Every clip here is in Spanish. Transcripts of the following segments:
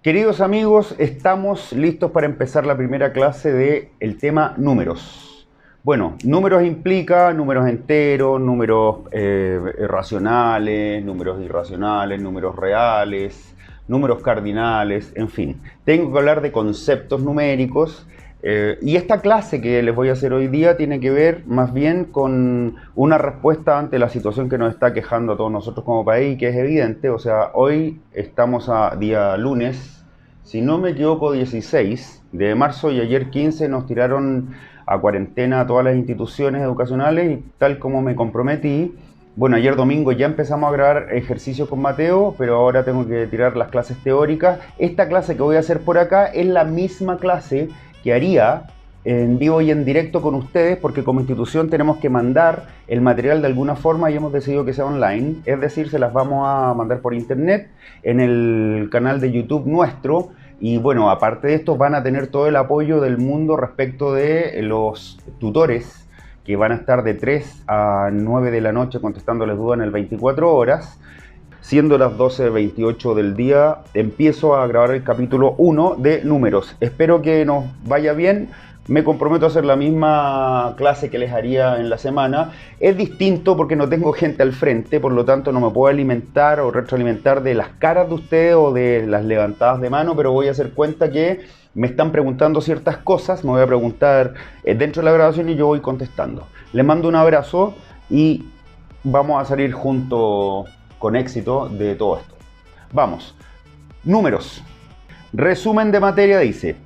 Queridos amigos, estamos listos para empezar la primera clase del tema números. Bueno, números implica números enteros, números racionales, números irracionales, números reales, números cardinales, en fin. Tengo que hablar de conceptos numéricos y esta clase que les voy a hacer hoy día tiene que ver más bien con una respuesta ante la situación que nos está quejando a todos nosotros como país, que es evidente. O sea, hoy estamos a día lunes, si no me equivoco, 16 de marzo, y ayer 15 nos tiraron a cuarentena a todas las instituciones educacionales, y tal como me comprometí, bueno, ayer domingo ya empezamos a grabar ejercicios con Mateo, pero ahora tengo que tirar las clases teóricas. Esta clase que voy a hacer por acá es la misma clase que haría en vivo y en directo con ustedes, porque como institución tenemos que mandar el material de alguna forma y hemos decidido que sea online, es decir, se las vamos a mandar por internet en el canal de YouTube nuestro. Y bueno, aparte de esto van a tener todo el apoyo del mundo respecto de los tutores que van a estar de 3 a 9 de la noche contestándoles dudas en el 24 horas. Siendo las 12:28 del día, empiezo a grabar el capítulo 1 de números. Espero que nos vaya bien. Me comprometo a hacer la misma clase que les haría en la semana. Es distinto porque no tengo gente al frente, por lo tanto no me puedo alimentar o retroalimentar de las caras de ustedes o de las levantadas de mano, pero voy a hacer cuenta que me están preguntando ciertas cosas, me voy a preguntar dentro de la grabación y yo voy contestando. Les mando un abrazo y vamos a salir juntos con éxito de todo esto. Vamos. Números. Resumen de materia dice: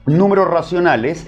números racionales,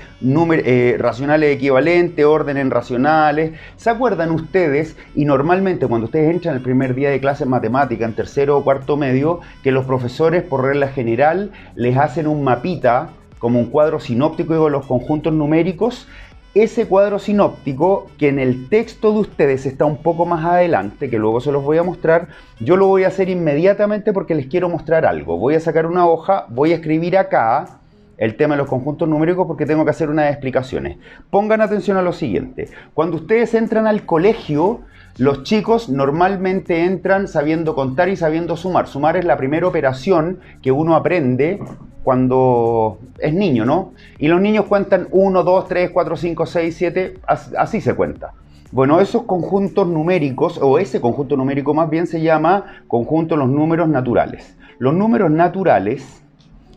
racionales equivalentes, orden en racionales. ¿Se acuerdan ustedes? Y normalmente cuando ustedes entran el primer día de clase en matemática, en tercero o cuarto medio, que los profesores por regla general les hacen un mapita, como un cuadro sinóptico de los conjuntos numéricos. Ese cuadro sinóptico, que en el texto de ustedes está un poco más adelante, que luego se los voy a mostrar, yo lo voy a hacer inmediatamente porque les quiero mostrar algo. Voy a sacar una hoja, voy a escribir acá el tema de los conjuntos numéricos porque tengo que hacer unas explicaciones. Pongan atención a lo siguiente. Cuando ustedes entran al colegio, los chicos normalmente entran sabiendo contar y sabiendo sumar. Sumar es la primera operación que uno aprende cuando es niño, ¿no? Y los niños cuentan 1, 2, 3, 4, 5, 6, 7, así se cuenta. Bueno, esos conjuntos numéricos, o ese conjunto numérico más bien, se llama conjunto de los números naturales. Los números naturales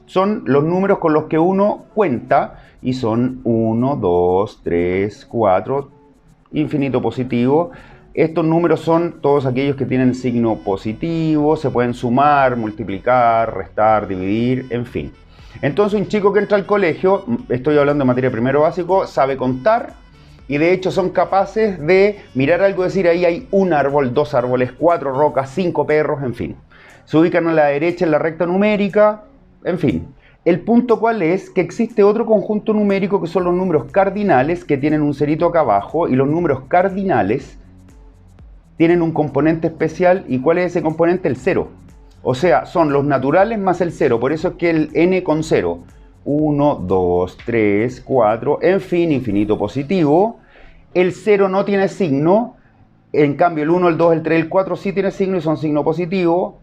son los números con los que uno cuenta y son 1, 2, 3, 4, infinito positivo. Estos números son todos aquellos que tienen signo positivo, se pueden sumar, multiplicar, restar, dividir, en fin. Entonces un chico que entra al colegio, estoy hablando de materia de primero básico, sabe contar y de hecho son capaces de mirar algo y decir ahí hay un árbol, 2 árboles, 4 rocas, 5 perros, en fin. Se ubican a la derecha en la recta numérica. En fin, el punto cuál es que existe otro conjunto numérico que son los números cardinales, que tienen un cerito acá abajo, y los números cardinales tienen un componente especial. ¿Y cuál es ese componente? El 0. O sea, son los naturales más el 0, por eso es que el n con 0. 1, 2, 3, 4, en fin, infinito positivo. El 0 no tiene signo, en cambio el 1, el 2, el 3, el 4 sí tiene signo y son signo positivo.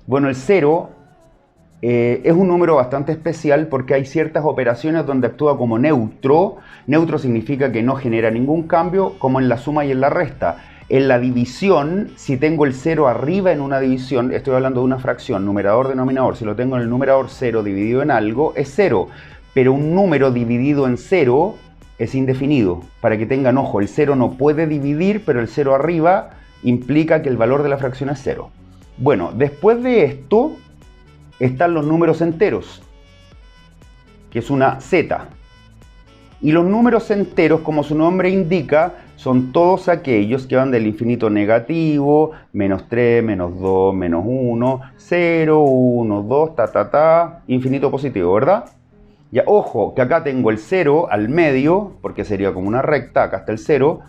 Bueno, el 0 es un número bastante especial porque hay ciertas operaciones donde actúa como neutro. Neutro significa que no genera ningún cambio, como en la suma y en la resta. En la división, si tengo el 0 arriba en una división, estoy hablando de una fracción, numerador, denominador, si lo tengo en el numerador 0 dividido en algo, es 0. Pero un número dividido en 0 es indefinido. Para que tengan ojo, el 0 no puede dividir, pero el 0 arriba implica que el valor de la fracción es 0. Bueno, después de esto están los números enteros, que es una z. Y los números enteros, como su nombre indica, son todos aquellos que van del infinito negativo, menos 3, menos 2, menos 1, 0, 1, 2, infinito positivo, ¿verdad? Ya, ojo, que acá tengo el 0 al medio, porque sería como una recta, acá está el 0.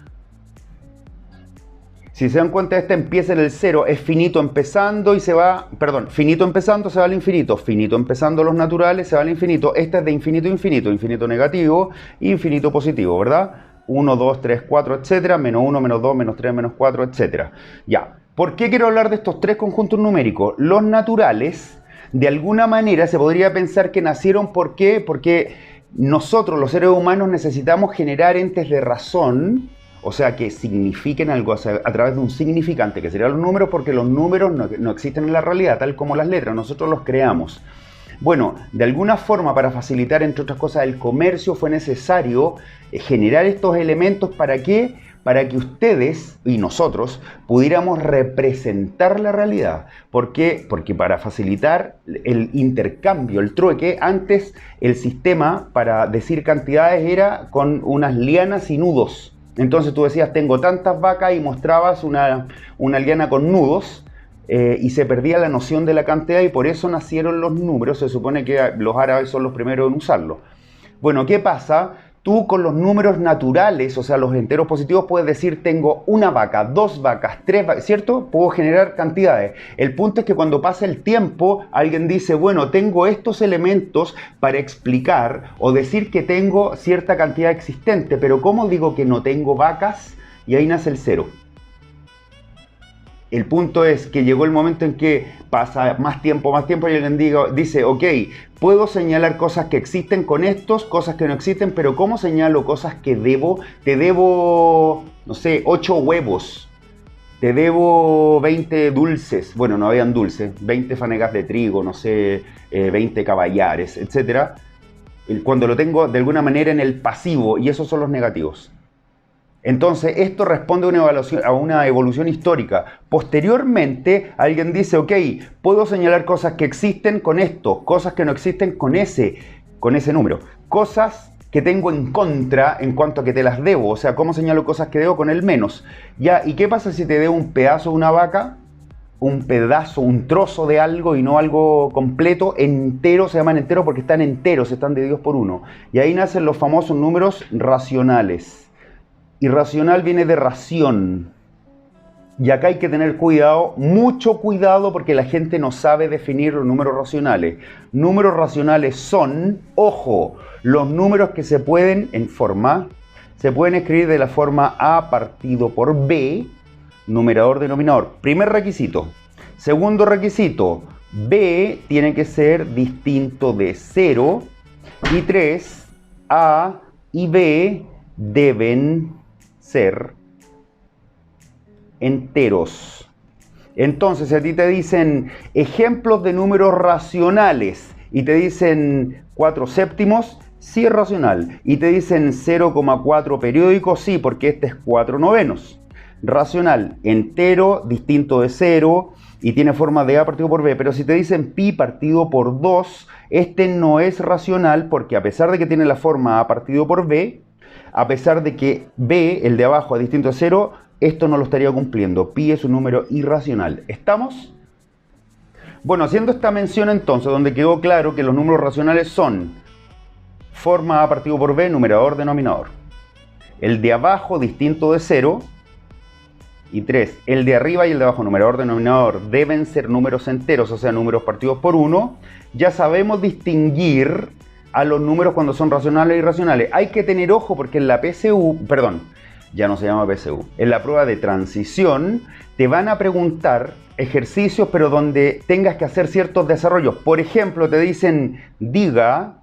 Si se dan cuenta, este empieza en el 0, es finito empezando y se va, perdón, finito empezando se va al infinito, finito empezando los naturales se va al infinito. Este es de infinito a infinito, infinito negativo, infinito positivo, ¿verdad? 1, 2, 3, 4, etcétera, menos 1, menos 2, menos 3, menos 4, etcétera. Ya, ¿por qué quiero hablar de estos tres conjuntos numéricos? Los naturales de alguna manera se podría pensar que nacieron, ¿por qué? Porque nosotros, los seres humanos, necesitamos generar entes de razón, o sea, que signifiquen algo a través de un significante, que serían los números, porque los números no existen en la realidad, tal como las letras, nosotros los creamos. Bueno, de alguna forma, para facilitar, entre otras cosas, el comercio, fue necesario generar estos elementos. ¿Para qué? Para que ustedes y nosotros pudiéramos representar la realidad. ¿Por qué? Porque para facilitar el intercambio, el trueque, antes el sistema para decir cantidades era con unas lianas y nudos. Entonces tú decías, tengo tantas vacas, y mostrabas una liana con nudos, y se perdía la noción de la cantidad, y por eso nacieron los números. Se supone que los árabes son los primeros en usarlo. Bueno, ¿qué pasa? Tú con los números naturales, o sea, los enteros positivos, puedes decir, tengo una vaca, dos vacas, tres vacas, ¿cierto? Puedo generar cantidades. El punto es que cuando pasa el tiempo, alguien dice, bueno, tengo estos elementos para explicar o decir que tengo cierta cantidad existente, pero ¿cómo digo que no tengo vacas? Y ahí nace el cero. El punto es que llegó el momento en que pasa más tiempo, y alguien dice, ok, puedo señalar cosas que existen con estos, cosas que no existen, pero ¿cómo señalo cosas que debo? Te debo, no sé, 8 huevos, te debo 20 dulces, bueno, no habían dulces, 20 fanegas de trigo, no sé, 20 caballares, etc. Cuando lo tengo de alguna manera en el pasivo, y esos son los negativos. Entonces, esto responde a una evolución histórica. Posteriormente, alguien dice, ok, puedo señalar cosas que existen con esto, cosas que no existen con ese número, cosas que tengo en contra en cuanto a que te las debo. O sea, ¿cómo señalo cosas que debo? Con el menos. Ya, ¿y qué pasa si te debo un pedazo de una vaca? Un pedazo, un trozo de algo y no algo completo, entero, se llaman enteros porque están enteros, están divididos por 1. Y ahí nacen los famosos números racionales. Y racional viene de ración. Y acá hay que tener cuidado, mucho cuidado, porque la gente no sabe definir los números racionales. Números racionales son, ojo, los números que se pueden escribir de la forma A partido por B, numerador, denominador. Primer requisito. Segundo requisito, B tiene que ser distinto de 0. Y 3, A y B deben ser enteros. Entonces, si a ti te dicen ejemplos de números racionales y te dicen 4 séptimos, sí es racional. Y te dicen 0,4 periódico, sí, porque este es 4 novenos. Racional, entero, distinto de 0 y tiene forma de A partido por B. Pero si te dicen pi partido por 2, este no es racional, porque a pesar de que tiene la forma A partido por B, a pesar de que B, el de abajo, es distinto a 0, esto no lo estaría cumpliendo. Pi es un número irracional. ¿Estamos? Bueno, haciendo esta mención entonces, donde quedó claro que los números racionales son forma A partido por B, numerador, denominador. El de abajo, distinto de 0. Y 3, el de arriba y el de abajo, numerador, denominador, deben ser números enteros, o sea, números partidos por 1. Ya sabemos distinguir a los números cuando son racionales e irracionales. Hay que tener ojo porque en la PSU, perdón, ya no se llama PSU, en la prueba de transición te van a preguntar ejercicios, pero donde tengas que hacer ciertos desarrollos. Por ejemplo, te dicen, diga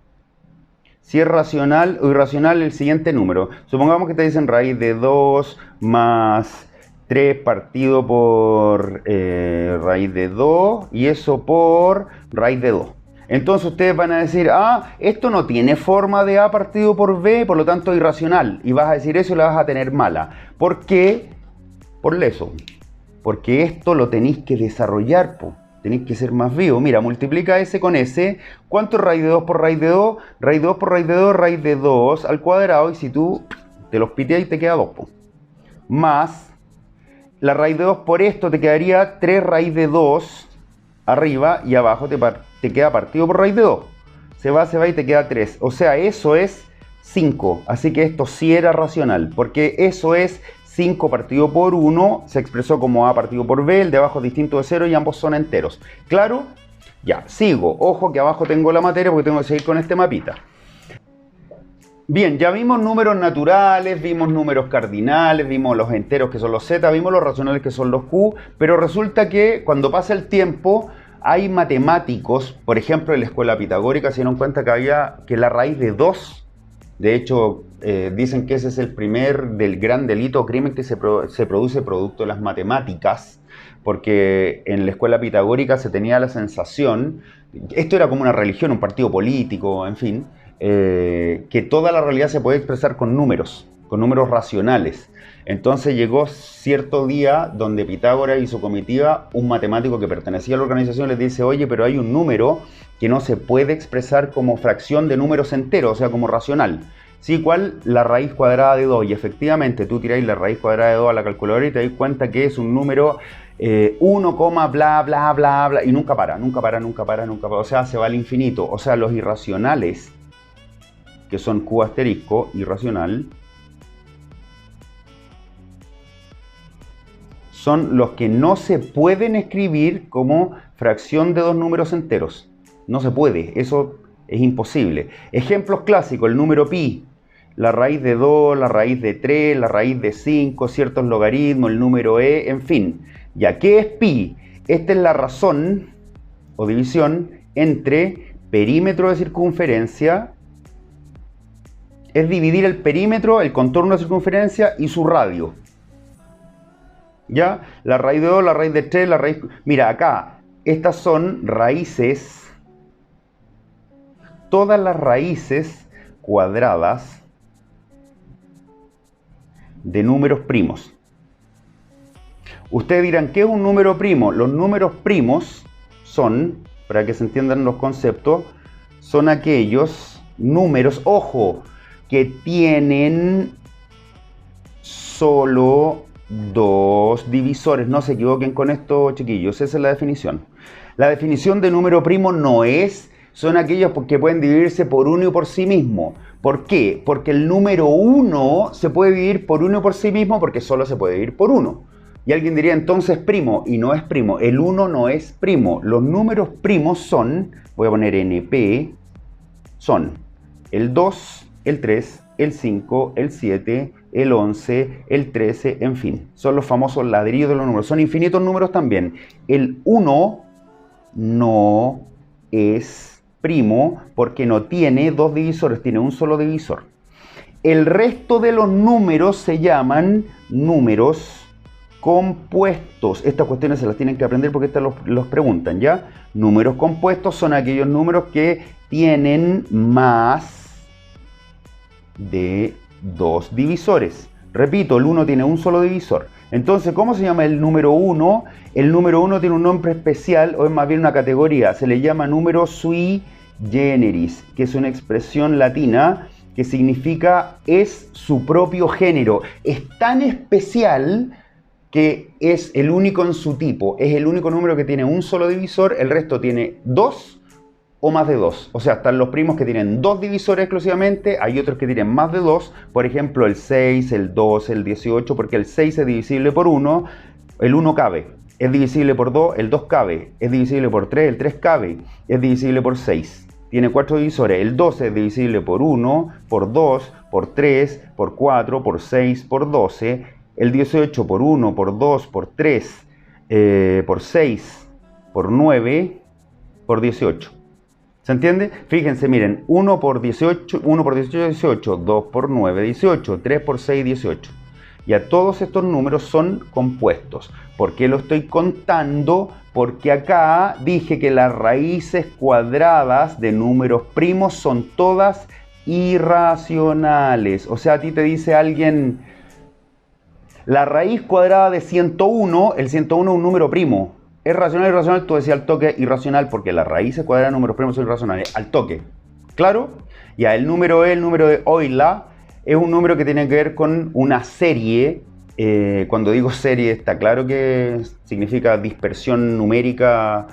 si es racional o irracional el siguiente número. Supongamos que te dicen raíz de 2 más 3 partido por raíz de 2 y eso por raíz de 2. Entonces ustedes van a decir, esto no tiene forma de A partido por B, por lo tanto es irracional. Y vas a decir eso y la vas a tener mala. ¿Por qué? Por eso. Porque esto lo tenéis que desarrollar, tenéis que ser más vivo. Mira, multiplica S con S. ¿Cuánto es raíz de 2 por raíz de 2? Raíz de 2 por raíz de 2, raíz de 2 al cuadrado. Y si tú te los piteas y te queda 2, más la raíz de 2 por esto te quedaría 3 raíz de 2 arriba y abajo te queda partido por raíz de 2. Se va y te queda 3. O sea, eso es 5. Así que esto sí era racional, porque eso es 5 partido por 1. Se expresó como A partido por B. El de abajo es distinto de 0 y ambos son enteros. ¿Claro? Ya, sigo. Ojo que abajo tengo la materia porque tengo que seguir con este mapita. Bien, ya vimos números naturales, vimos números cardinales, vimos los enteros que son los z, vimos los racionales que son los q, pero resulta que cuando pasa el tiempo Hay matemáticos, por ejemplo, en la escuela pitagórica se dieron cuenta que la raíz de 2, de hecho, dicen que ese es el primer del gran delito o crimen que se produce producto de las matemáticas, porque en la escuela pitagórica se tenía la sensación, esto era como una religión, un partido político, en fin, que toda la realidad se puede expresar con números racionales. Entonces llegó cierto día donde Pitágoras y su comitiva, un matemático que pertenecía a la organización, les dice: oye, pero hay un número que no se puede expresar como fracción de números enteros, o sea, como racional. Sí, ¿cuál? La raíz cuadrada de 2. Y efectivamente, tú tiráis la raíz cuadrada de 2 a la calculadora y te das cuenta que es un número 1, bla, bla, bla, bla, y nunca para. O sea, se va al infinito. O sea, los irracionales, que son Q asterisco, irracional, son los que no se pueden escribir como fracción de dos números enteros. No se puede, eso es imposible. Ejemplos clásicos: el número pi, la raíz de 2, la raíz de 3, la raíz de 5, ciertos logaritmos, el número e, en fin. ¿Ya qué es pi? Esta es la razón o división entre perímetro de circunferencia, es dividir el perímetro, el contorno de circunferencia y su radio. ¿Ya? La raíz de 2, la raíz de 3, la raíz... Mira, acá, estas son raíces, todas las raíces cuadradas de números primos. Ustedes dirán, ¿qué es un número primo? Los números primos son, para que se entiendan los conceptos, son aquellos números, ojo, que tienen solo dos divisores. No se equivoquen con esto, chiquillos, esa es la definición. La definición de número primo son aquellos que pueden dividirse por uno y por sí mismo. ¿Por qué? Porque el número 1 se puede dividir por uno y por sí mismo porque solo se puede dividir por 1. Y alguien diría entonces primo, y no es primo. El 1 no es primo. Los números primos son, voy a poner NP, son el 2, el 3, el 5, el 7, el 11, el 13, en fin. Son los famosos ladrillos de los números. Son infinitos números también. El 1 no es primo porque no tiene dos divisores, tiene un solo divisor. El resto de los números se llaman números compuestos. Estas cuestiones se las tienen que aprender porque estas los preguntan, ¿ya? Números compuestos son aquellos números que tienen más de dos divisores. Repito, el 1 tiene un solo divisor. Entonces, ¿cómo se llama el número 1? El número 1 tiene un nombre especial, o es más bien una categoría. Se le llama número sui generis, que es una expresión latina que significa es su propio género. Es tan especial que es el único en su tipo. Es el único número que tiene un solo divisor, el resto tiene dos o más de 2. O sea, están los primos que tienen dos divisores exclusivamente, hay otros que tienen más de 2, por ejemplo el 6, el 2, el 18, porque el 6 es divisible por 1, el 1 cabe, es divisible por 2, el 2 cabe, es divisible por 3, el 3 cabe, es divisible por 6. Tiene 4 divisores, el 12 es divisible por 1, por 2, por 3, por 4, por 6, por 12, el 18 por 1, por 2, por 3, por 6, por 9, por 18. ¿Se entiende? Fíjense, miren, 1 por 18, 18, 2 por 9, 18, 3 por 6, 18. Ya todos estos números son compuestos. ¿Por qué lo estoy contando? Porque acá dije que las raíces cuadradas de números primos son todas irracionales. O sea, a ti te dice alguien, la raíz cuadrada de 101, el 101 es un número primo. ¿Es racional o irracional? Tú decías al toque irracional porque las raíces cuadradas de números primos son irracionales. Al toque. ¿Claro? Ya, el número E, el número de Euler, es un número que tiene que ver con una serie. Cuando digo serie, está claro que significa dispersión numérica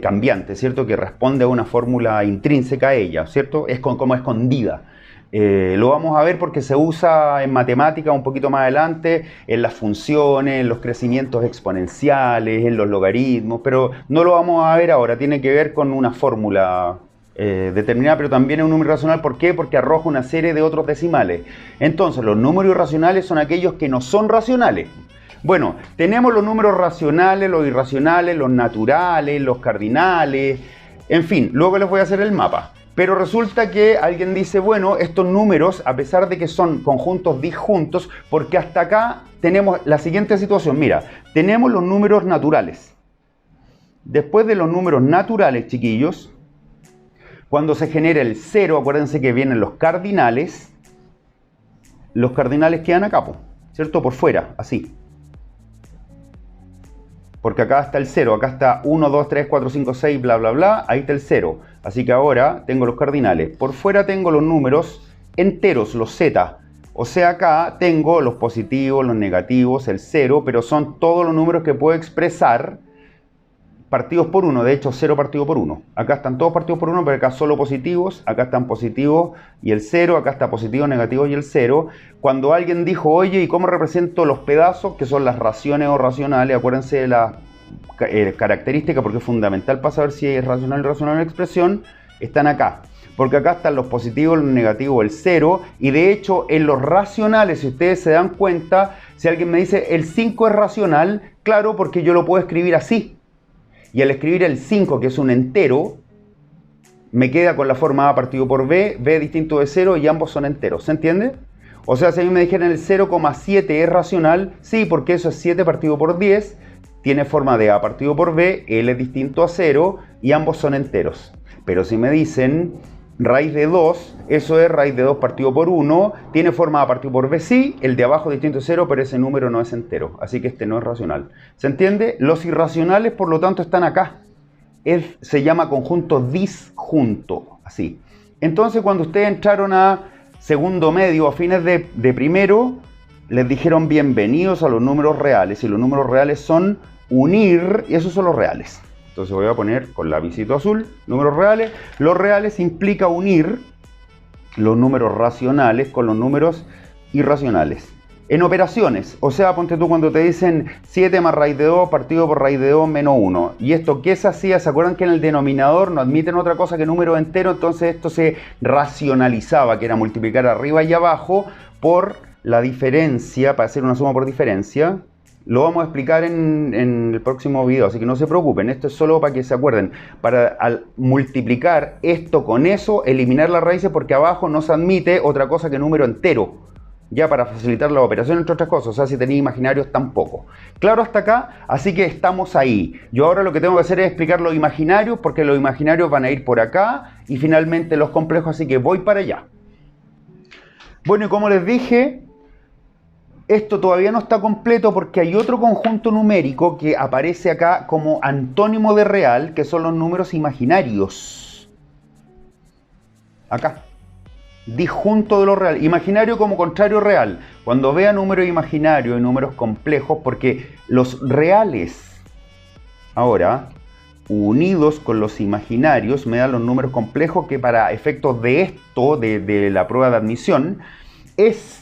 cambiante, ¿cierto? Que responde a una fórmula intrínseca a ella, ¿cierto? Es como escondida. Lo vamos a ver porque se usa en matemática un poquito más adelante, en las funciones, en los crecimientos exponenciales, en los logaritmos, pero no lo vamos a ver ahora, tiene que ver con una fórmula determinada, pero también es un número irracional. ¿Por qué? Porque arroja una serie de otros decimales. Entonces, los números irracionales son aquellos que no son racionales. Bueno, tenemos los números racionales, los irracionales, los naturales, los cardinales, en fin, luego les voy a hacer el mapa. Pero resulta que alguien dice, bueno, estos números, a pesar de que son conjuntos disjuntos, porque hasta acá tenemos la siguiente situación. Mira, tenemos los números naturales. Después de los números naturales, chiquillos, cuando se genera el 0, acuérdense que vienen los cardinales quedan acá, ¿cierto? Por fuera, así. Porque acá está el 0, acá está 1, 2, 3, 4, 5, 6, bla, bla, bla, ahí está el 0. Así que ahora tengo los cardinales. Por fuera tengo los números enteros, los z. O sea, acá tengo los positivos, los negativos, el 0, pero son todos los números que puedo expresar partidos por 1. De hecho, 0 partido por 1. Acá están todos partidos por 1, pero acá solo positivos. Acá están positivos y el 0. Acá está positivo, negativo y el 0. Cuando alguien dijo, oye, ¿y cómo represento los pedazos? Que son las raciones o racionales. Acuérdense de la característica, porque es fundamental para saber si es racional o irracional una expresión. Están acá. Porque acá están los positivos, los negativos, el 0. Y de hecho, en los racionales, si ustedes se dan cuenta, si alguien me dice, el 5 es racional, claro, porque yo lo puedo escribir así. Y al escribir el 5, que es un entero, me queda con la forma A partido por B, B distinto de 0 y ambos son enteros. ¿Se entiende? O sea, si a mí me dijeran el 0,7 es racional, sí, porque eso es 7 partido por 10, tiene forma de A partido por B, L es distinto a 0 y ambos son enteros. Pero si me dicen raíz de 2, eso es raíz de 2 partido por 1, tiene forma A partido por B, sí, el de abajo distinto de 0, pero ese número no es entero, así que este no es racional. ¿Se entiende? Los irracionales, por lo tanto, están acá. Se llama conjunto disjunto, así. Entonces, cuando ustedes entraron a segundo medio, a fines de primero, les dijeron bienvenidos a los números reales, y los números reales son unir, y esos son los reales. Entonces voy a poner con lapicito azul, números reales. Los reales implica unir los números racionales con los números irracionales. En operaciones, o sea, ponte tú cuando te dicen 7 más raíz de 2 partido por raíz de 2 menos 1. ¿Y esto qué se hacía? ¿Se acuerdan que en el denominador no admiten otra cosa que número entero? Entonces esto se racionalizaba, que era multiplicar arriba y abajo por la diferencia, para hacer una suma por diferencia. Lo vamos a explicar en el próximo video, así que no se preocupen. Esto es solo para que se acuerden. Para al multiplicar esto con eso, eliminar las raíces, porque abajo no se admite otra cosa que número entero. Ya para facilitar la operación, entre otras cosas. O sea, si tenéis imaginarios, tampoco. Claro hasta acá, así que estamos ahí. Yo ahora lo que tengo que hacer es explicar los imaginarios, porque los imaginarios van a ir por acá, y finalmente los complejos, así que voy para allá. Bueno, y como les dije, esto todavía no está completo porque hay otro conjunto numérico que aparece acá como antónimo de real, que son los números imaginarios. Acá. Disjunto de lo real. Imaginario como contrario real. Cuando vea números imaginarios y números complejos, porque los reales, ahora, unidos con los imaginarios, me dan los números complejos, que para efectos de esto, de la prueba de admisión, es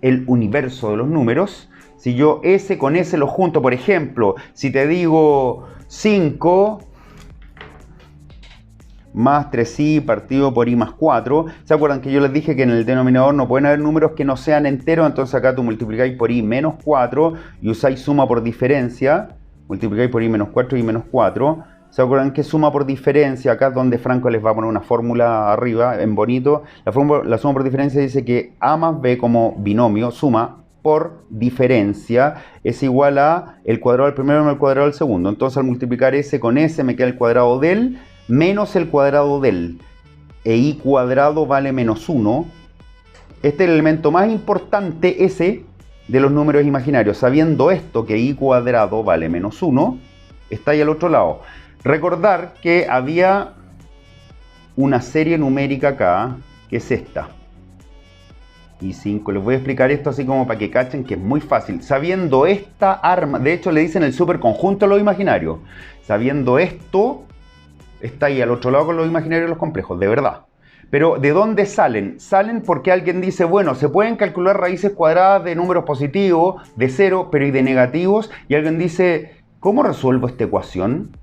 el universo de los números. Si yo S con S lo junto, por ejemplo, si te digo 5 más 3i partido por i más 4, ¿se acuerdan que yo les dije que en el denominador no pueden haber números que no sean enteros? Entonces acá tú multiplicáis por i menos 4 y usáis suma por diferencia, multiplicáis por i menos 4 y menos 4. ¿Se acuerdan que suma por diferencia? Acá es donde Franco les va a poner una fórmula arriba, en bonito. La suma por diferencia dice que A más B como binomio, suma por diferencia, es igual a el cuadrado del primero menos el cuadrado del segundo. Entonces al multiplicar S con S me queda el cuadrado del menos el cuadrado del. E i cuadrado vale menos 1. Este es el elemento más importante, S, de los números imaginarios. Sabiendo esto, que i cuadrado vale menos 1, está ahí al otro lado. Recordar que había una serie numérica acá, que es esta. Y 5. Les voy a explicar esto así como para que cachen que es muy fácil. Sabiendo esta arma, de hecho le dicen el superconjunto a los imaginarios. Sabiendo esto, está ahí al otro lado con los imaginarios y los complejos, de verdad. Pero ¿de dónde salen? Salen porque alguien dice, bueno, se pueden calcular raíces cuadradas de números positivos, de 0, pero y de negativos. Y alguien dice, ¿cómo resuelvo esta ecuación?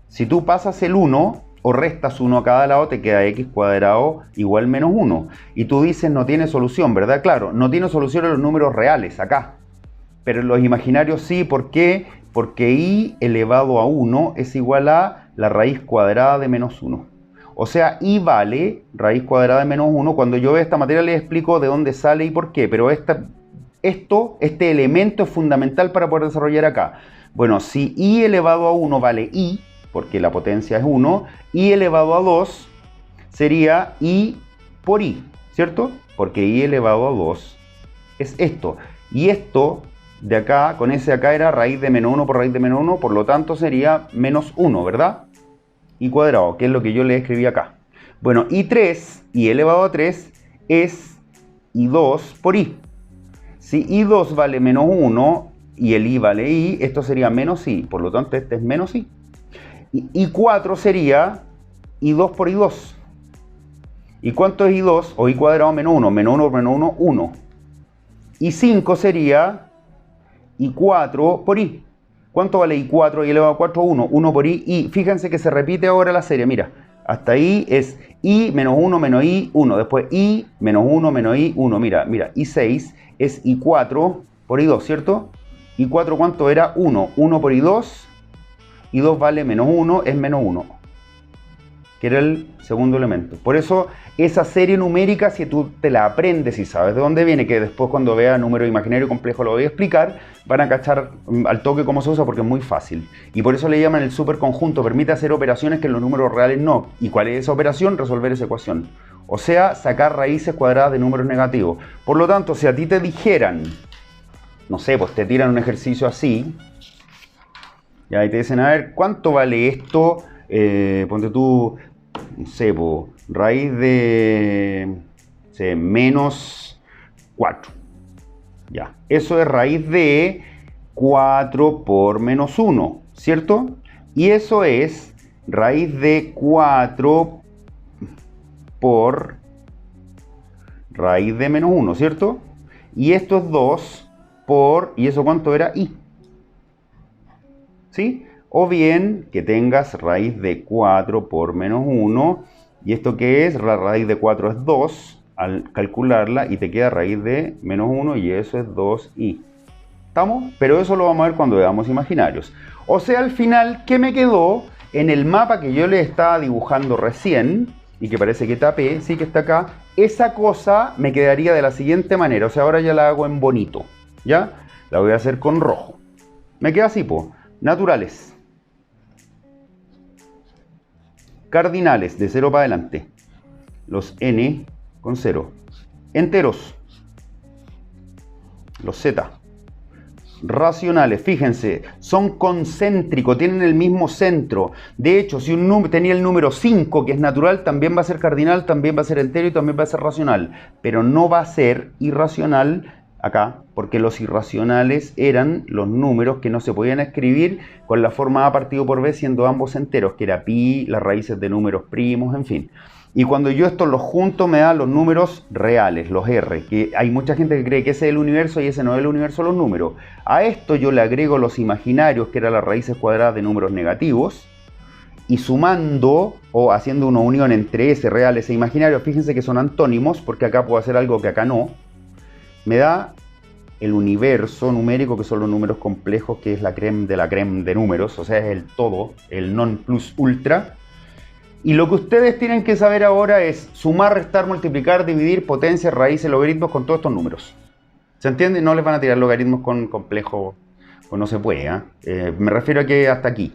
Si tú pasas el 1 o restas 1 a cada lado, te queda x cuadrado igual menos 1. Y tú dices, no tiene solución, ¿verdad? Claro, no tiene solución en los números reales, acá. pero los imaginarios sí. ¿Por qué? Porque i elevado a 1 es igual a la raíz cuadrada de menos 1. O sea, i vale raíz cuadrada de menos 1. Cuando yo veo esta materia les explico de dónde sale y por qué, pero este elemento es fundamental para poder desarrollar acá. Bueno, si i elevado a 1 vale i, porque la potencia es 1, i elevado a 2 sería i por i, ¿cierto? Porque i elevado a 2 es esto. Y esto de acá, con ese acá era raíz de menos 1 por raíz de menos 1, por lo tanto sería menos 1, ¿verdad? I cuadrado, que es lo que yo le escribí acá. Bueno, i3, i elevado a 3, es i2 por i. Si i2 vale menos 1 y el i vale i, esto sería menos i, por lo tanto este es menos i. Y i4 sería i2 por i2. ¿Y cuánto es i2? O i cuadrado menos 1, menos 1 por menos 1, 1. Y 5 sería i4 por i. ¿Cuánto vale i4? I elevado a 4, 1. 1 por i. Y fíjense que se repite ahora la serie. Mira, hasta ahí es i menos 1 menos i, 1. Después i menos 1 menos i, 1. Mira, i6 es i4 por i2, ¿cierto? i4 ¿cuánto era? 1. 1 por i2. i2 vale menos 1, es menos 1. Que era el segundo elemento. Por eso esa serie numérica, si tú te la aprendes y sabes de dónde viene, que después cuando vea número imaginario complejo lo voy a explicar, van a cachar al toque cómo se usa porque es muy fácil. Y por eso le llaman el superconjunto, permite hacer operaciones que en los números reales no. ¿Y cuál es esa operación? Resolver esa ecuación. O sea, sacar raíces cuadradas de números negativos. Por lo tanto, si a ti te dijeran, no sé, pues te tiran un ejercicio así, y ahí te dicen, a ver, ¿cuánto vale esto? Ponte tú, no sé, raíz de menos 4. Ya, eso es raíz de 4 por menos 1, ¿cierto? Y eso es raíz de 4 por raíz de menos 1, ¿cierto? Y esto es 2 por, ¿y eso cuánto era? I. ¿Sí? O bien que tengas raíz de 4 por menos 1. ¿Y esto qué es? La raíz de 4 es 2 al calcularla y te queda raíz de menos 1 y eso es 2i. ¿Estamos? Pero eso lo vamos a ver cuando veamos imaginarios. O sea, al final, ¿qué me quedó? En el mapa que yo les estaba dibujando recién y que parece que tapé, sí que está acá, esa cosa me quedaría de la siguiente manera. O sea, ahora ya la hago en bonito, ¿ya? La voy a hacer con rojo. Me queda así, naturales. Cardinales, de 0 para adelante. Los n con 0. Enteros. Los z. Racionales, fíjense, son concéntricos, tienen el mismo centro. De hecho, si un número tenía el número 5, que es natural, también va a ser cardinal, también va a ser entero y también va a ser racional. Pero no va a ser irracional acá, porque los irracionales eran los números que no se podían escribir con la forma a partido por b siendo ambos enteros, que era pi, las raíces de números primos, en fin. Y cuando yo estos los junto me da los números reales, los R, que hay mucha gente que cree que ese es el universo y ese no es el universo de los números. A esto yo le agrego los imaginarios, que eran las raíces cuadradas de números negativos, y sumando o haciendo una unión entre ese real, ese imaginario, fíjense que son antónimos, porque acá puedo hacer algo que acá no, me da el universo numérico, que son los números complejos, que es la crème de números, o sea, es el todo, el non plus ultra. Y lo que ustedes tienen que saber ahora es sumar, restar, multiplicar, dividir, potencias, raíces, logaritmos con todos estos números. ¿Se entiende? No les van a tirar logaritmos con complejos, pues no se puede, ¿eh? Me refiero a que hasta aquí,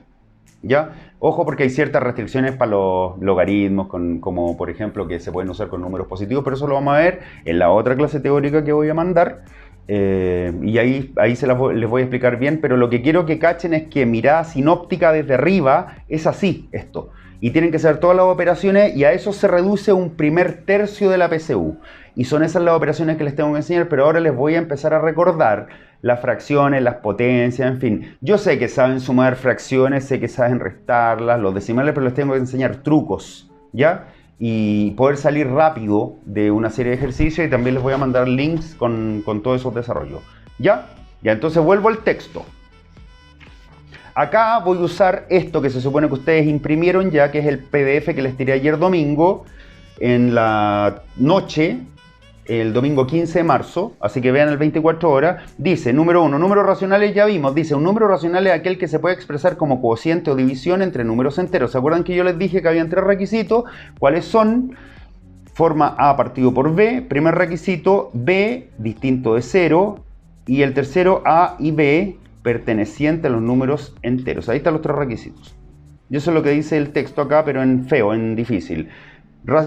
¿ya? Ojo porque hay ciertas restricciones para los logaritmos, como por ejemplo que se pueden usar con números positivos, pero eso lo vamos a ver en la otra clase teórica que voy a mandar. Y ahí les voy a explicar bien, pero lo que quiero que cachen es que mirada sinóptica desde arriba es así, esto. Y tienen que hacer todas las operaciones y a eso se reduce un primer tercio de la PSU. Y son esas las operaciones que les tengo que enseñar, pero ahora les voy a empezar a recordar las fracciones, las potencias, en fin. Yo sé que saben sumar fracciones, sé que saben restarlas, los decimales, pero les tengo que enseñar trucos, ¿ya? Y poder salir rápido de una serie de ejercicios y también les voy a mandar links con todos esos desarrollos, ¿ya? Ya, entonces vuelvo al texto. Acá voy a usar esto que se supone que ustedes imprimieron ya, que es el PDF que les tiré ayer domingo en la noche. el domingo 15 de marzo, así que vean el 24 horas, dice, número 1, números racionales ya vimos, dice, un número racional es aquel que se puede expresar como cociente o división entre números enteros. ¿Se acuerdan que yo les dije que habían 3 requisitos? ¿Cuáles son? Forma A partido por B, primer requisito, B distinto de 0, y el tercero A y B perteneciente a los números enteros. Ahí están los 3 requisitos. Y eso es lo que dice el texto acá, pero en feo, en difícil.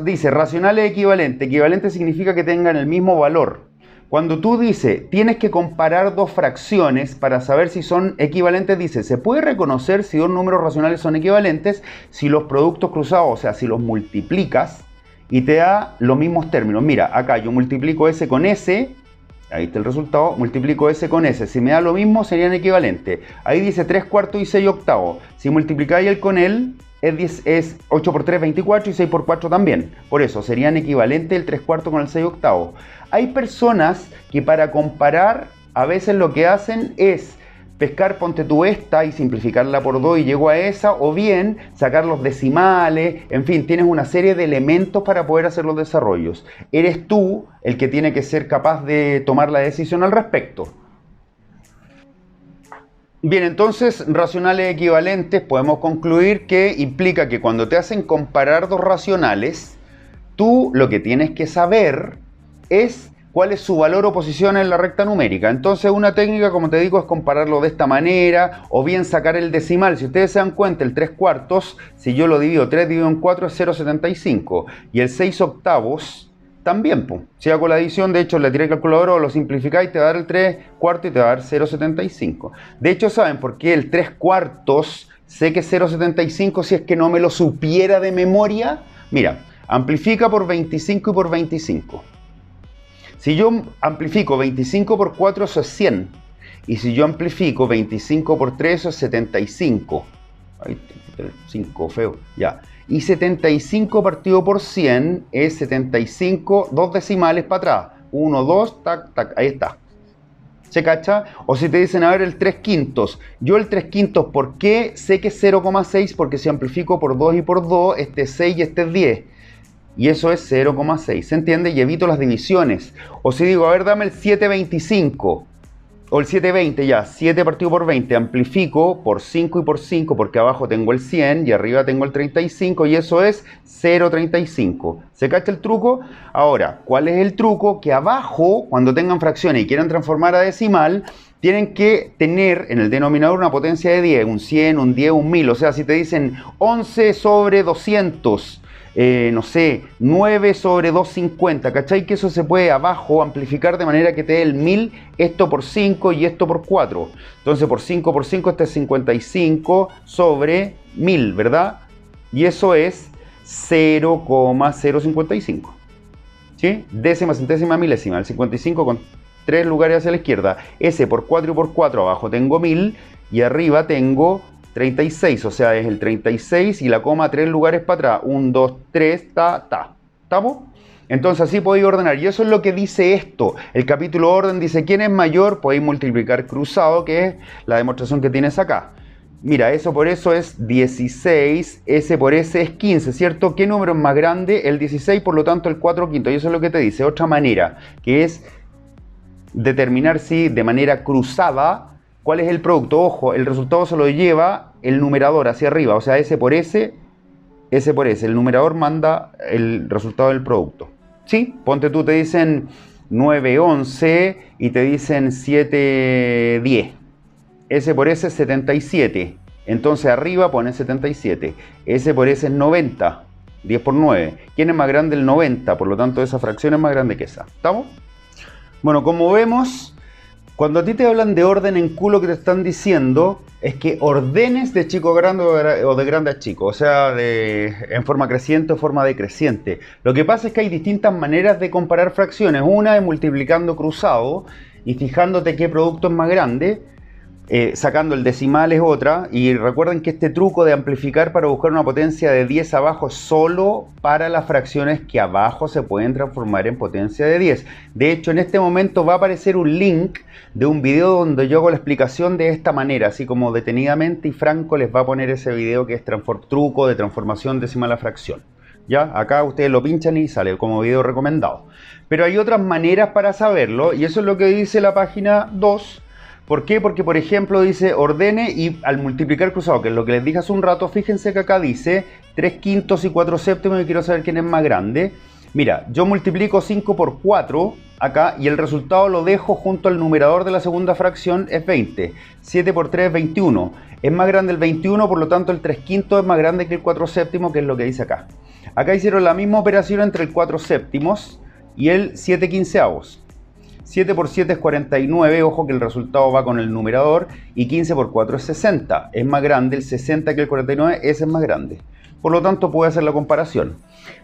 Dice, racional es equivalente. Equivalente significa que tengan el mismo valor. Cuando tú dices, tienes que comparar 2 fracciones para saber si son equivalentes, dice, se puede reconocer si 2 números racionales son equivalentes si los productos cruzados, o sea, si los multiplicas y te da los mismos términos. Mira, acá yo multiplico S con S, ahí está el resultado, multiplico S con S. Si me da lo mismo, serían equivalentes. Ahí dice 3 cuartos y 6 octavos. Si multiplicáis el con él, es 8 por 3, 24 y 6 por 4 también. Por eso, serían equivalentes el 3 cuartos con el 6 octavos. Hay personas que para comparar, a veces lo que hacen es pescar, ponte tú esta y simplificarla por 2 y llego a esa, o bien sacar los decimales, en fin, tienes una serie de elementos para poder hacer los desarrollos. Eres tú el que tiene que ser capaz de tomar la decisión al respecto. Bien, entonces, racionales equivalentes, podemos concluir que implica que cuando te hacen comparar 2 racionales, tú lo que tienes que saber es cuál es su valor o posición en la recta numérica. Entonces, una técnica, como te digo, es compararlo de esta manera, o bien sacar el decimal. Si ustedes se dan cuenta, el 3 cuartos, si yo lo divido, 3 dividido en 4 es 0,75, y el 6 octavos también, pues. Si hago la adición, de hecho, le tiré el calculador o lo simplificáis, te va a dar el 3 cuartos y te va a dar 0,75. De hecho, ¿saben por qué el 3 cuartos sé que es 0,75 si es que no me lo supiera de memoria? Mira, amplifica por 25 y por 25. Si yo amplifico 25 por 4, eso es 100. Y si yo amplifico 25 por 3, eso es 75. Ahí, 5, feo, ya. Y 75 partido por 100 es 75, 2 decimales para atrás. 1, 2, tac, tac, ahí está. ¿Se cacha? O si te dicen, a ver, el 3 quintos. Yo el 3 quintos, ¿por qué sé que es 0,6? Porque si amplifico por 2 y por 2, este es 6 y este es 10. Y eso es 0,6. ¿Se entiende? Y evito las divisiones. O si digo, a ver, dame el 7,25. O el 7,20 ya, 7 partido por 20, amplifico por 5 y por 5 porque abajo tengo el 100 y arriba tengo el 35 y eso es 0,35. ¿Se cacha el truco? Ahora, ¿cuál es el truco? Que abajo, cuando tengan fracciones y quieran transformar a decimal, tienen que tener en el denominador una potencia de 10, un 100, un 10, un 1000. O sea, si te dicen 11 sobre 200, no sé, 9 sobre 250, ¿cachai? Que eso se puede abajo amplificar de manera que te dé el 1000, esto por 5 y esto por 4. Entonces por 5 por 5 este es 55 sobre 1000, ¿verdad? Y eso es 0,055. ¿Sí? Décima, centésima, milésima. El 55 con 3 lugares hacia la izquierda. Ese por 4 y por 4 abajo tengo 1000 y arriba tengo 36, o sea, es el 36 y la coma 3 lugares para atrás. 1, 2, 3, ta, ta. ¿Estamos? Entonces así podéis ordenar. Y eso es lo que dice esto. El capítulo orden dice, ¿quién es mayor? Podéis multiplicar cruzado, que es la demostración que tienes acá. Mira, eso por eso es 16, S por S es 15, ¿cierto? ¿Qué número es más grande? El 16, por lo tanto el 4 quinto. Y eso es lo que te dice. Otra manera, que es determinar si de manera cruzada, ¿cuál es el producto? Ojo, el resultado se lo lleva el numerador hacia arriba, o sea, S por S, S por S. El numerador manda el resultado del producto. ¿Sí? Ponte tú, te dicen 9, 11 y te dicen 7, 10. S por S es 77. Entonces arriba pones 77. S por S es 90. 10 por 9. ¿Quién es más grande? El 90. Por lo tanto, esa fracción es más grande que esa. ¿Estamos? Bueno, como vemos, cuando a ti te hablan de orden en Q, lo que te están diciendo es que ordenes de chico a grande o de grande a chico, o sea, en forma creciente o forma decreciente. Lo que pasa es que hay distintas maneras de comparar fracciones. Una es multiplicando cruzado y fijándote qué producto es más grande. Sacando el decimal es otra, y recuerden que este truco de amplificar para buscar una potencia de 10 abajo es solo para las fracciones que abajo se pueden transformar en potencia de 10. De hecho, en este momento va a aparecer un link de un video donde yo hago la explicación de esta manera, así como detenidamente, y Franco les va a poner ese video que es truco de transformación decimal a fracción. ¿Ya? Acá ustedes lo pinchan y sale como video recomendado. Pero hay otras maneras para saberlo y eso es lo que dice la página 2. ¿Por qué? Porque, por ejemplo, dice ordene y al multiplicar cruzado, que es lo que les dije hace un rato, fíjense que acá dice 3 quintos y 4 séptimos y quiero saber quién es más grande. Mira, yo multiplico 5 por 4 acá y el resultado lo dejo junto al numerador de la segunda fracción, es 20. 7 por 3 es 21. Es más grande el 21, por lo tanto el 3 quintos es más grande que el 4 séptimos, que es lo que dice acá. Acá hicieron la misma operación entre el 4 séptimos y el 7 quinceavos. 7 por 7 es 49, ojo que el resultado va con el numerador, y 15 por 4 es 60. Es más grande el 60 que el 49, ese es más grande. Por lo tanto, puede hacer la comparación.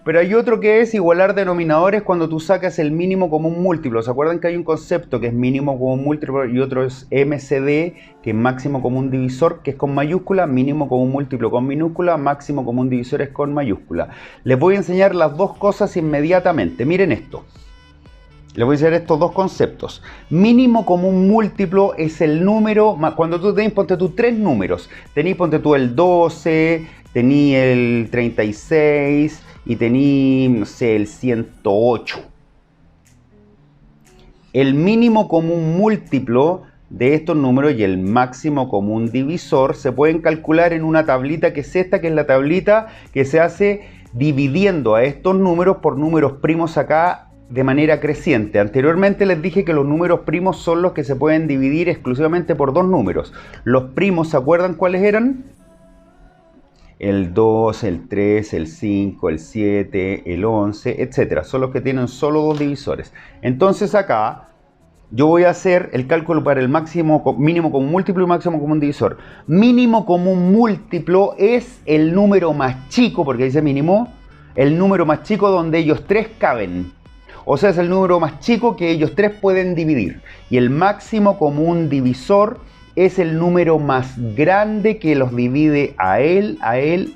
Pero hay otro que es igualar denominadores cuando tú sacas el mínimo común múltiplo. ¿Se acuerdan que hay un concepto que es mínimo común múltiplo y otro es MCD, que es máximo común divisor, que es con mayúscula, mínimo común múltiplo con minúscula, máximo común divisor es con mayúscula? Les voy a enseñar las dos cosas inmediatamente. Miren esto. Les voy a enseñar estos dos conceptos. Mínimo común múltiplo es el número, cuando tú tenés, ponte tú, tres números. Tenés, ponte tú, el 12, tení el 36 y tení, no sé, el 108. El mínimo común múltiplo de estos números y el máximo común divisor se pueden calcular en una tablita que es esta, que es la tablita que se hace dividiendo a estos números por números primos acá de manera creciente. Anteriormente les dije que los números primos son los que se pueden dividir exclusivamente por dos números. Los primos, ¿se acuerdan cuáles eran? El 2, el 3, el 5, el 7, el 11, etc. Son los que tienen solo dos divisores. Entonces acá yo voy a hacer el cálculo para el mínimo común múltiplo y máximo común divisor. Mínimo común múltiplo es el número más chico, porque dice mínimo, el número más chico donde ellos tres caben. O sea, es el número más chico que ellos tres pueden dividir. Y el máximo común divisor es el número más grande que los divide a él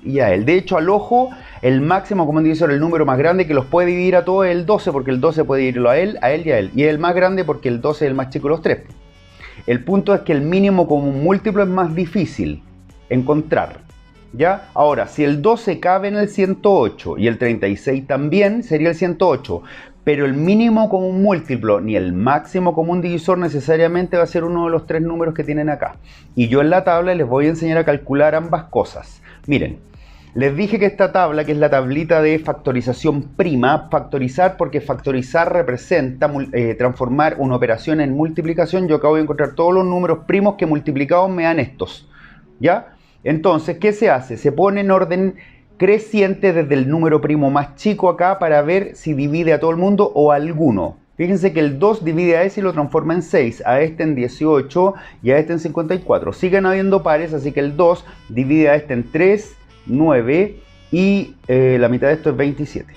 y a él. De hecho, al ojo, el máximo común divisor, el número más grande que los puede dividir a todos es el 12, porque el 12 puede dividirlo a él y a él. Y es el más grande porque el 12 es el más chico de los tres. El punto es que el mínimo común múltiplo es más difícil encontrar. ¿Ya? Ahora, si el 12 cabe en el 108 y el 36 también, sería el 108. Pero el mínimo común múltiplo ni el máximo común divisor necesariamente va a ser uno de los tres números que tienen acá. Y yo en la tabla les voy a enseñar a calcular ambas cosas. Miren, les dije que esta tabla, que es la tablita de factorización prima, factorizar porque factorizar representa transformar una operación en multiplicación. Yo acá voy a encontrar todos los números primos que multiplicados me dan estos. ¿Ya? Entonces, ¿qué se hace? Se pone en orden creciente desde el número primo más chico acá para ver si divide a todo el mundo o a alguno. Fíjense que el 2 divide a ese y lo transforma en 6, a este en 18 y a este en 54. Siguen habiendo pares, así que el 2 divide a este en 3, 9 y la mitad de esto es 27.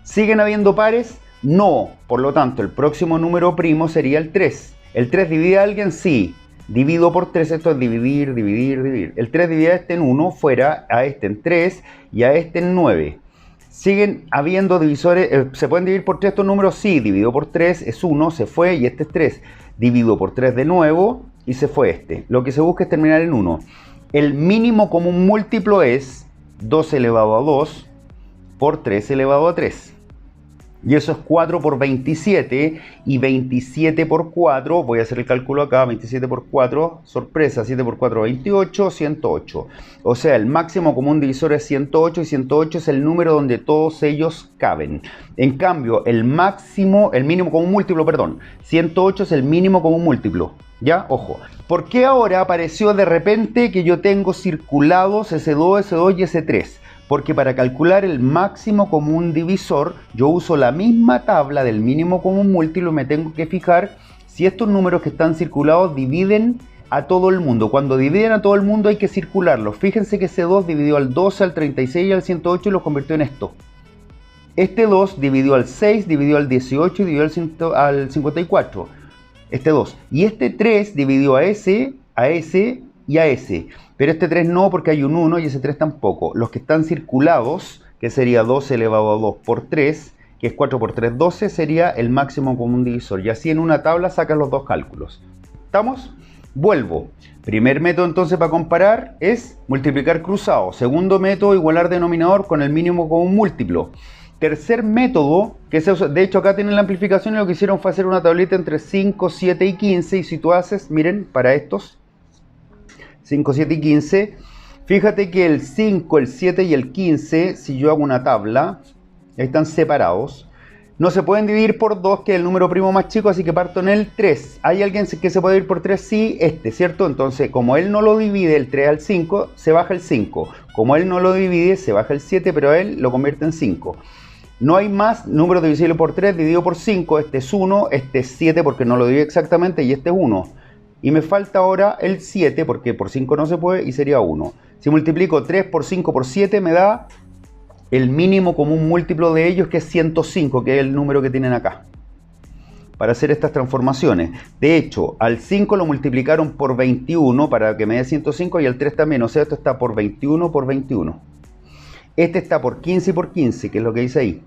¿Siguen habiendo pares? No. Por lo tanto, el próximo número primo sería el 3. ¿El 3 divide a alguien? Sí. Divido por 3, esto es dividir, dividir, dividir. El 3 divide a este en 1, fuera, a este en 3 y a este en 9. ¿Siguen habiendo divisores? ¿Se pueden dividir por 3 estos números? Sí, divido por 3 es 1, se fue y este es 3. Divido por 3 de nuevo y se fue este. Lo que se busca es terminar en 1. El mínimo común múltiplo es 2 elevado a 2 por 3 elevado a 3. Y eso es 4 por 27 y 27 por 4, voy a hacer el cálculo acá, 27 por 4, sorpresa, 7 por 4, 28, 108. O sea, el máximo común divisor es 108 y 108 es el número donde todos ellos caben. En cambio, el mínimo común múltiplo, 108 es el mínimo común múltiplo. ¿Ya? Ojo. ¿Por qué ahora apareció de repente que yo tengo circulados S2, S2 y S3? Porque para calcular el máximo común divisor, yo uso la misma tabla del mínimo común múltiplo y me tengo que fijar si estos números que están circulados dividen a todo el mundo. Cuando dividen a todo el mundo hay que circularlos. Fíjense que ese 2 dividió al 12, al 36 y al 108 y los convirtió en esto. Este 2 dividió al 6, dividió al 18 y dividió al 54. Este 2. Y este 3 dividió a ese y a ese. Pero este 3 no, porque hay un 1 y ese 3 tampoco. Los que están circulados, que sería 12 elevado a 2 por 3, que es 4 por 3, 12, sería el máximo común divisor. Y así en una tabla sacan los dos cálculos. ¿Estamos? Vuelvo. Primer método entonces para comparar es multiplicar cruzado. Segundo método, igualar denominador con el mínimo común múltiplo. Tercer método, que se usa, de hecho acá tienen la amplificación y lo que hicieron fue hacer una tablita entre 5, 7 y 15. Y si tú haces, miren, para estos 5, 7 y 15, fíjate que el 5, el 7 y el 15, si yo hago una tabla, ahí están separados. No se pueden dividir por 2, que es el número primo más chico, así que parto en el 3. ¿Hay alguien que se puede dividir por 3? Sí, ¿cierto? Entonces, como él no lo divide el 3 al 5, se baja el 5. Como él no lo divide, se baja el 7, pero él lo convierte en 5. No hay más número divisible por 3 dividido por 5. Este es 1, este es 7 porque no lo divide exactamente y este es 1. Y me falta ahora el 7 porque por 5 no se puede y sería 1. Si multiplico 3 por 5 por 7 me da el mínimo común múltiplo de ellos, que es 105, que es el número que tienen acá, para hacer estas transformaciones. De hecho, al 5 lo multiplicaron por 21 para que me dé 105 y al 3 también, o sea, esto está por 21 por 21. Este está por 15 y por 15, que es lo que dice ahí,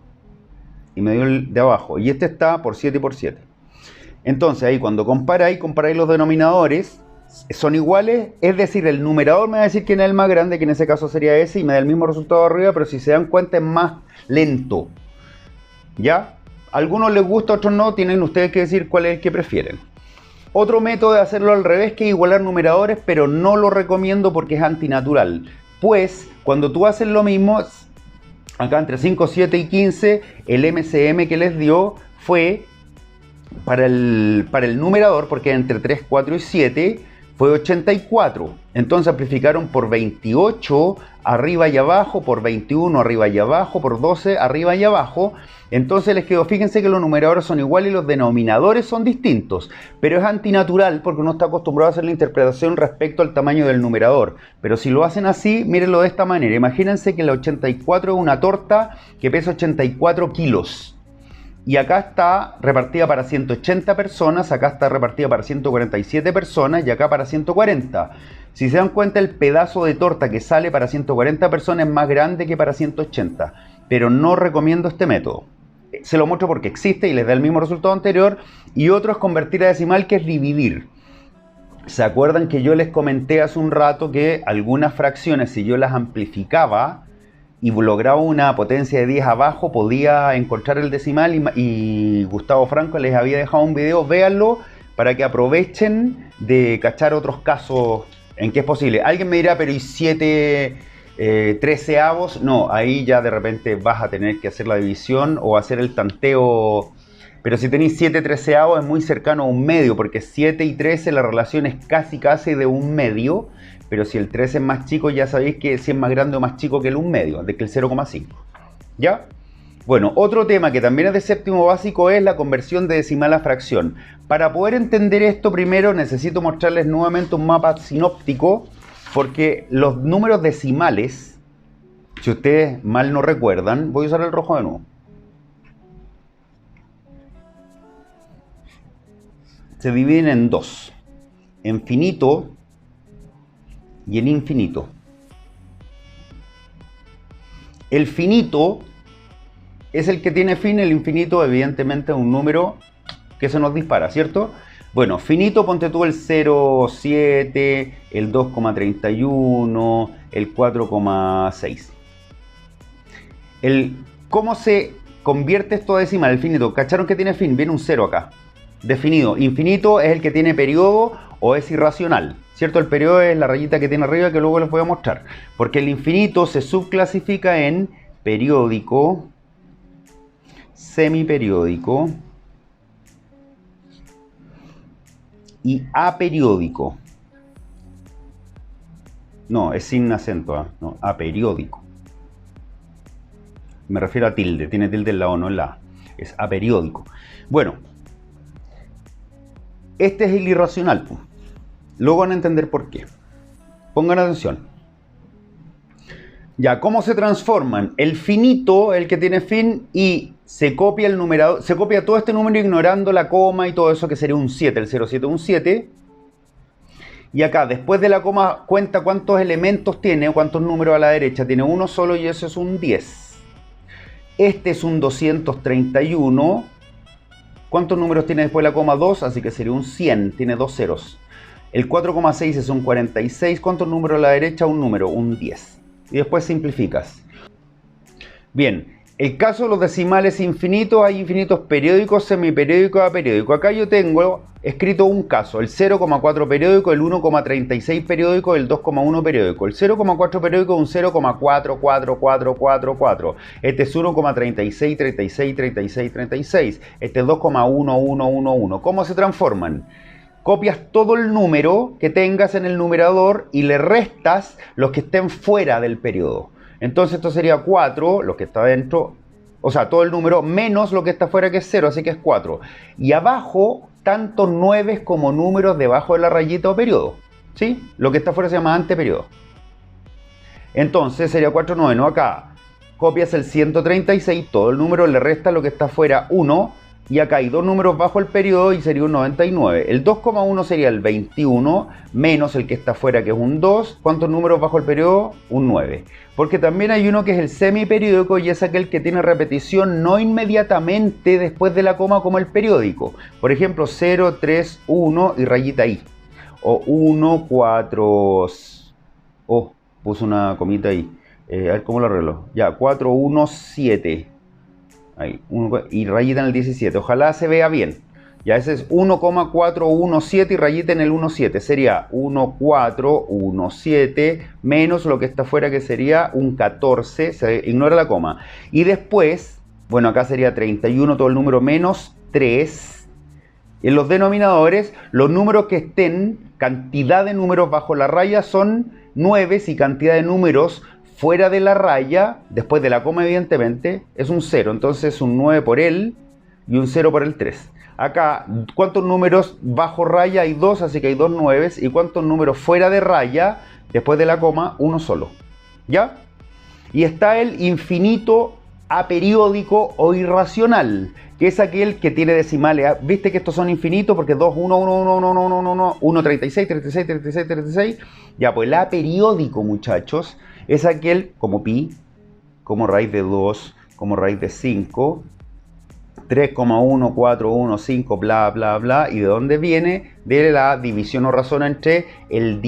y me dio el de abajo, y este está por 7 y por 7. Entonces ahí cuando comparáis los denominadores, son iguales, es decir, el numerador me va a decir quién es el más grande, que en ese caso sería ese, y me da el mismo resultado arriba, pero si se dan cuenta es más lento. ¿Ya? A algunos les gusta, a otros no, tienen ustedes que decir cuál es el que prefieren. Otro método de hacerlo al revés, que es igualar numeradores, pero no lo recomiendo porque es antinatural. Pues, cuando tú haces lo mismo, acá entre 5, 7 y 15, el MCM que les dio fue para el numerador, porque entre 3, 4 y 7 fue 84. Entonces amplificaron por 28 arriba y abajo, por 21 arriba y abajo, por 12 arriba y abajo. Entonces les quedó, fíjense que los numeradores son iguales y los denominadores son distintos, pero es antinatural porque uno está acostumbrado a hacer la interpretación respecto al tamaño del numerador. Pero si lo hacen así, mírenlo de esta manera. Imagínense que la 84 es una torta que pesa 84 kilos. Y acá está repartida para 180 personas, acá está repartida para 147 personas y acá para 140. Si se dan cuenta, el pedazo de torta que sale para 140 personas es más grande que para 180. Pero no recomiendo este método. Se lo muestro porque existe y les da el mismo resultado anterior. Y otro es convertir a decimal, que es dividir. ¿Se acuerdan que yo les comenté hace un rato que algunas fracciones, si yo las amplificaba y lograba una potencia de 10 abajo, podía encontrar el decimal? Y Gustavo Franco les había dejado un video, véanlo, para que aprovechen de cachar otros casos en que es posible. Alguien me dirá, pero ¿y 7 treceavos? No, ahí ya de repente vas a tener que hacer la división o hacer el tanteo. Pero si tenéis 7 treceavos es muy cercano a un medio, porque 7 y 13 la relación es casi de un medio. Pero si el 13 es más chico, ya sabéis que si es más grande o más chico que el 1 medio, de que el 0,5. ¿Ya? Bueno, otro tema que también es de séptimo básico es la conversión de decimal a fracción. Para poder entender esto, primero necesito mostrarles nuevamente un mapa sinóptico, porque los números decimales, si ustedes mal no recuerdan, voy a usar el rojo de nuevo. Se dividen en dos: en finito y en infinito. El finito es el que tiene fin, el infinito evidentemente es un número que se nos dispara, ¿cierto? Bueno, finito, ponte tú el 0,7, el 2,31, el 4,6. ¿Cómo se convierte esto a decimal? El finito, ¿cacharon que tiene fin? Viene un 0 acá, definido. Infinito es el que tiene periodo o es irracional, ¿cierto? El periodo es la rayita que tiene arriba, que luego les voy a mostrar. Porque el infinito se subclasifica en periódico, semiperiódico y aperiódico. No, es sin acento, ¿eh? No, aperiódico. Me refiero a tilde, tiene tilde en la O, no en la A. Es aperiódico. Bueno, este es el irracional. Luego van a entender por qué. Pongan atención. Ya, ¿cómo se transforman? El finito, el que tiene fin, y se copia el numerador, se copia todo este número ignorando la coma y todo eso, que sería un 7, el 0,7, un 7. Y acá, después de la coma, cuenta cuántos elementos tiene, o cuántos números a la derecha. Tiene uno solo y eso es un 10. Este es un 231. ¿Cuántos números tiene después de la coma? 2, así que sería un 100, tiene dos ceros. El 4,6 es un 46. ¿Cuántos números a la derecha? Un número, un 10. Y después simplificas. Bien, el caso de los decimales infinitos, hay infinitos periódicos, semiperiódicos, aperiódicos. Acá yo tengo escrito un caso, el 0,4 periódico, el 1,36 periódico, el 2,1 periódico. El 0,4 periódico es un 0,44444. Este es 1,36, 36, 36, 36. Este es 2,1111. ¿Cómo se transforman? Copias todo el número que tengas en el numerador y le restas los que estén fuera del periodo. Entonces esto sería 4, lo que está dentro, o sea, todo el número menos lo que está fuera, que es 0, así que es 4. Y abajo, tanto 9 como números debajo de la rayita o periodo. ¿Sí? Lo que está fuera se llama anteperiodo. Entonces sería 4 noveno. Acá copias el 136, todo el número, le resta lo que está fuera 1. Y acá hay dos números bajo el periodo y sería un 99. El 2,1 sería el 21, menos el que está afuera, que es un 2. ¿Cuántos números bajo el periodo? Un 9. Porque también hay uno que es el semiperiódico y es aquel que tiene repetición no inmediatamente después de la coma como el periódico. Por ejemplo, 0, 3, 1 y rayita I. O 1, 4... Oh, puse una comita ahí. A ver cómo lo arreglo. Ya, 4, 1, 7. Ahí, y rayita en el 17, ojalá se vea bien. Ya ese es 1,417 y rayita en el 17, sería 1417 menos lo que está afuera, que sería un 14, se ignora la coma. Y después, bueno, acá sería 31 todo el número menos 3. En los denominadores, los números que estén, cantidad de números bajo la raya son 9 y cantidad de números fuera de la raya, después de la coma evidentemente, es un 0. Entonces un 9 por el y un 0 por el 3. Acá, ¿cuántos números bajo raya? Hay 2, así que hay 2 9. ¿Y cuántos números fuera de raya, después de la coma? Uno solo. ¿Ya? Y está el infinito aperiódico o irracional, que es aquel que tiene decimales. ¿Viste que estos son infinitos? Porque 2, 1, 1, 1, 1, 1, 1, 1, 1, 36, 36, 36, 36. Ya, pues el aperiódico, muchachos, es aquel como pi, como raíz de 2, como raíz de 5, 3,1415, bla, bla, bla. ¿Y de dónde viene? De la división o razón entre el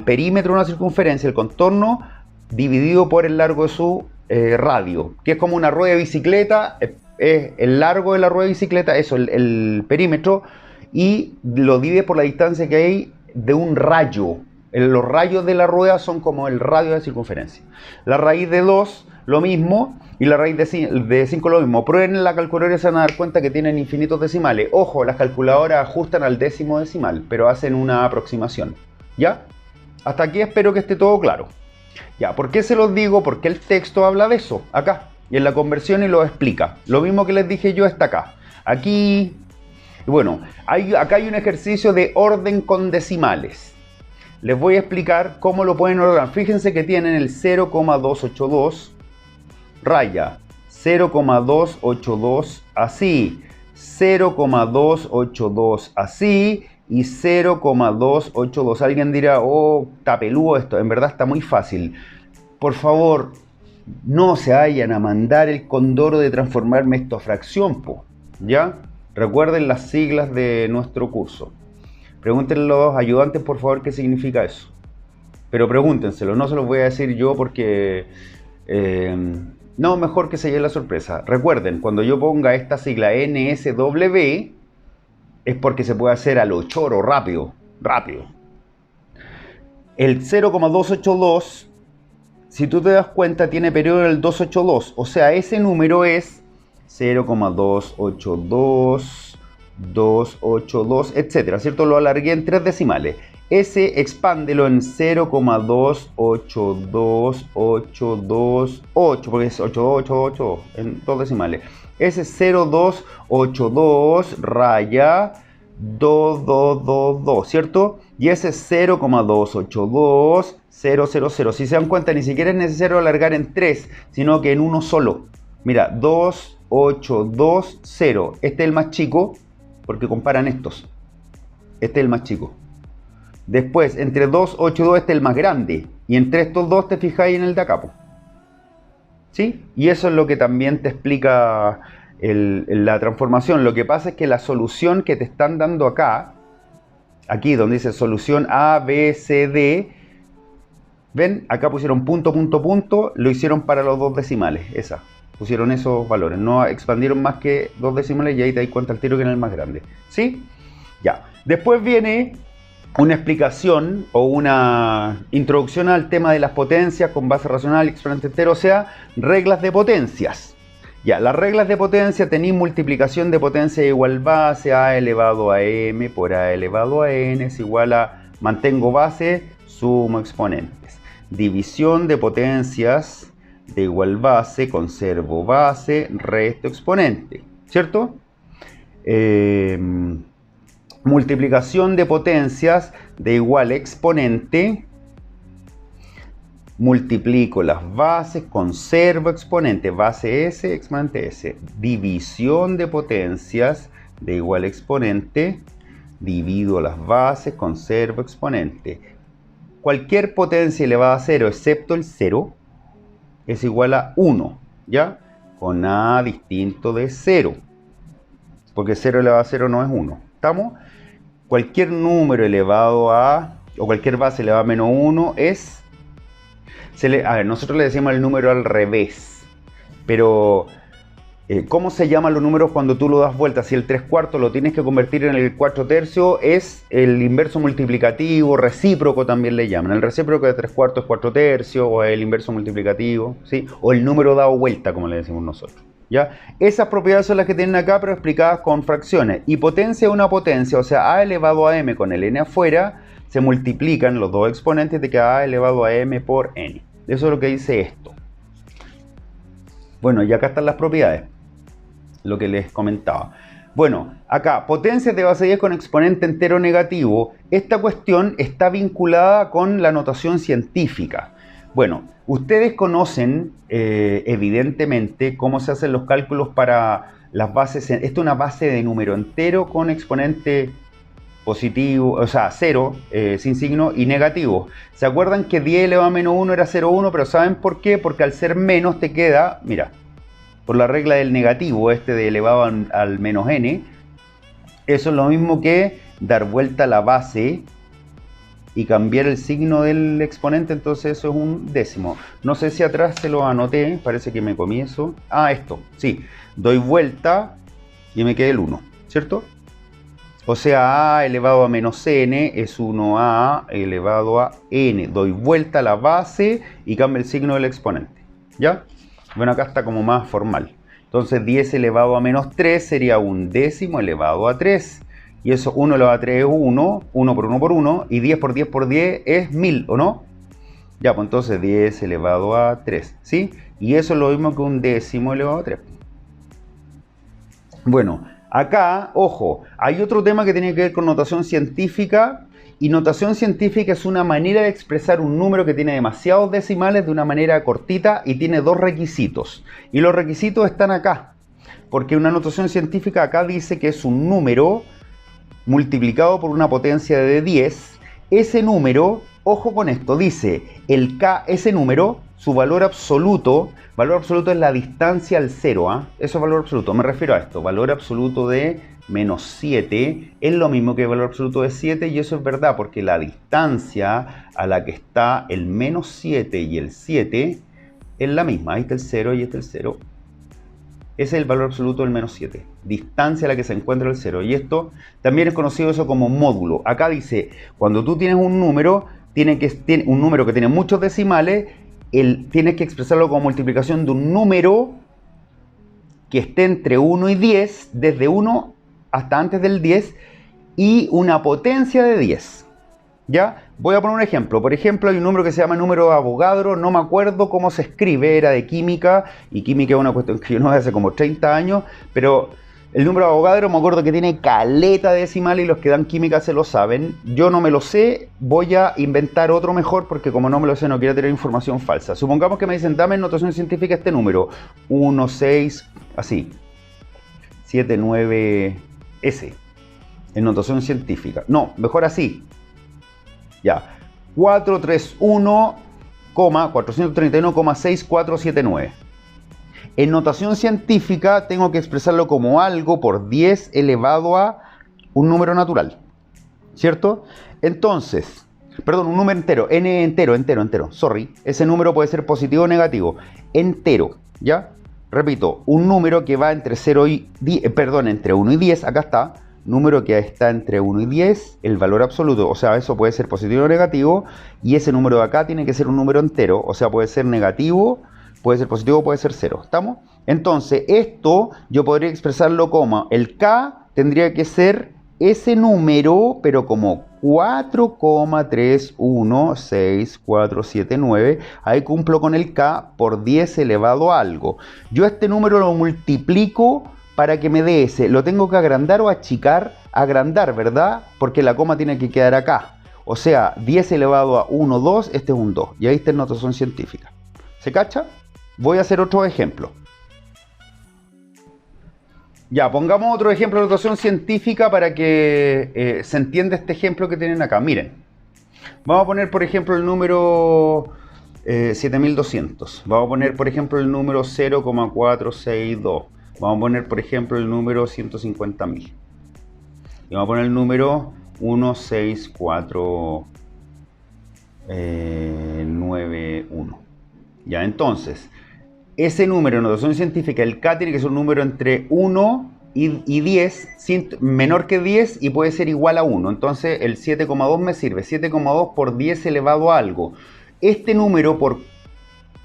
perímetro de una circunferencia, el contorno, dividido por el largo de su radio, que es como una rueda de bicicleta. Es el largo de la rueda de bicicleta, eso, el perímetro, y lo divide por la distancia que hay de un rayo. Los rayos de la rueda son como el radio de circunferencia. La raíz de 2, lo mismo, y la raíz de 5, lo mismo. Prueben en la calculadora y se van a dar cuenta que tienen infinitos decimales. Ojo, las calculadoras ajustan al décimo decimal, pero hacen una aproximación. ¿Ya? Hasta aquí espero que esté todo claro. Ya, ¿por qué se los digo? Porque el texto habla de eso, acá. Y en la conversión y lo explica. Lo mismo que les dije yo está acá. Aquí, bueno, acá hay un ejercicio de orden con decimales. Les voy a explicar cómo lo pueden ordenar. Fíjense que tienen el 0,282, raya, 0,282 así, 0,282 así y 0,282. Alguien dirá, oh, está peludo esto. En verdad está muy fácil. Por favor, no se vayan a mandar el condoro de transformarme esto a fracción, po, ¿ya? Recuerden las siglas de nuestro curso. Pregúntenle a los ayudantes, por favor, qué significa eso. Pero pregúntenselo, no se los voy a decir yo porque... no, mejor que se lleve la sorpresa. Recuerden, cuando yo ponga esta sigla NSW, es porque se puede hacer a lo choro, rápido. El 0,282, si tú te das cuenta, tiene periodo en el 282. O sea, ese número es 0,282... 282, etcétera, ¿cierto? Lo alargué en 3 decimales. Ese expándelo en 0,282828, porque es 8288 en 2 decimales. Ese 0282 raya 2222, ¿cierto? Y ese 0,282 000. Si se dan cuenta, ni siquiera es necesario alargar en 3, sino que en uno solo. Mira, 2820. Este es el más chico, porque comparan estos. Este es el más chico. Después, entre 282, este es el más grande. Y entre estos dos te fijáis en el de acá, ¿sí? Y eso es lo que también te explica la transformación. Lo que pasa es que la solución que te están dando acá aquí donde dice solución A, B, C, D, ven, acá pusieron punto, punto, punto, lo hicieron para los dos decimales, esa. Pusieron esos valores, no expandieron más que dos decimales y ahí te das cuenta al tiro que era el más grande. ¿Sí? Ya. Después viene una explicación o una introducción al tema de las potencias con base racional, exponente entero, o sea, reglas de potencias. Ya, las reglas de potencia tenéis multiplicación de potencia igual base, a elevado a m por a elevado a n es igual a, mantengo base, sumo exponentes. División de potencias de igual base, conservo base, resto exponente, ¿cierto? Multiplicación de potencias de igual exponente, multiplico las bases, conservo exponente, base S, exponente S. División de potencias de igual exponente, divido las bases, conservo exponente. Cualquier potencia elevada a 0 excepto el 0 es igual a 1, ¿ya? Con A distinto de 0, porque 0 elevado a 0 no es 1, ¿estamos? Cualquier número elevado a, o cualquier base elevada a menos 1 es, a ver, nosotros le decimos el número al revés, pero ¿cómo se llaman los números cuando tú lo das vuelta? Si el 3/4 lo tienes que convertir en el 4/3, es el inverso multiplicativo, recíproco también le llaman. El recíproco de 3/4 es 4/3, o el inverso multiplicativo, ¿sí? O el número dado vuelta, como le decimos nosotros. ¿Ya? Esas propiedades son las que tienen acá, pero explicadas con fracciones. Y potencia es una potencia, o sea, a elevado a m con el n afuera, se multiplican los dos exponentes de que a elevado a m por n. Eso es lo que dice esto. Bueno, y acá están las propiedades, lo que les comentaba. Bueno, acá, potencias de base 10 con exponente entero negativo. Esta cuestión está vinculada con la notación científica. Bueno, ustedes conocen evidentemente cómo se hacen los cálculos para las bases. Esta es una base de número entero con exponente positivo, o sea, 0, sin signo, y negativo. ¿Se acuerdan que 10 elevado a menos 1 era 0,1? Pero ¿saben por qué? Porque al ser menos te queda, mira, por la regla del negativo, de elevado al menos n, eso es lo mismo que dar vuelta a la base y cambiar el signo del exponente, entonces eso es un décimo. No sé si atrás se lo anoté, parece que me comí eso. Ah, esto, sí, doy vuelta y me queda el 1, ¿cierto? O sea, a elevado a menos n es 1a elevado a n. Doy vuelta a la base y cambio el signo del exponente, ¿ya? Bueno, acá está como más formal. Entonces 10 elevado a menos 3 sería un décimo elevado a 3. Y eso 1 elevado a 3 es 1, 1 por 1 por 1, y 10 por 10 por 10 es 1000, ¿o no? Ya, pues entonces 10 elevado a 3, ¿sí? Y eso es lo mismo que un décimo elevado a 3. Bueno, acá, ojo, hay otro tema que tiene que ver con notación científica. Y notación científica es una manera de expresar un número que tiene demasiados decimales de una manera cortita y tiene dos requisitos. Y los requisitos están acá, porque una notación científica acá dice que es un número multiplicado por una potencia de 10. Ese número, ojo con esto, dice el k, ese número, su valor absoluto es la distancia al 0, ¿ah? Eso es valor absoluto, me refiero a esto, valor absoluto de menos 7 es lo mismo que el valor absoluto de 7, y eso es verdad porque la distancia a la que está el menos 7 y el 7 es la misma. Ahí está el 0 y este el 0. Ese es el valor absoluto del menos 7, distancia a la que se encuentra el 0, y esto también es conocido eso como módulo. Acá dice, cuando tú tienes un número, un número que tiene muchos decimales, tienes que expresarlo como multiplicación de un número que esté entre 1 y 10, desde 1 hasta antes del 10, y una potencia de 10. ¿Ya? Voy a poner un ejemplo. Por ejemplo, hay un número que se llama número de Avogadro, no me acuerdo cómo se escribe, era de química, y química es una cuestión que yo no sé hace como 30 años, pero el número de Avogadro me acuerdo que tiene caleta decimal y los que dan química se lo saben. Yo no me lo sé, voy a inventar otro mejor porque como no me lo sé no quiero tener información falsa. Supongamos que me dicen, dame en notación científica este número, 1, 6, así, 7, 9, S, en notación científica. No, mejor así. Ya, 431,431,6479. En notación científica tengo que expresarlo como algo por 10 elevado a un número natural. ¿cierto? Entonces, perdón, un número entero, n entero, sorry. Ese número puede ser positivo o negativo. Entero, ¿ya? Repito, un número que va entre 0 y 10, entre 1 y 10, acá está. Número que está entre 1 y 10, el valor absoluto, o sea, eso puede ser positivo o negativo. Y ese número de acá tiene que ser un número entero, o sea, puede ser negativo, puede ser positivo, puede ser 0. ¿Estamos? Entonces, esto yo podría expresarlo como el k tendría que ser ese número, pero como 4,316,479, ahí cumplo con el k por 10 elevado a algo. Yo este número lo multiplico para que me dé ese. ¿Lo tengo que agrandar o achicar? Agrandar, ¿verdad? Porque la coma tiene que quedar acá. O sea, 10 elevado a 1, 2, este es un 2. Y ahí está en notación científica. ¿Se cacha? Voy a hacer otro ejemplo. Ya, pongamos otro ejemplo de notación científica para que se entienda este ejemplo que tienen acá. Miren, vamos a poner por ejemplo el número 7200. Vamos a poner por ejemplo el número 0,462. Vamos a poner por ejemplo el número 150.000. Y vamos a poner el número 16491. Ya, entonces, ese número en notación científica, el k tiene que ser un número entre 1 y 10, menor que 10 y puede ser igual a 1. Entonces el 7,2 me sirve. 7,2 por 10 elevado a algo. Este número,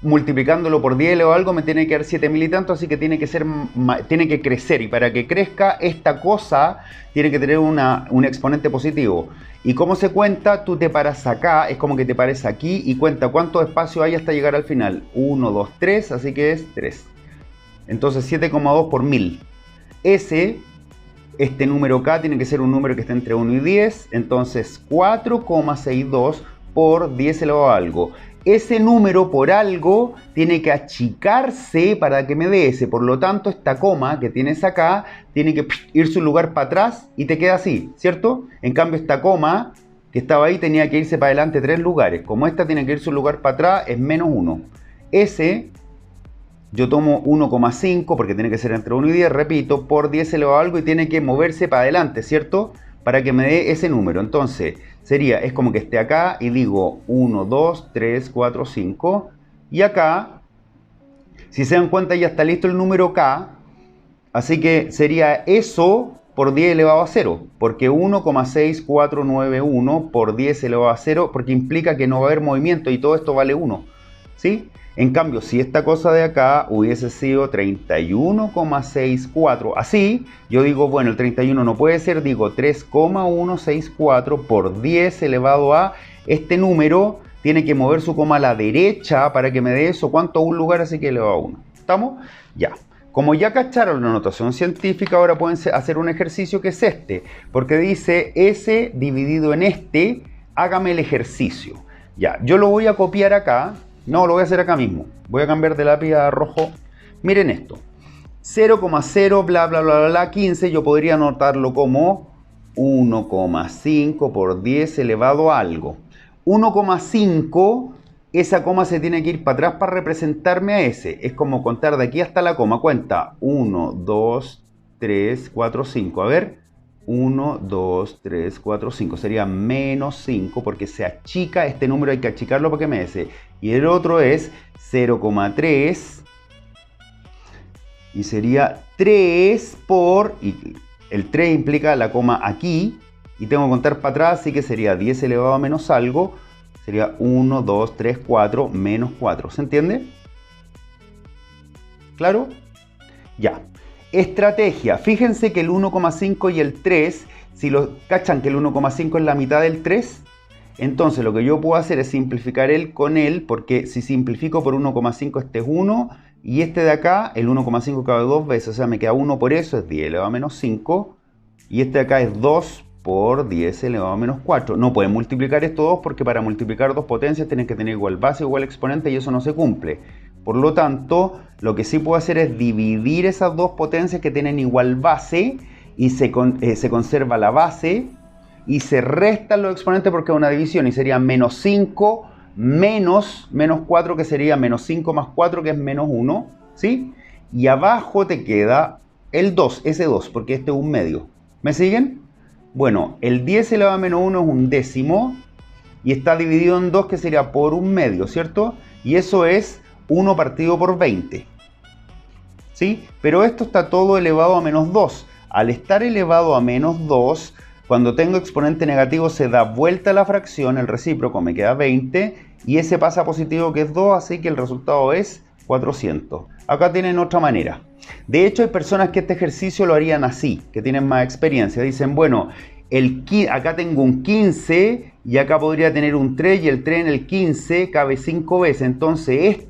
multiplicándolo por 10 elevado a algo, me tiene que dar 7000 y tanto, así que tiene que crecer. Y para que crezca, esta cosa tiene que tener un exponente positivo. ¿Y cómo se cuenta? Tú te paras acá, es como que te pares aquí y cuenta cuánto espacio hay hasta llegar al final. 1, 2, 3, así que es 3. Entonces 7,2 por 1000. Este número k tiene que ser un número que esté entre 1 y 10. Entonces 4,62 por 10 elevado a algo. Ese número por algo tiene que achicarse para que me dé ese. Por lo tanto, esta coma que tienes acá tiene que irse un lugar para atrás y te queda así, ¿cierto? En cambio, esta coma que estaba ahí tenía que irse para adelante 3 lugares. Como esta tiene que irse un lugar para atrás, es menos 1. Ese, yo tomo 1,5 porque tiene que ser entre 1 y 10, repito, por 10 elevado a algo y tiene que moverse para adelante, ¿cierto? Para que me dé ese número. Entonces, es como que esté acá y digo 1, 2, 3, 4, 5. Y acá, si se dan cuenta, ya está listo el número k. Así que sería eso por 10 elevado a 0. Porque 1,6491 por 10 elevado a 0, porque implica que no va a haber movimiento y todo esto vale 1. ¿Sí? En cambio, si esta cosa de acá hubiese sido 31,64, así, yo digo, bueno, el 31 no puede ser, digo 3,164 por 10 elevado a, este número tiene que mover su coma a la derecha para que me dé eso, ¿cuánto? Un lugar, así que elevado a 1. ¿Estamos? Ya. Como ya cacharon la notación científica, ahora pueden hacer un ejercicio que es este, porque dice S dividido en este, hágame el ejercicio. Ya, yo lo voy a copiar acá. No, lo voy a hacer acá mismo. Voy a cambiar de lápiz a rojo. Miren esto. 0,0 bla bla bla bla 15. Yo podría anotarlo como 1,5 por 10 elevado a algo. 1,5, esa coma se tiene que ir para atrás para representarme a ese. Es como contar de aquí hasta la coma. Cuenta 1, 2, 3, 4, 5. A ver. 1, 2, 3, 4, 5. Sería menos 5 porque se achica este número, hay que achicarlo para que me dé. Y el otro es 0,3 y sería 3 por, y el 3 implica la coma aquí y tengo que contar para atrás, así que sería 10 elevado a menos algo, sería 1, 2, 3, 4, menos 4. ¿Se entiende? ¿Claro? Ya. Estrategia. Fíjense que el 1,5 y el 3, si lo cachan que el 1,5 es la mitad del 3, entonces lo que yo puedo hacer es simplificar él con él, porque si simplifico por 1,5 este es 1, y este de acá, el 1,5 cabe dos veces, o sea me queda 1 por eso, es 10 elevado a menos 5, y este de acá es 2 por 10 elevado a menos 4. No pueden multiplicar estos dos porque para multiplicar dos potencias tienen que tener igual base, igual exponente, y eso no se cumple. Por lo tanto, lo que sí puedo hacer es dividir esas dos potencias que tienen igual base y se conserva la base y se restan los exponentes porque es una división y sería menos 5 menos 4 que sería menos 5 más 4 que es menos 1, ¿sí? Y abajo te queda el 2, ese 2, porque este es un medio. ¿Me siguen? Bueno, el 10 elevado a menos 1 es un décimo y está dividido en 2, que sería por un medio, ¿cierto? Y eso es 1 partido por 20. ¿Sí? Pero esto está todo elevado a menos 2. Al estar elevado a menos 2, cuando tengo exponente negativo se da vuelta la fracción, el recíproco me queda 20, y ese pasa a positivo, que es 2, así que el resultado es 400. Acá tienen otra manera. De hecho, hay personas que este ejercicio lo harían así, que tienen más experiencia. Dicen, bueno, acá tengo un 15 y acá podría tener un 3, y el 3 en el 15 cabe 5 veces. Entonces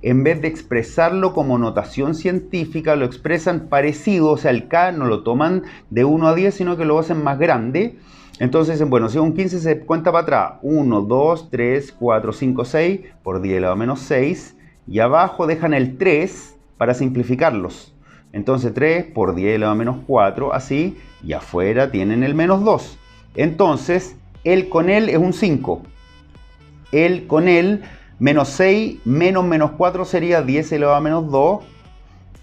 en vez de expresarlo como notación científica, lo expresan parecido. O sea, el K no lo toman de 1 a 10, sino que lo hacen más grande. Entonces dicen, bueno, si un 15 se cuenta para atrás, 1, 2, 3, 4, 5, 6, por 10 elevado a menos 6, y abajo dejan el 3 para simplificarlos. Entonces 3 por 10 elevado a menos 4, así, y afuera tienen el menos 2. Entonces, el con él es un 5. El con él, menos 6 menos 4 sería 10 elevado a menos 2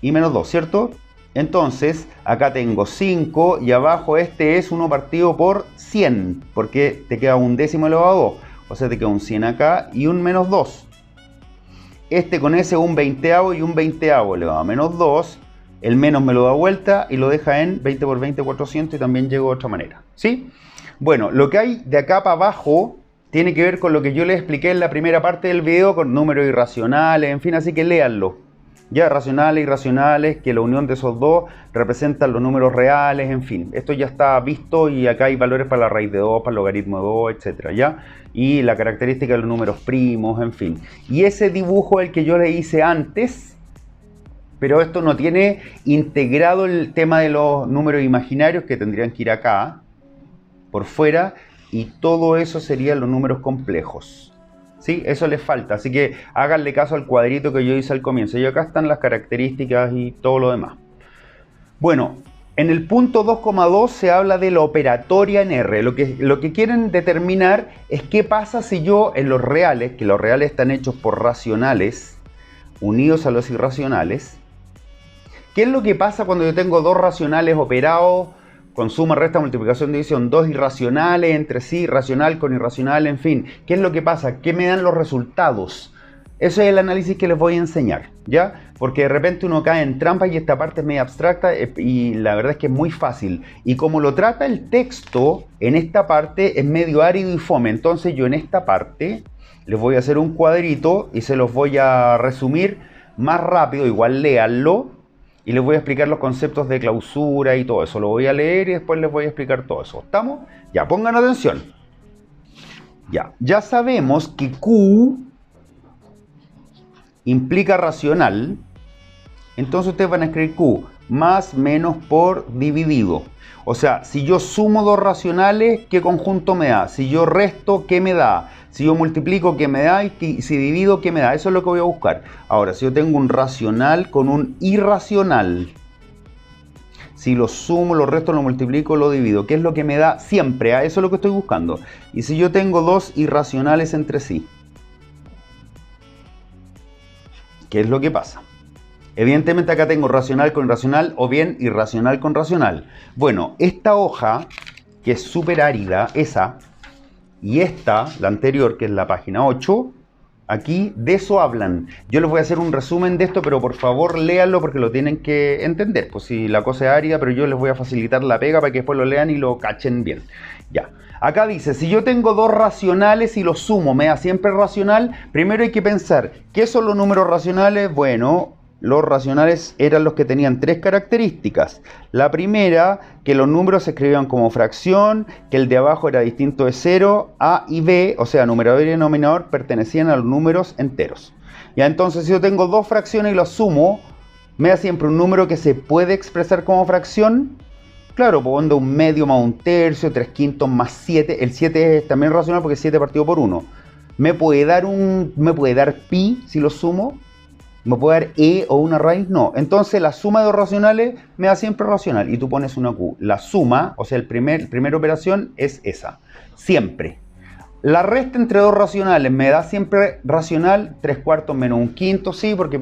y menos 2, ¿cierto? Entonces, acá tengo 5 y abajo este es 1 partido por 100, porque te queda un décimo elevado a 2. O sea, te queda un 100 acá y un menos 2. Este con ese un veinteavo y un veinteavo elevado a menos 2. El menos me lo da vuelta y lo deja en 20 por 20, 400, y también llego de otra manera. ¿Sí? Bueno, lo que hay de acá para abajo tiene que ver con lo que yo les expliqué en la primera parte del video, con números irracionales, en fin, así que léanlo. Ya, racionales, irracionales, que la unión de esos dos representan los números reales, en fin. Esto ya está visto, y acá hay valores para la raíz de 2, para el logaritmo de 2, etcétera, ¿ya? Y la característica de los números primos, en fin. Y ese dibujo es el que yo le hice antes, pero esto no tiene integrado el tema de los números imaginarios, que tendrían que ir acá, por fuera, y todo eso serían los números complejos. ¿Sí? Eso les falta, así que háganle caso al cuadrito que yo hice al comienzo. Y acá están las características y todo lo demás. Bueno, en el punto 2,2 se habla de la operatoria en R. Lo que quieren determinar es qué pasa si yo en los reales, que los reales están hechos por racionales, unidos a los irracionales, ¿qué es lo que pasa cuando yo tengo dos racionales operados con suma, resta, multiplicación, división? Dos irracionales entre sí, racional con irracional, en fin. ¿Qué es lo que pasa? ¿Qué me dan los resultados? Eso es el análisis que les voy a enseñar, ¿ya? Porque de repente uno cae en trampa y esta parte es medio abstracta, y la verdad es que es muy fácil. Y como lo trata el texto, en esta parte es medio árido y fome. Entonces yo en esta parte les voy a hacer un cuadrito y se los voy a resumir más rápido. Igual léanlo. Y les voy a explicar los conceptos de clausura y todo eso. Lo voy a leer y después les voy a explicar todo eso. ¿Estamos? Ya, pongan atención. Ya sabemos que Q implica racional. Entonces ustedes van a escribir Q más menos por dividido. O sea, si yo sumo dos racionales, ¿qué conjunto me da? Si yo resto, ¿qué me da? Si yo multiplico, ¿qué me da? Y si divido, ¿qué me da? Eso es lo que voy a buscar. Ahora, si yo tengo un racional con un irracional, si lo sumo, lo resto, lo multiplico, lo divido, ¿qué es lo que me da siempre? Eso es lo que estoy buscando. Y si yo tengo dos irracionales entre sí, ¿qué es lo que pasa? Evidentemente acá tengo racional con irracional, o bien irracional con racional. Bueno, esta hoja, que es súper árida, esa, y esta, la anterior, que es la página 8, aquí de eso hablan. Yo les voy a hacer un resumen de esto, pero por favor léanlo porque lo tienen que entender. Pues si la cosa es árida, pero yo les voy a facilitar la pega para que después lo lean y lo cachen bien. Ya. Acá dice, si yo tengo dos racionales y los sumo, me da siempre racional. Primero hay que pensar, ¿qué son los números racionales? Bueno, los racionales eran los que tenían tres características. La primera, que los números se escribían como fracción, que el de abajo era distinto de 0, A y B, o sea, numerador y denominador, pertenecían a los números enteros. Ya, entonces, si yo tengo dos fracciones y los sumo, me da siempre un número que se puede expresar como fracción. Claro, poniendo un medio más un tercio, 3/5 más 7. El 7 es también racional porque 7 partido por 1. Me puede dar pi si lo sumo. ¿Me puede dar e o una raíz? No. Entonces la suma de dos racionales me da siempre racional. Y tú pones una Q. La suma, o sea, la primera operación es esa. Siempre. La resta entre dos racionales me da siempre racional, 3/4 menos 1/5, sí, porque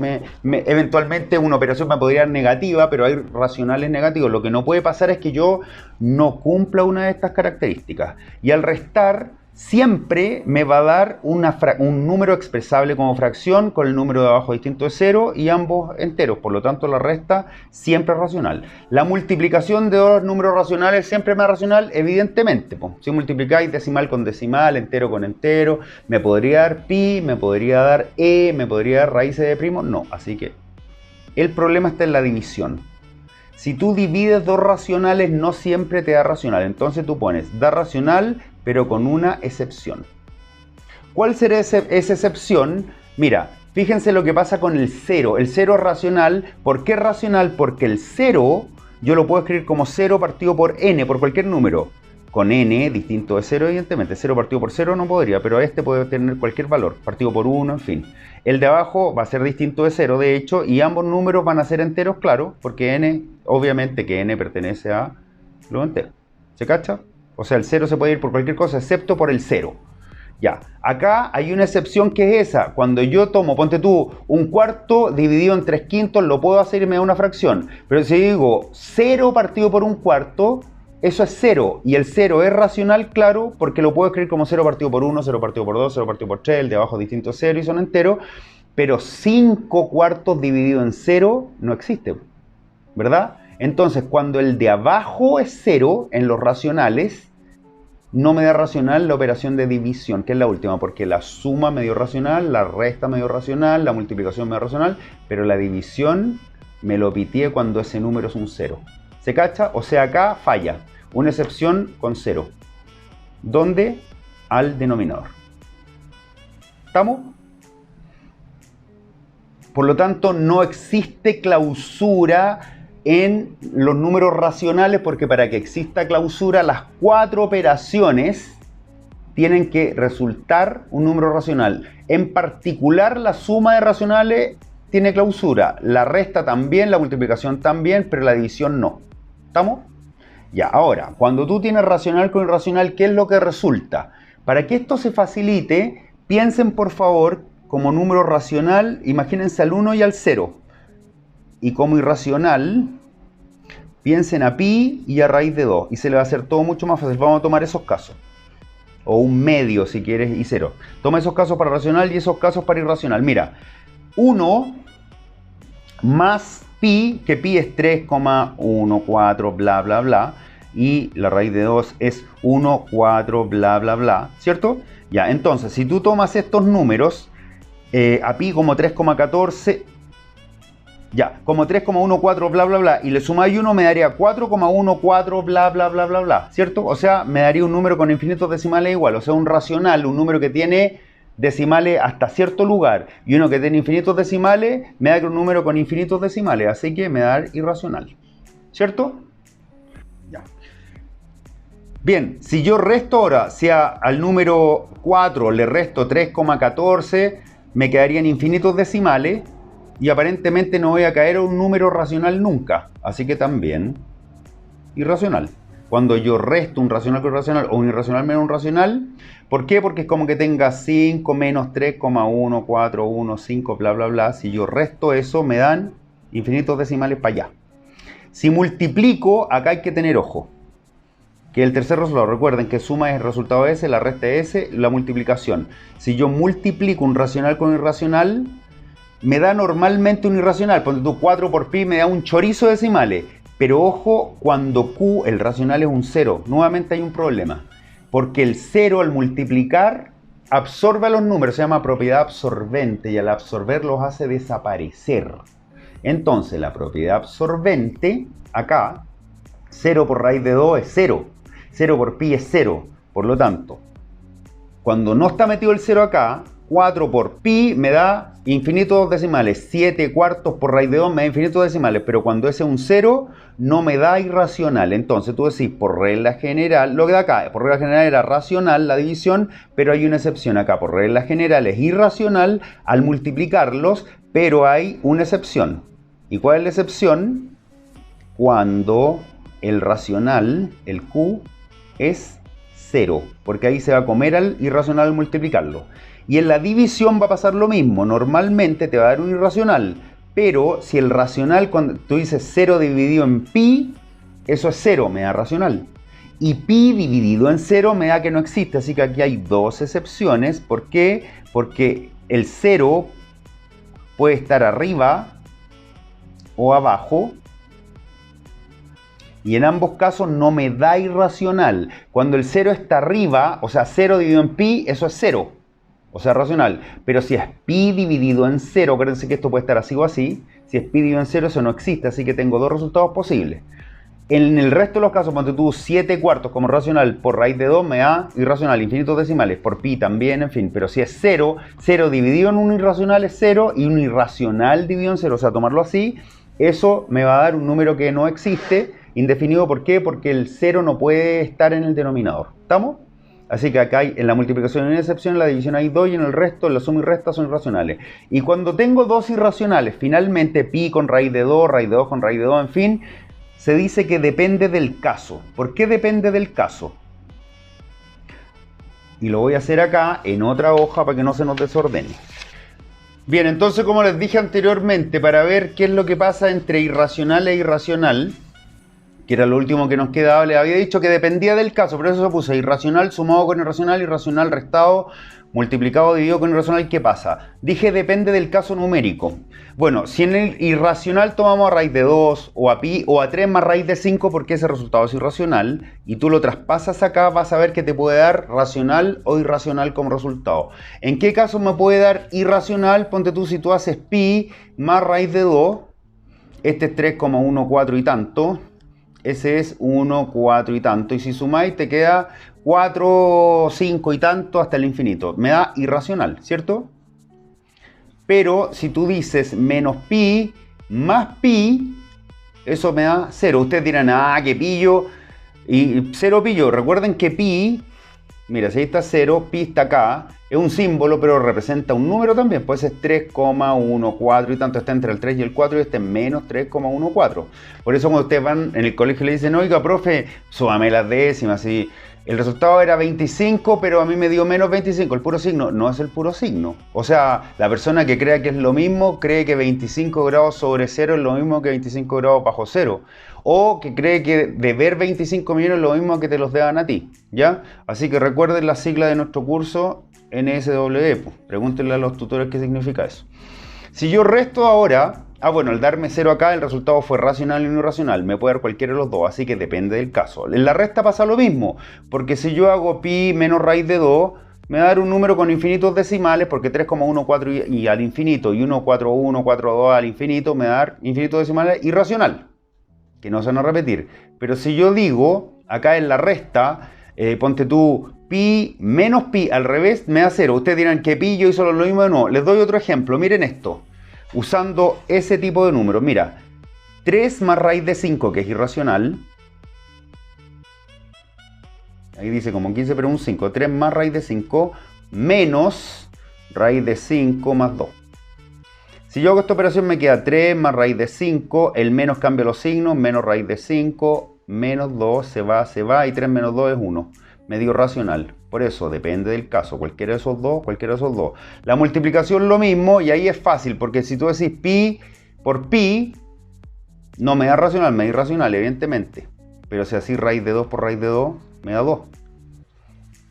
eventualmente una operación me podría dar negativa, pero hay racionales negativos. Lo que no puede pasar es que yo no cumpla una de estas características. Y al restar, siempre me va a dar un número expresable como fracción con el número de abajo distinto de 0 y ambos enteros. Por lo tanto, la resta siempre es racional. La multiplicación de dos números racionales siempre es más racional, evidentemente. Si multiplicáis decimal con decimal, entero con entero, me podría dar pi, me podría dar me podría dar raíces de primo. No, así que el problema está en la división. Si tú divides dos racionales, no siempre te da racional. Entonces tú pones da racional, pero con una excepción. ¿Cuál será esa excepción? Mira, fíjense lo que pasa con el 0. El 0 es racional. ¿Por qué es racional? Porque el 0 yo lo puedo escribir como 0 partido por n, por cualquier número. Con n distinto de 0, evidentemente. 0 partido por 0 no podría, pero este puede tener cualquier valor. Partido por 1, en fin. El de abajo va a ser distinto de 0, de hecho, y ambos números van a ser enteros, claro, porque n, obviamente que n pertenece a lo entero. ¿Se cacha? O sea, el 0 se puede ir por cualquier cosa, excepto por el 0. Ya, acá hay una excepción que es esa. Cuando yo tomo, ponte tú, 1/4 dividido en 3/5, lo puedo hacer y me da una fracción. Pero si digo 0 partido por 1/4, eso es 0. Y el 0 es racional, claro, porque lo puedo escribir como 0 partido por 1, 0 partido por 2, 0 partido por 3, el de abajo distinto 0 y son enteros. Pero 5/4 dividido en 0 no existe, ¿verdad? Entonces, cuando el de abajo es 0 en los racionales, no me da racional la operación de división, que es la última, porque la suma me dio racional, la resta me dio racional, la multiplicación me dio racional, pero la división me lo pitié cuando ese número es un 0. ¿Se cacha? O sea, acá falla. Una excepción con 0. ¿Dónde? Al denominador. ¿Estamos? Por lo tanto, no existe clausura en los números racionales, porque para que exista clausura, las 4 operaciones tienen que resultar un número racional. En particular, la suma de racionales tiene clausura. La resta también, la multiplicación también, pero la división no. ¿Estamos? Ya, ahora, cuando tú tienes racional con irracional, ¿qué es lo que resulta? Para que esto se facilite, piensen por favor como número racional, imagínense al 1 y al 0. Y como irracional, piensen a pi y a raíz de 2. Y se le va a hacer todo mucho más fácil. Vamos a tomar esos casos. O un medio, si quieres, y 0. Toma esos casos para racional y esos casos para irracional. Mira, 1 más pi, que pi es 3,14, bla, bla, bla. Y la raíz de 2 es 1, 4, bla, bla, bla. ¿Cierto? Ya, entonces, si tú tomas estos números, a pi como 3,14... Ya, como 3,14 bla bla bla, y le sumáis 1 me daría 4,14 bla bla bla bla bla, ¿cierto? O sea, me daría un número con infinitos decimales igual, o sea, un racional, un número que tiene decimales hasta cierto lugar, y uno que tiene infinitos decimales, me da un número con infinitos decimales, así que me da irracional, ¿cierto? Ya. Bien, si yo resto ahora, si al número 4 le resto 3,14, me quedarían infinitos decimales, y aparentemente no voy a caer a un número racional nunca. Así que también irracional. Cuando yo resto un racional con irracional o un irracional menos un racional, ¿por qué? Porque es como que tenga 5 menos 3,1, 4, 1, 5, bla, bla, bla. Si yo resto eso, me dan infinitos decimales para allá. Si multiplico, acá hay que tener ojo. Que el tercer resultado, recuerden que suma es el resultado de S, la resta es S, la multiplicación. Si yo multiplico un racional con irracional, me da normalmente un irracional. Ponte tú 4 por pi me da un chorizo de decimales. Pero ojo, cuando Q, el racional es un 0, nuevamente hay un problema. Porque el 0 al multiplicar absorbe a los números, se llama propiedad absorbente, y al absorber los hace desaparecer. Entonces la propiedad absorbente, acá, 0 por raíz de 2 es 0. 0 por pi es 0. Por lo tanto, cuando no está metido el 0 acá, 4 por pi me da infinitos decimales, 7 cuartos por raíz de 2 me da infinitos decimales, pero cuando ese es un 0 no me da irracional. Entonces tú decís, por regla general, lo que da acá, por regla general era racional la división, pero hay una excepción acá, por regla general es irracional al multiplicarlos, pero hay una excepción. ¿Y cuál es la excepción? Cuando el racional, el Q, es 0, porque ahí se va a comer al irracional al multiplicarlo. Y en la división va a pasar lo mismo, normalmente te va a dar un irracional, pero si el racional, cuando tú dices 0 dividido en pi, eso es 0, me da racional. Y pi dividido en 0 me da que no existe, así que aquí hay dos excepciones. ¿Por qué? Porque el 0 puede estar arriba o abajo, y en ambos casos no me da irracional. Cuando el 0 está arriba, o sea, 0 dividido en pi, eso es 0. O sea, racional. Pero si es pi dividido en 0, acuérdense que esto puede estar así o así. Si es pi dividido en 0, eso no existe. Así que tengo dos resultados posibles. En el resto de los casos, cuando tú 7 cuartos como racional por raíz de 2 me da irracional, infinitos decimales, por pi también, en fin. Pero si es 0, 0 dividido en un irracional es 0 y un irracional dividido en 0, o sea, tomarlo así, eso me va a dar un número que no existe, indefinido. ¿Por qué? Porque el 0 no puede estar en el denominador. ¿Estamos? Así que acá hay, en la multiplicación hay una excepción, en la división hay 2 y en el resto, en la suma y resta son irracionales. Y cuando tengo dos irracionales, finalmente pi con raíz de 2 con raíz de 2, en fin, se dice que depende del caso. ¿Por qué depende del caso? Y lo voy a hacer acá en otra hoja para que no se nos desordene. Bien, entonces como les dije anteriormente, para ver qué es lo que pasa entre irracional e irracional, que era lo último que nos quedaba, les había dicho que dependía del caso, por eso se puse irracional sumado con irracional, irracional restado, multiplicado, dividido con irracional. ¿Qué pasa? Dije depende del caso numérico. Bueno, si en el irracional tomamos a raíz de 2 o a pi o a 3 más raíz de 5 porque ese resultado es irracional y tú lo traspasas acá, vas a ver que te puede dar racional o irracional como resultado. ¿En qué caso me puede dar irracional? Ponte tú, si tú haces pi más raíz de 2, este es 3,14 y tanto, ese es 1, 4 y tanto, y si sumáis te queda 4, 5 y tanto hasta el infinito. Me da irracional, ¿cierto? Pero si tú dices menos pi más pi, eso me da 0. Ustedes dirán, ah, que pillo, y 0 pillo. Recuerden que pi, mira, si ahí está 0, pi está acá, es un símbolo, pero representa un número también. Pues es 3,14 y tanto, está entre el 3 y el 4 y este es menos 3,14. Por eso cuando ustedes van en el colegio y le dicen, oiga, profe, súbame las décimas, y el resultado era 25, pero a mí me dio menos 25. El puro signo no es el puro signo. O sea, la persona que crea que es lo mismo, cree que 25 grados sobre 0 es lo mismo que 25 grados bajo 0. O que cree que deber 25 millones es lo mismo que te los deban a ti, ¿ya? Así que recuerden la sigla de nuestro curso, NSW. Pregúntenle a los tutores qué significa eso. Si yo resto ahora, bueno, al darme 0 acá, el resultado fue racional y no irracional. Me puede dar cualquiera de los dos, así que depende del caso. En la resta pasa lo mismo, porque si yo hago pi menos raíz de 2, me va a dar un número con infinitos decimales, porque 3,14 y al infinito, y 1,41, 4,2 al infinito, me va a dar infinitos decimales irracional, que no se van a repetir. Pero si yo digo, acá en la resta, ponte tú, pi menos pi al revés, me da 0. Ustedes dirán que pi yo hizo lo mismo. No, les doy otro ejemplo. Miren esto. Usando ese tipo de números. Mira, 3 más raíz de 5, que es irracional. Ahí dice como 15, pero un 5. 3 más raíz de 5 menos raíz de 5 más 2. Si yo hago esta operación me queda 3 más raíz de 5. El menos cambia los signos. Menos raíz de 5 menos 2 se va. Y 3 menos 2 es 1. Me dio racional. Por eso depende del caso. Cualquiera de esos dos, cualquiera de esos dos. La multiplicación lo mismo y ahí es fácil. Porque si tú decís pi por pi, no me da racional, me da irracional, evidentemente. Pero si así raíz de 2 por raíz de 2, me da 2.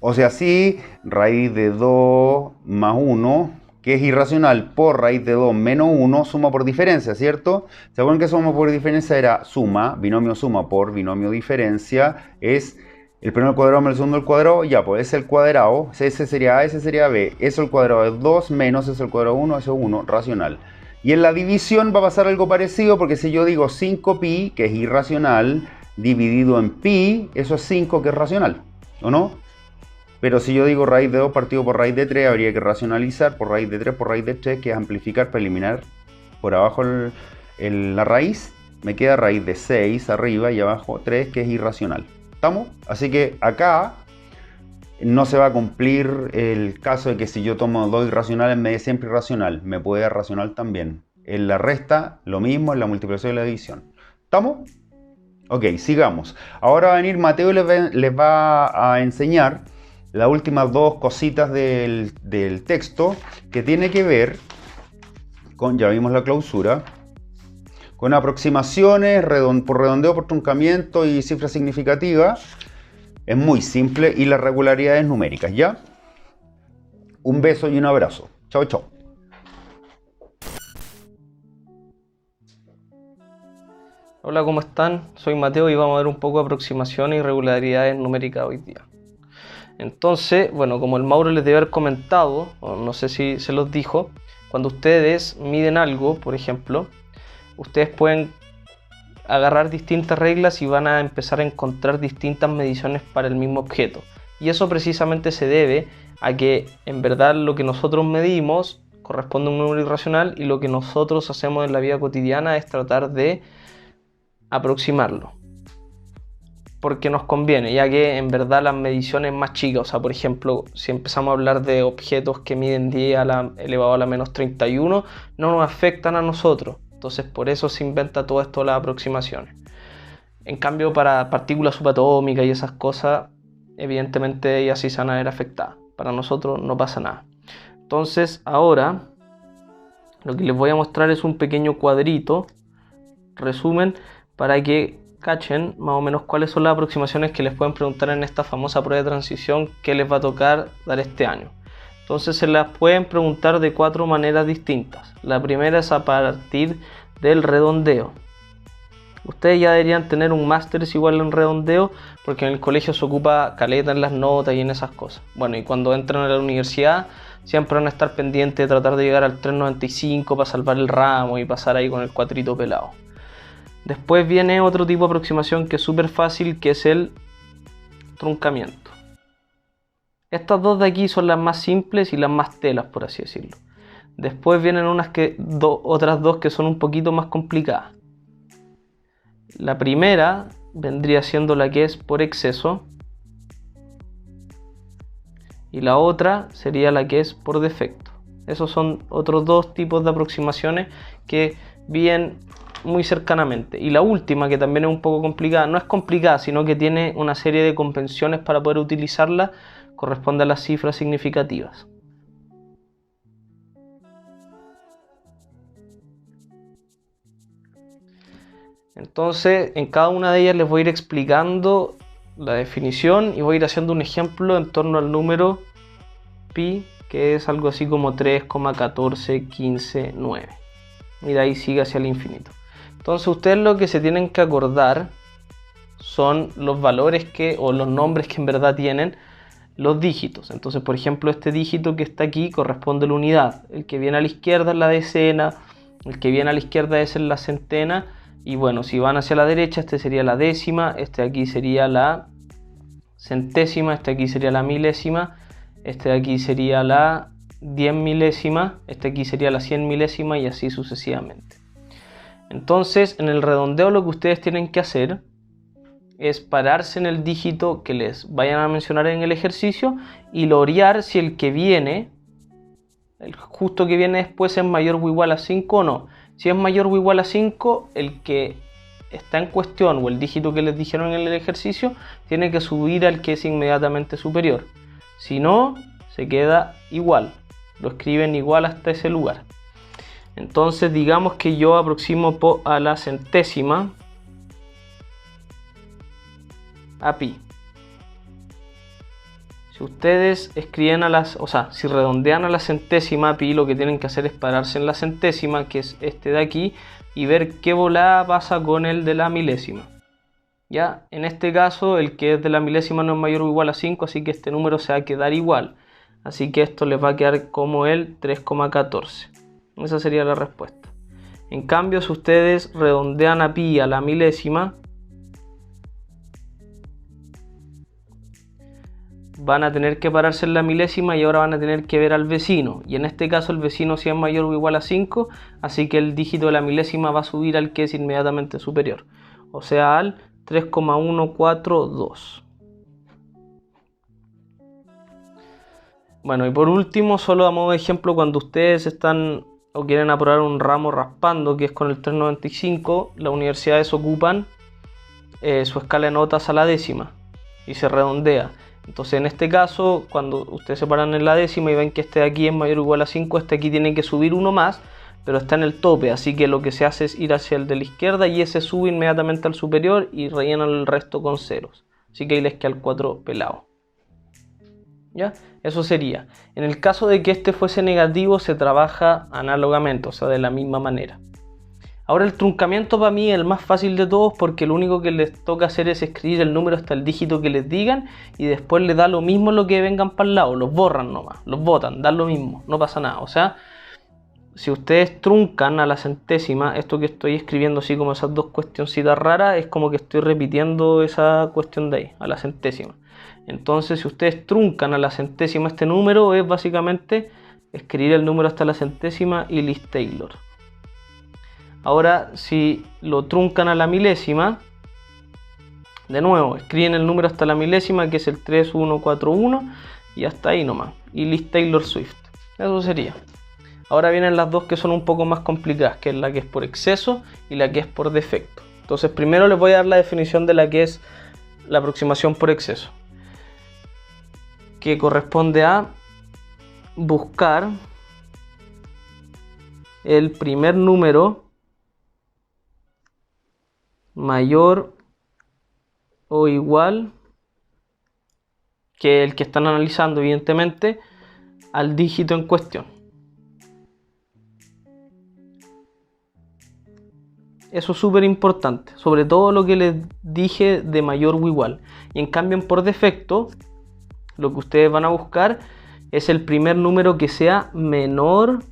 O sea, así raíz de 2 más 1, que es irracional, por raíz de 2 menos 1, suma por diferencia, ¿cierto? ¿Se acuerdan que suma por diferencia era suma, binomio suma por binomio diferencia? Es el primero al cuadrado menos el segundo al cuadrado, ya, pues es el cuadrado, ese sería A, ese sería B. Eso al cuadrado es 2 menos, eso al cuadrado 1, eso es 1, racional. Y en la división va a pasar algo parecido, porque si yo digo 5pi, que es irracional, dividido en pi, eso es 5, que es racional, ¿o no? Pero si yo digo raíz de 2 partido por raíz de 3, habría que racionalizar por raíz de 3 por raíz de 3, que es amplificar para eliminar por abajo la raíz. Me queda raíz de 6 arriba y abajo 3, que es irracional. ¿Estamos? Así que acá no se va a cumplir el caso de que si yo tomo dos irracionales me dé siempre irracional. Me puede dar racional también. En la resta, lo mismo, en la multiplicación y la división. ¿Estamos? Ok, sigamos. Ahora va a venir Mateo y les va a enseñar las últimas dos cositas del texto que tiene que ver con, ya vimos la clausura, con aproximaciones por redondeo, por truncamiento y cifras significativas. Es muy simple, y las regularidades numéricas, ¿ya? Un beso y un abrazo. Chao, chao. Hola, ¿cómo están? Soy Mateo y vamos a ver un poco de aproximaciones y regularidades numéricas hoy día. Entonces, bueno, como el Mauro les debe haber comentado, o no sé si se los dijo, cuando ustedes miden algo, por ejemplo, ustedes pueden agarrar distintas reglas y van a empezar a encontrar distintas mediciones para el mismo objeto. Y eso precisamente se debe a que en verdad lo que nosotros medimos corresponde a un número irracional, y lo que nosotros hacemos en la vida cotidiana es tratar de aproximarlo, porque nos conviene, ya que en verdad las mediciones más chicas, o sea, por ejemplo, si empezamos a hablar de objetos que miden 10 elevado a la menos 31, no nos afectan a nosotros. Entonces por eso se inventa todo esto de las aproximaciones. En cambio, para partículas subatómicas y esas cosas, evidentemente ellas sí se van a ver afectadas. Para nosotros no pasa nada. Entonces ahora lo que les voy a mostrar es un pequeño cuadrito, resumen, para que cachen más o menos cuáles son las aproximaciones que les pueden preguntar en esta famosa prueba de transición que les va a tocar dar este año. Entonces se las pueden preguntar de 4 maneras distintas. La primera es a partir del redondeo. Ustedes ya deberían tener un máster igual en redondeo, porque en el colegio se ocupa caleta en las notas y en esas cosas. Bueno, y cuando entran a la universidad siempre van a estar pendientes de tratar de llegar al 395 para salvar el ramo y pasar ahí con el cuatrito pelado. Después viene otro tipo de aproximación que es súper fácil, que es el truncamiento. Estas dos de aquí son las más simples y las más telas, por así decirlo. Después vienen otras dos que son un poquito más complicadas. La primera vendría siendo la que es por exceso, y la otra sería la que es por defecto. Esos son otros dos tipos de aproximaciones que vienen muy cercanamente. Y la última, que también es un poco complicada, no es complicada, sino que tiene una serie de convenciones para poder utilizarla, corresponde a las cifras significativas. Entonces, en cada una de ellas les voy a ir explicando la definición y voy a ir haciendo un ejemplo en torno al número pi, que es algo así como 3,14159. Y de ahí sigue hacia el infinito. Entonces ustedes lo que se tienen que acordar son los valores o los nombres que en verdad tienen los dígitos. Entonces, por ejemplo, este dígito que está aquí corresponde a la unidad. El que viene a la izquierda es la decena, el que viene a la izquierda es la centena, y bueno, si van hacia la derecha, este sería la décima, este de aquí sería la centésima, este de aquí sería la milésima, este de aquí sería la 10 milésima, este de aquí sería la 100 milésima, y así sucesivamente. Entonces, en el redondeo lo que ustedes tienen que hacer es pararse en el dígito que les vayan a mencionar en el ejercicio y lorear si el que viene, el justo que viene después, es mayor o igual a 5 o no. Si es mayor o igual a 5, el que está en cuestión o el dígito que les dijeron en el ejercicio tiene que subir al que es inmediatamente superior. Si no, se queda igual. Lo escriben igual hasta ese lugar. Entonces digamos que yo aproximo a la centésima a pi. Si ustedes escriben si redondean a la centésima a pi, lo que tienen que hacer es pararse en la centésima, que es este de aquí, y ver qué volada pasa con el de la milésima. Ya, en este caso el que es de la milésima no es mayor o igual a 5, así que este número se va a quedar igual. Así que esto les va a quedar como el 3,14. Esa sería la respuesta. En cambio, si ustedes redondean a pi a la milésima, van a tener que pararse en la milésima y ahora van a tener que ver al vecino. Y en este caso el vecino sí es mayor o igual a 5, así que el dígito de la milésima va a subir al que es inmediatamente superior. O sea, al 3,142. Bueno, y por último, solo a modo de ejemplo, cuando ustedes están o quieren aprobar un ramo raspando, que es con el 395, las universidades ocupan su escala de notas a la décima y se redondea. Entonces en este caso, cuando ustedes se paran en la décima y ven que este de aquí es mayor o igual a 5, este aquí tiene que subir uno más, pero está en el tope, así que lo que se hace es ir hacia el de la izquierda y ese sube inmediatamente al superior y rellenan el resto con ceros. Así que ahí les queda el 4 pelado. ¿Ya? Eso sería. En el caso de que este fuese negativo, se trabaja análogamente, o sea, de la misma manera. Ahora el truncamiento para mí es el más fácil de todos, porque lo único que les toca hacer es escribir el número hasta el dígito que les digan y después les da lo mismo lo que vengan para el lado, los borran nomás, los botan, dan lo mismo, no pasa nada. O sea, si ustedes truncan a la centésima, esto que estoy escribiendo así como esas dos cuestioncitas raras, es como que estoy repitiendo esa cuestión de ahí, a la centésima. Entonces si ustedes truncan a la centésima este número, es básicamente escribir el número hasta la centésima y Liz Taylor. Ahora, si lo truncan a la milésima, de nuevo, escriben el número hasta la milésima, que es el 3141, y hasta ahí nomás. Y Liz Taylor Swift. Eso sería. Ahora vienen las dos que son un poco más complicadas, que es la que es por exceso y la que es por defecto. Entonces, primero les voy a dar la definición de la que es la aproximación por exceso, que corresponde a buscar el primer número mayor o igual que el que están analizando, evidentemente, al dígito en cuestión. Eso es súper importante, sobre todo lo que les dije de mayor o igual. Y en cambio, por defecto, lo que ustedes van a buscar es el primer número que sea menor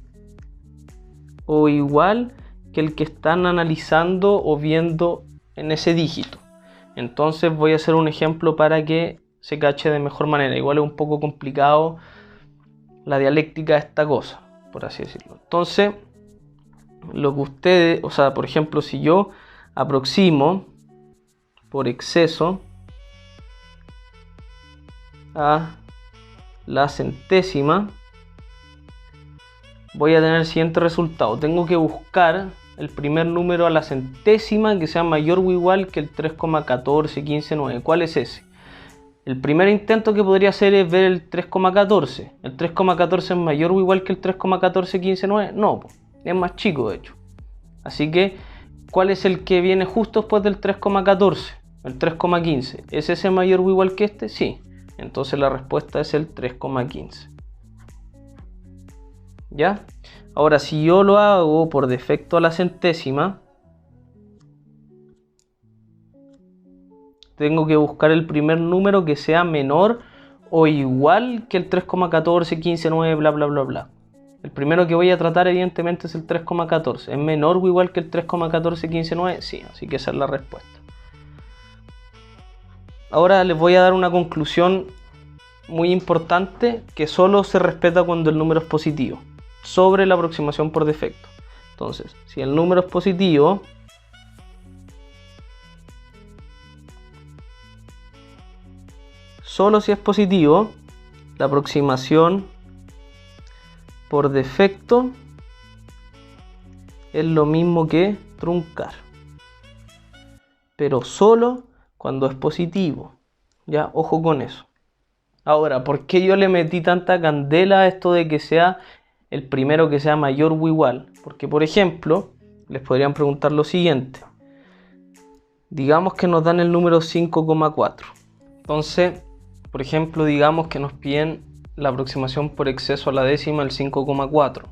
o igual que el que están analizando o viendo en ese dígito. Entonces voy a hacer un ejemplo para que se cache de mejor manera. Igual es un poco complicado la dialéctica de esta cosa, por así decirlo. Entonces, lo que ustedes, o sea, por ejemplo, si yo aproximo por exceso a la centésima, voy a tener el siguiente resultado. Tengo que buscar el primer número a la centésima que sea mayor o igual que el 3,14159. ¿Cuál es ese? El primer intento que podría hacer es ver el 3,14. ¿El 3,14 es mayor o igual que el 3,14159? No, es más chico de hecho. Así que, ¿cuál es el que viene justo después del 3,14? El 3,15. ¿Es ese mayor o igual que este? Sí. Entonces la respuesta es el 3,15. ¿Ya? Ahora, si yo lo hago por defecto a la centésima, tengo que buscar el primer número que sea menor o igual que el 3,14159, bla bla bla bla. El primero que voy a tratar evidentemente es el 3,14. ¿Es menor o igual que el 3,14159? Sí, así que esa es la respuesta. Ahora les voy a dar una conclusión muy importante que solo se respeta cuando el número es positivo, sobre la aproximación por defecto. Entonces, si el número es positivo, solo si es positivo, la aproximación por defecto es lo mismo que truncar, pero solo cuando es positivo. Ya, ojo con eso. Ahora, ¿por qué yo le metí tanta candela a esto de que sea el primero que sea mayor o igual? Porque, por ejemplo, les podrían preguntar lo siguiente. Digamos que nos dan el número 5,4. Entonces, por ejemplo, digamos que nos piden la aproximación por exceso a la décima, el 5,4.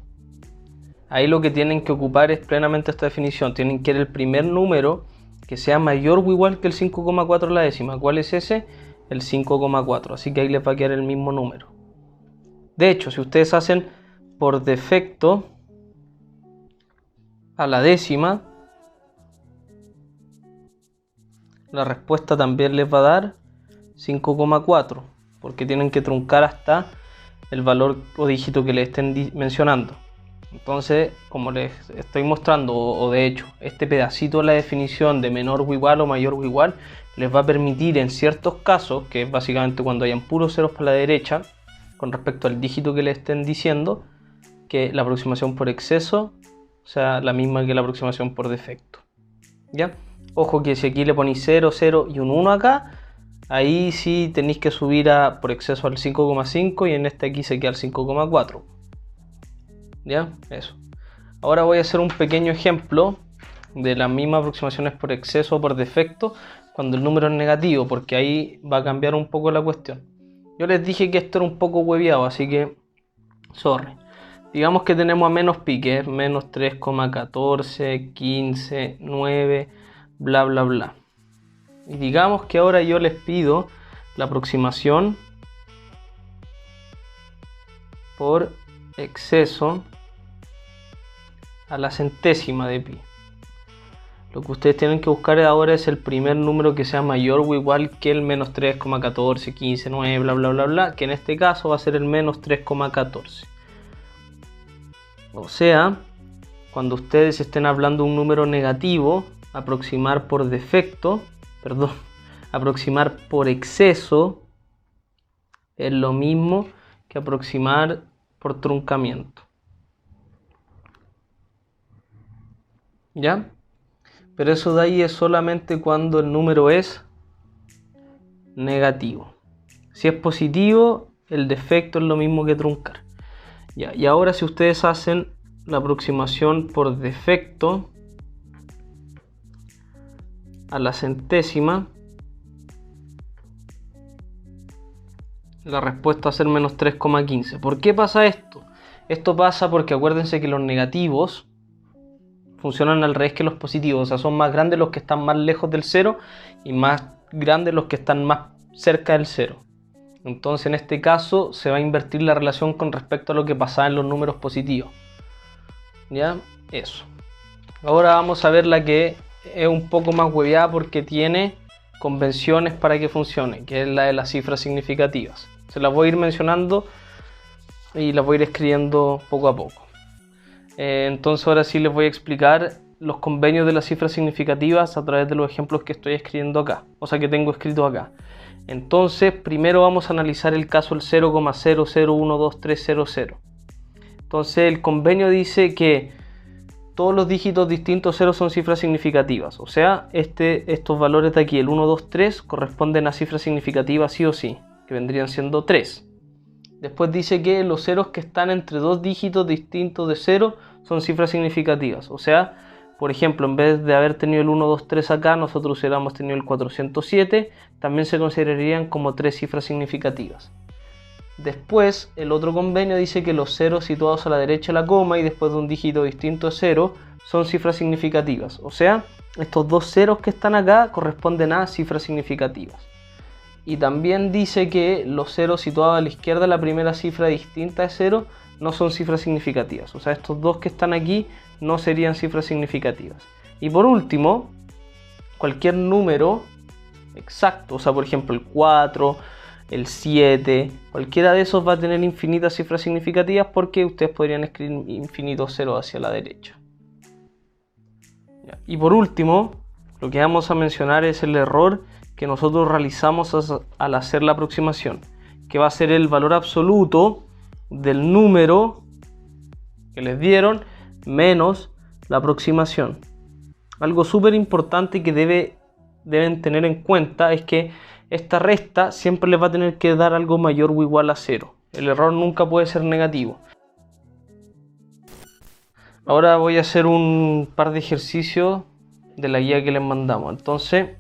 Ahí lo que tienen que ocupar es plenamente esta definición. Tienen que ir el primer número que sea mayor o igual que el 5,4 a la décima. ¿Cuál es ese? El 5,4. Así que ahí les va a quedar el mismo número. De hecho, si ustedes hacen por defecto a la décima, la respuesta también les va a dar 5,4, porque tienen que truncar hasta el valor o dígito que les estén mencionando. Entonces, como les estoy mostrando, o de hecho, este pedacito de la definición de menor o igual o mayor o igual, les va a permitir en ciertos casos, que es básicamente cuando hayan puros ceros para la derecha, con respecto al dígito que le estén diciendo, que la aproximación por exceso sea la misma que la aproximación por defecto. ¿Ya? Ojo que si aquí le ponéis 0, 0 y un 1 acá, ahí sí tenéis que subir por exceso al 5,5 y en este aquí se queda al 5,4. ¿Ya? Eso. Ahora voy a hacer un pequeño ejemplo de las mismas aproximaciones por exceso o por defecto cuando el número es negativo, porque ahí va a cambiar un poco la cuestión. Yo les dije que esto era un poco hueviado, así que sorry. Digamos que tenemos a menos pi, que es menos 3,14, 15, 9, bla bla bla. Y digamos que ahora yo les pido la aproximación por exceso a la centésima de pi. Lo que ustedes tienen que buscar ahora es el primer número que sea mayor o igual que el menos 3,14, 15, 9, bla bla bla bla, que en este caso va a ser el menos 3,14. O sea, cuando ustedes estén hablando de un número negativo, aproximar por defecto, perdón, aproximar por exceso es lo mismo que aproximar por truncamiento. ¿Ya? Pero eso de ahí es solamente cuando el número es negativo. Si es positivo, el defecto es lo mismo que truncar. Ya, y ahora si ustedes hacen la aproximación por defecto a la centésima, la respuesta va a ser menos 3,15. ¿Por qué pasa esto? Esto pasa porque acuérdense que los negativos funcionan al revés que los positivos, o sea, son más grandes los que están más lejos del cero y más grandes los que están más cerca del cero. Entonces en este caso se va a invertir la relación con respecto a lo que pasaba en los números positivos. ¿Ya? Eso. Ahora vamos a ver la que es un poco más hueveada porque tiene convenciones para que funcione, que es la de las cifras significativas. Se las voy a ir mencionando y las voy a ir escribiendo poco a poco. Entonces ahora sí les voy a explicar los convenios de las cifras significativas a través de los ejemplos que estoy escribiendo acá, o sea que tengo escrito acá. Entonces primero vamos a analizar el caso del 0,001230. Entonces el convenio dice que todos los dígitos distintos 0 son cifras significativas, o sea estos valores de aquí, el 1, 2, 3, corresponden a cifras significativas sí o sí, que vendrían siendo 3. Después dice que los ceros que están entre dos dígitos distintos de 0 son cifras significativas. O sea, por ejemplo, en vez de haber tenido el 1, 2, 3 acá, nosotros hubiéramos tenido el 407. También se considerarían como 3 cifras significativas. Después, el otro convenio dice que los ceros situados a la derecha de la coma y después de un dígito distinto de 0 son cifras significativas. O sea, estos dos ceros que están acá corresponden a cifras significativas. Y también dice que los ceros situados a la izquierda de la primera cifra distinta de 0 no son cifras significativas. O sea, estos dos que están aquí no serían cifras significativas. Y por último, cualquier número exacto, o sea, por ejemplo el 4, el 7, cualquiera de esos va a tener infinitas cifras significativas porque ustedes podrían escribir infinitos ceros hacia la derecha. Y por último, lo que vamos a mencionar es el error que nosotros realizamos al hacer la aproximación, que va a ser el valor absoluto del número que les dieron menos la aproximación. Algo súper importante que deben tener en cuenta es que esta resta siempre les va a tener que dar algo mayor o igual a 0. El error nunca puede ser negativo. Ahora voy a hacer un par de ejercicios de la guía que les mandamos. Entonces,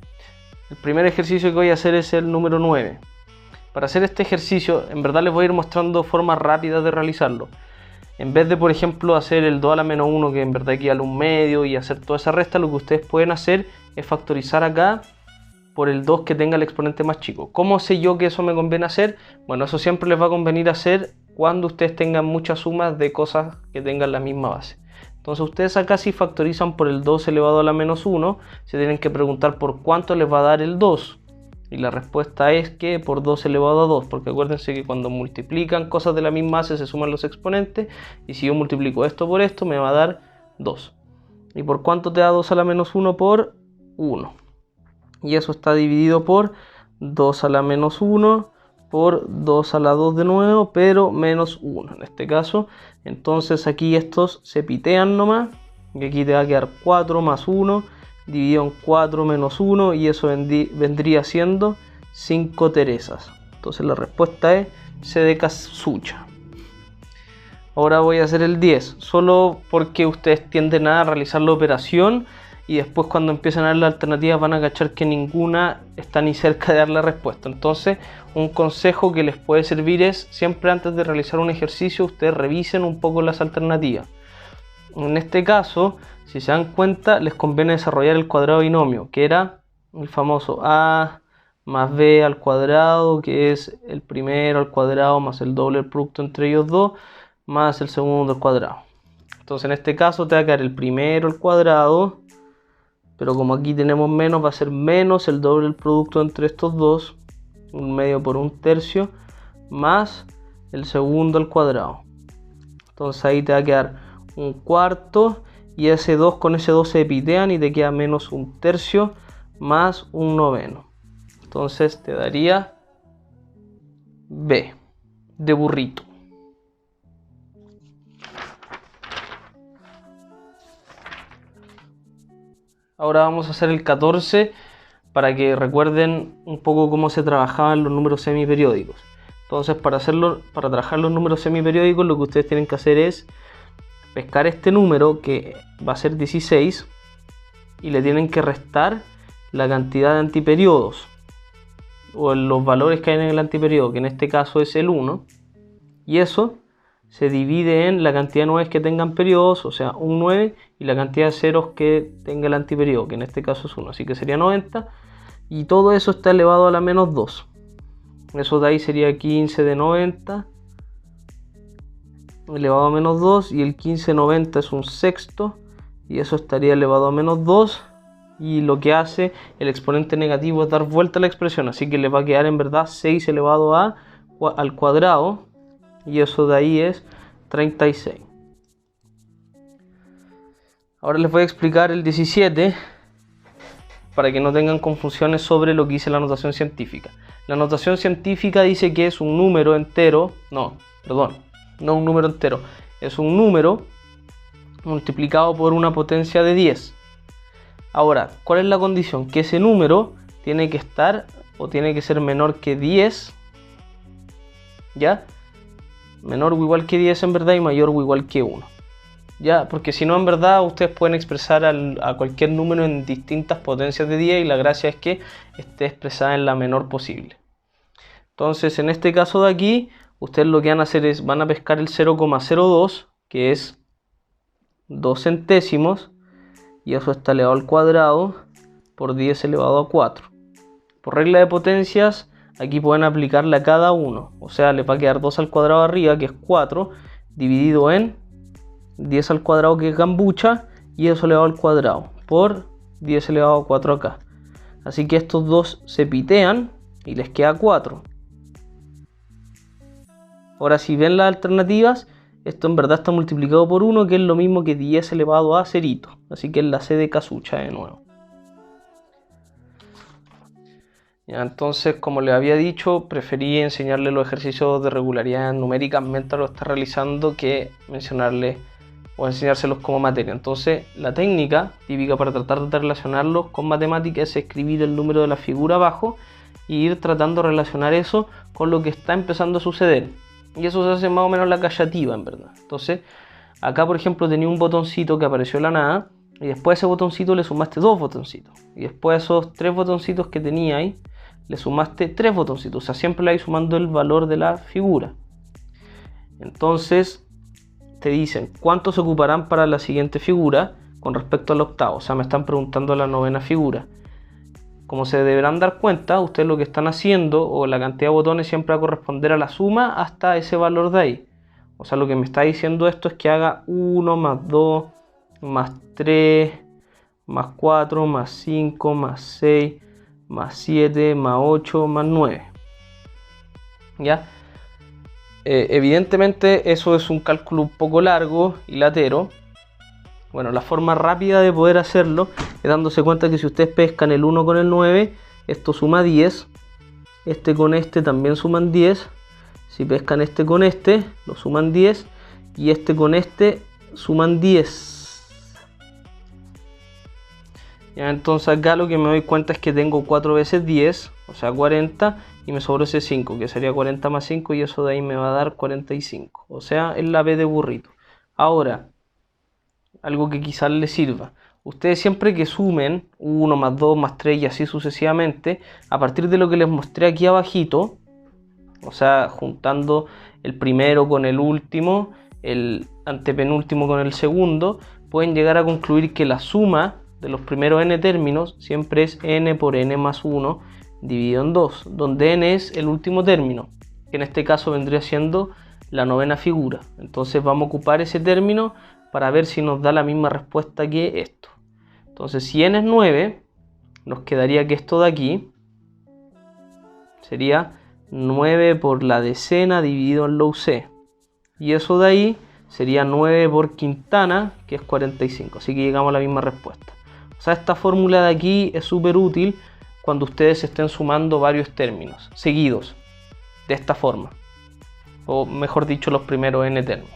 el primer ejercicio que voy a hacer es el número 9. Para hacer este ejercicio, en verdad les voy a ir mostrando formas rápidas de realizarlo. En vez de, por ejemplo, hacer el 2 a la menos 1, que en verdad equivale a un medio, y hacer toda esa resta, lo que ustedes pueden hacer es factorizar acá por el 2 que tenga el exponente más chico. ¿Cómo sé yo que eso me conviene hacer? Bueno, eso siempre les va a convenir hacer cuando ustedes tengan muchas sumas de cosas que tengan la misma base. Entonces ustedes acá si factorizan por el 2 elevado a la menos 1, se tienen que preguntar por cuánto les va a dar el 2. Y la respuesta es que por 2 elevado a 2, porque acuérdense que cuando multiplican cosas de la misma base se suman los exponentes, y si yo multiplico esto por esto me va a dar 2. ¿Y por cuánto te da 2 a la menos 1? Por 1. Y eso está dividido por 2 a la menos 1 por 2 a la 2 de nuevo, pero menos 1 en este caso. Entonces aquí estos se pitean nomás, y aquí te va a quedar 4 más 1, dividido en 4 menos 1, y eso vendría siendo 5 Teresas. Entonces la respuesta es C de casucha. Ahora voy a hacer el 10, solo porque ustedes tienden a realizar la operación y después cuando empiezan a ver las alternativas van a cachar que ninguna está ni cerca de dar la respuesta. Entonces un consejo que les puede servir es siempre antes de realizar un ejercicio ustedes revisen un poco las alternativas. En este caso, si se dan cuenta, les conviene desarrollar el cuadrado binomio, que era el famoso a más b al cuadrado, que es el primero al cuadrado más el doble del producto entre ellos dos, más el segundo al cuadrado. Entonces en este caso te va a quedar el primero al cuadrado, pero como aquí tenemos menos, va a ser menos el doble del producto entre estos dos, un medio por un tercio, más el segundo al cuadrado. Entonces ahí te va a quedar un cuarto, y ese 2 con ese 2 se epitean y te queda menos un tercio más un noveno. Entonces te daría B de burrito. Ahora vamos a hacer el 14 para que recuerden un poco cómo se trabajaban los números semiperiódicos. Entonces para trabajar los números semiperiódicos lo que ustedes tienen que hacer es pescar este número, que va a ser 16, y le tienen que restar la cantidad de antiperiodos o los valores que hay en el antiperiodo, que en este caso es el 1, y eso se divide en la cantidad de 9 que tengan periodos, o sea un 9, y la cantidad de ceros que tenga el antiperiodo, que en este caso es 1, así que sería 90, y todo eso está elevado a la menos 2. Eso de ahí sería 15 de 90 elevado a menos 2, y el 15/90 es un sexto, y eso estaría elevado a menos 2, y lo que hace el exponente negativo es dar vuelta a la expresión, así que le va a quedar en verdad 6 elevado al cuadrado, y eso de ahí es 36. Ahora les voy a explicar el 17 para que no tengan confusiones sobre lo que dice la notación científica. La notación científica dice que es un número entero, no un número entero, es un número multiplicado por una potencia de 10. Ahora, ¿cuál es la condición? Que ese número tiene que estar o tiene que ser menor que 10, ¿ya? Menor o igual que 10 en verdad y mayor o igual que 1. ¿Ya? Porque si no, en verdad ustedes pueden expresar a cualquier número en distintas potencias de 10 y la gracia es que esté expresada en la menor posible. Entonces, en este caso de aquí, ustedes lo que van a hacer es, van a pescar el 0,02, que es 2 centésimos, y eso está elevado al cuadrado por 10 elevado a 4. Por regla de potencias, aquí pueden aplicarle a cada uno, o sea, les va a quedar 2 al cuadrado arriba, que es 4, dividido en 10 al cuadrado, que es gambucha, y eso elevado al cuadrado por 10 elevado a 4 acá. Así que estos dos se pitean y les queda 4. Ahora, si ven las alternativas, esto en verdad está multiplicado por 1, que es lo mismo que 10 elevado a cerito. Así que es la C de casucha de nuevo. Ya, entonces, como les había dicho, preferí enseñarles los ejercicios de regularidad numérica mientras lo está realizando que mencionarles o enseñárselos como materia. Entonces, la técnica típica para tratar de relacionarlos con matemáticas es escribir el número de la figura abajo y ir tratando de relacionar eso con lo que está empezando a suceder. Y eso se hace más o menos la callativa, en verdad. Entonces, acá por ejemplo tenía un botoncito que apareció de la nada, y después a ese botoncito le sumaste 2 botoncitos. Y después a esos 3 botoncitos que tenía ahí, le sumaste 3 botoncitos. O sea, siempre le vais sumando el valor de la figura. Entonces, te dicen cuántos se ocuparán para la siguiente figura con respecto al octavo. O sea, me están preguntando la novena figura. Como se deberán dar cuenta, ustedes lo que están haciendo, o la cantidad de botones siempre va a corresponder a la suma hasta ese valor de ahí. O sea, lo que me está diciendo esto es que haga 1 más 2 más 3 más 4 más 5 más 6 más 7 más 8 más 9. ¿Ya? Evidentemente eso es un cálculo un poco largo y latero. Bueno, la forma rápida de poder hacerlo es dándose cuenta que si ustedes pescan el 1 con el 9, esto suma 10. Este con este también suman 10. Si pescan este con este, lo suman 10. Y este con este suman 10. Ya, entonces acá lo que me doy cuenta es que tengo 4 veces 10, o sea 40, y me sobró ese 5, que sería 40 más 5, y eso de ahí me va a dar 45. O sea, es la B de burrito. Ahora, algo que quizás les sirva. Ustedes siempre que sumen 1 más 2 más 3 y así sucesivamente, a partir de lo que les mostré aquí abajito, o sea, juntando el primero con el último, el antepenúltimo con el segundo, pueden llegar a concluir que la suma de los primeros n términos siempre es n por n más 1 dividido en 2, donde n es el último término, que en este caso vendría siendo la novena figura. Entonces vamos a ocupar ese término para ver si nos da la misma respuesta que esto. Entonces si n es 9, nos quedaría que esto de aquí sería 9 por la decena dividido en la UC. Y eso de ahí sería 9 por quintana, que es 45. Así que llegamos a la misma respuesta. O sea, esta fórmula de aquí es súper útil cuando ustedes estén sumando varios términos seguidos, de esta forma. O mejor dicho, los primeros n términos.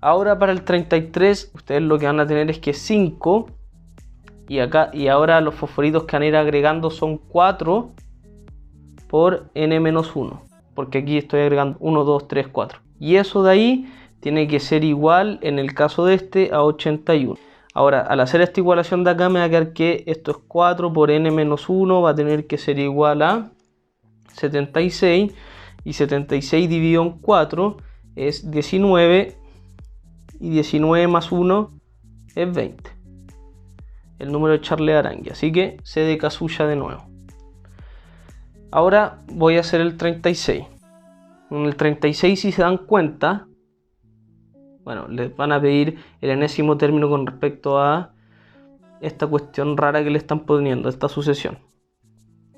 Ahora para el 33, ustedes lo que van a tener es que 5, y ahora los fosforitos que van a ir agregando son 4 por n menos 1, porque aquí estoy agregando 1, 2, 3, 4. Y eso de ahí tiene que ser igual, en el caso de este, a 81. Ahora, al hacer esta igualación de acá, me va a quedar que esto es 4 por n menos 1, va a tener que ser igual a 76, y 76 dividido en 4 es 19, y 19 más 1 es 20. El número de Charles Arangui, así que C de casulla de nuevo. Ahora voy a hacer el 36. En el 36, si se dan cuenta, bueno, les van a pedir el enésimo término con respecto a esta cuestión rara que le están poniendo, esta sucesión.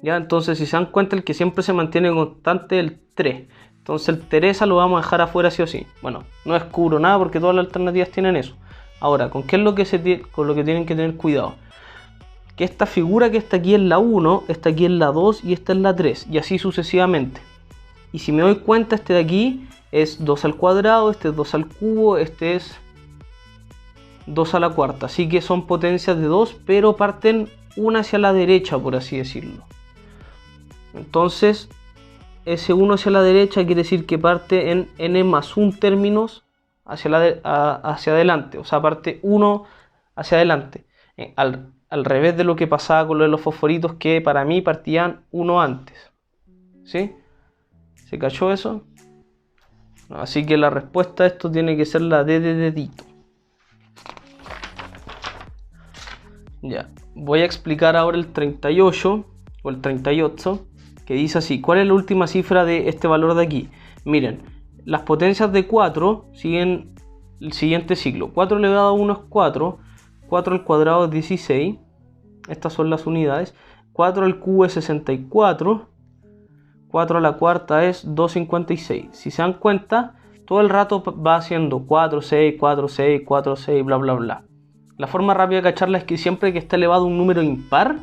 Ya, entonces si se dan cuenta, el que siempre se mantiene constante es el 3. Entonces el Teresa lo vamos a dejar afuera sí o sí. Bueno, no descubro nada porque todas las alternativas tienen eso. Ahora, ¿con qué es lo que con lo que tienen que tener cuidado? Que esta figura que está aquí es la 1, esta aquí es la 2 y esta es la 3. Y así sucesivamente. Y si me doy cuenta, este de aquí es 2 al cuadrado, este es 2 al cubo, este es 2 a la cuarta. Así que son potencias de 2, pero parten una hacia la derecha, por así decirlo. Entonces, ese 1 hacia la derecha quiere decir que parte en n más 1 términos hacia adelante. O sea, parte 1 hacia adelante. Al revés de lo que pasaba con lo de los fosforitos, que para mí partían 1 antes. ¿Sí? ¿Se cachó eso? Así que la respuesta a esto tiene que ser la D de dedito. Ya. Voy a explicar ahora el 38 o el 38, que dice así. ¿Cuál es la última cifra de este valor de aquí? Miren, las potencias de 4 siguen el siguiente ciclo. 4 elevado a 1 es 4. 4 al cuadrado es 16. Estas son las unidades. 4 al cubo es 64. 4 a la cuarta es 256. Si se dan cuenta, todo el rato va haciendo 4, 6, 4, 6, 4, 6, bla, bla, bla. La forma rápida de cacharla es que siempre que está elevado a un número impar,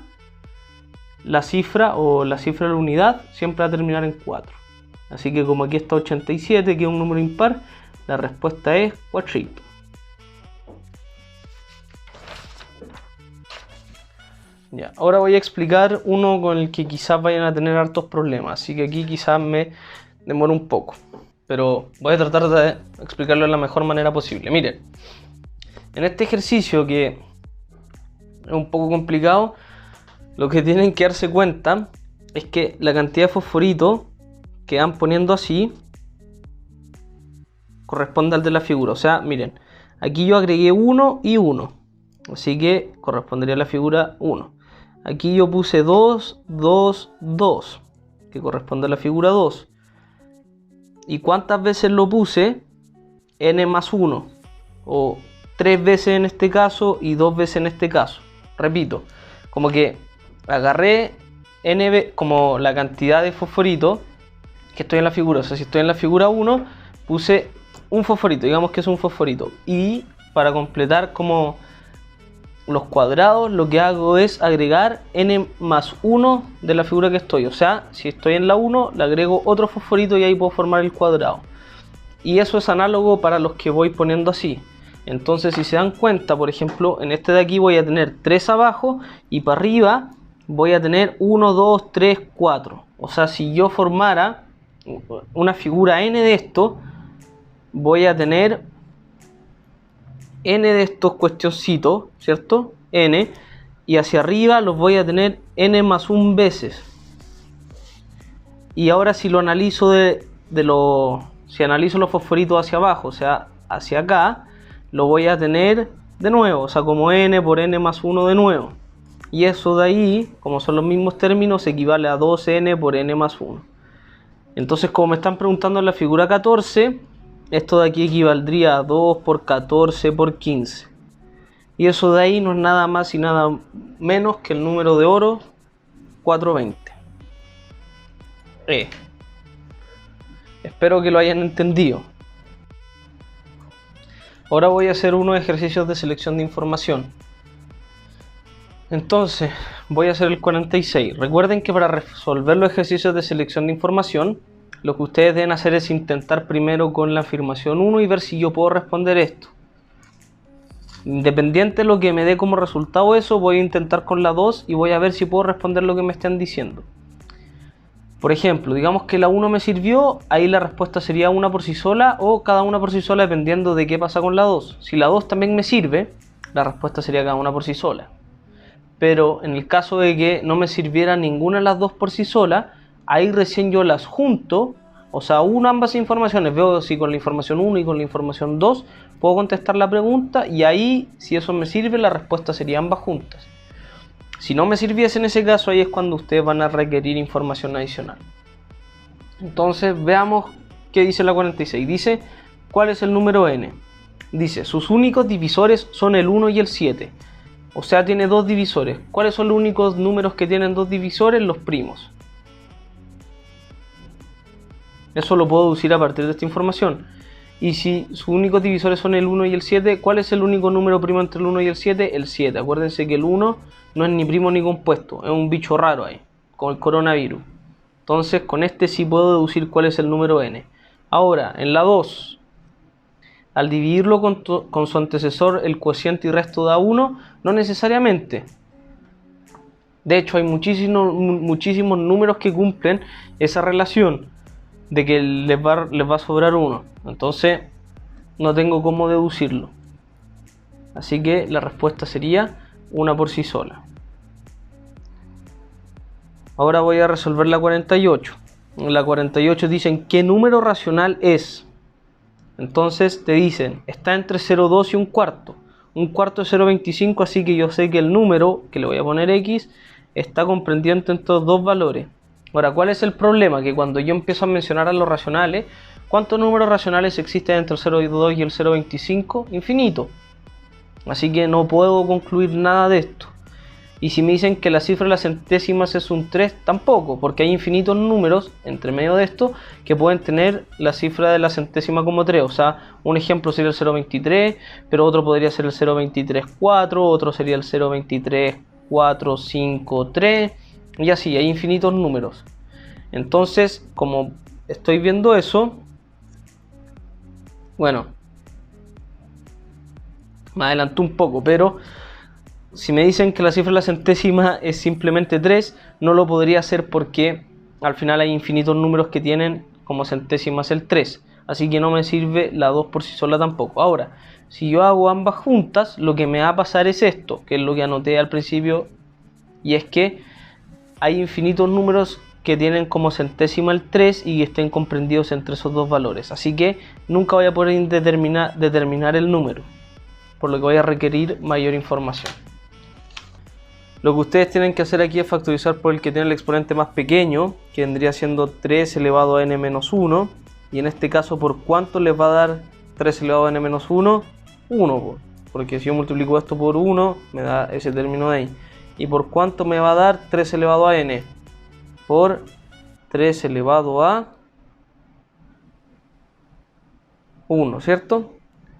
la cifra o la cifra de la unidad siempre va a terminar en 4. Así que como aquí está 87, que es un número impar, la respuesta es 4. Ya, ahora voy a explicar uno con el que quizás vayan a tener hartos problemas, así que aquí quizás me demoro un poco, pero voy a tratar de explicarlo de la mejor manera posible. Miren, en este ejercicio, que es un poco complicado, lo que tienen que darse cuenta es que la cantidad de fosforito que van poniendo así corresponde al de la figura. O sea, miren, aquí yo agregué 1 y 1, así que correspondería a la figura 1. Aquí yo puse 2, 2, 2, que corresponde a la figura 2. ¿Y cuántas veces lo puse? N más 1, o 3 veces en este caso y 2 veces en este caso. Repito, como que agarré N como la cantidad de fosforito que estoy en la figura. O sea, si estoy en la figura 1, puse un fosforito, digamos que es un fosforito. Y para completar como los cuadrados, lo que hago es agregar n más 1 de la figura que estoy. O sea, si estoy en la 1, le agrego otro fosforito y ahí puedo formar el cuadrado. Y eso es análogo para los que voy poniendo así. Entonces, si se dan cuenta, por ejemplo, en este de aquí voy a tener 3 abajo y para arriba voy a tener 1, 2, 3, 4. O sea, si yo formara una figura n de esto, voy a tener n de estos cuestioncitos, ¿cierto? N, y hacia arriba los voy a tener n más 1 veces. Y ahora si lo analizo si analizo los fosforitos hacia abajo, o sea, hacia acá, lo voy a tener de nuevo, o sea, como n por n más 1 de nuevo. Y eso de ahí, como son los mismos términos, equivale a 2n por n más 1. Entonces, como me están preguntando en la figura 14, esto de aquí equivaldría a 2 por 14 por 15. Y eso de ahí no es nada más y nada menos que el número de oro 420. Espero que lo hayan entendido. Ahora voy a hacer unos ejercicios de selección de información. Entonces, voy a hacer el 46. Recuerden que para resolver los ejercicios de selección de información, lo que ustedes deben hacer es intentar primero con la afirmación 1 y ver si yo puedo responder esto. Independiente de lo que me dé como resultado eso, voy a intentar con la 2 y voy a ver si puedo responder lo que me están diciendo. Por ejemplo, digamos que la 1 me sirvió, ahí la respuesta sería una por sí sola o cada una por sí sola dependiendo de qué pasa con la 2. Si la 2 también me sirve, la respuesta sería cada una por sí sola. Pero en el caso de que no me sirviera ninguna de las dos por sí sola, ahí recién yo las junto, o sea, ambas informaciones, veo si con la información 1 y con la información 2 puedo contestar la pregunta y ahí, si eso me sirve, la respuesta sería ambas juntas. Si no me sirviese en ese caso, ahí es cuando ustedes van a requerir información adicional. Entonces, veamos qué dice la 46. Dice, ¿cuál es el número n? Dice, sus únicos divisores son el 1 y el 7. O sea, tiene dos divisores. ¿Cuáles son los únicos números que tienen dos divisores? Los primos. Eso lo puedo deducir a partir de esta información. Y si sus únicos divisores son el 1 y el 7, ¿cuál es el único número primo entre el 1 y el 7? El 7. Acuérdense que el 1 no es ni primo ni compuesto, es un bicho raro ahí, con el coronavirus. Entonces, con este sí puedo deducir cuál es el número n. Ahora, en la 2, al dividirlo con su antecesor, el cociente y resto da 1, no necesariamente. De hecho, hay muchísimos números que cumplen esa relación de que les va a sobrar 1. Entonces, no tengo cómo deducirlo. Así que la respuesta sería una por sí sola. Ahora voy a resolver la 48. En la 48 dicen ¿qué número racional es? Entonces te dicen, está entre 0,2 y un cuarto. Un cuarto es 0,25, así que yo sé que el número, que le voy a poner x, está comprendido entre estos dos valores. Ahora, ¿cuál es el problema? Que cuando yo empiezo a mencionar a los racionales, ¿cuántos números racionales existen entre el 0,2 y el 0,25? Infinito. Así que no puedo concluir nada de esto. Y si me dicen que la cifra de las centésimas es un 3, tampoco, porque hay infinitos números entre medio de esto que pueden tener la cifra de la centésima como 3. O sea, un ejemplo sería el 0,23, pero otro podría ser el 0,23,4, otro sería el 0,23,453, y así, hay infinitos números. Entonces, como estoy viendo eso, bueno, me adelanto un poco, pero si me dicen que la cifra de la centésima es simplemente 3, no lo podría hacer porque al final hay infinitos números que tienen como centésimas el 3. Así que no me sirve la 2 por sí sola tampoco. Ahora, si yo hago ambas juntas, lo que me va a pasar es esto, que es lo que anoté al principio, y es que hay infinitos números que tienen como centésima el 3 y que estén comprendidos entre esos dos valores. Así que nunca voy a poder determinar el número, por lo que voy a requerir mayor información. Lo que ustedes tienen que hacer aquí es factorizar por el que tiene el exponente más pequeño, que vendría siendo 3 elevado a n menos 1. Y en este caso, ¿por cuánto les va a dar 3 elevado a n menos 1? 1, porque si yo multiplico esto por 1, me da ese término de ahí. ¿Y por cuánto me va a dar 3 elevado a n? Por 3 elevado a 1, ¿cierto?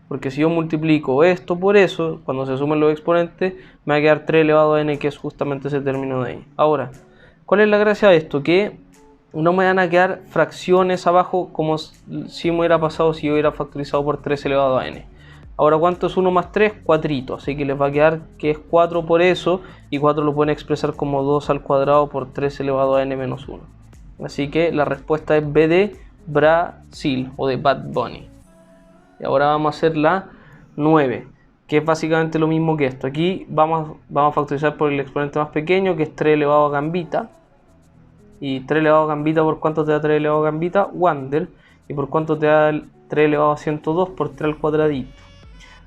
Porque si yo multiplico esto por eso, cuando se sumen los exponentes, me va a quedar 3 elevado a n, que es justamente ese término de ahí. Ahora, ¿cuál es la gracia de esto? Que no me van a quedar fracciones abajo como si me hubiera pasado si yo hubiera factorizado por 3 elevado a n. Ahora, ¿cuánto es 1 más 3? 4, así que les va a quedar que es 4 por eso, y 4 lo pueden expresar como 2 al cuadrado por 3 elevado a n menos 1. Así que la respuesta es B de Brasil o de Bad Bunny. Y ahora vamos a hacer la 9, que es básicamente lo mismo que esto. Aquí vamos a factorizar por el exponente más pequeño, que es 3 elevado a gambita. Y 3 elevado a gambita, ¿por cuánto te da 3 elevado a gambita? Wander. ¿Y por cuánto te da 3 elevado a 102? Por 3 al cuadradito.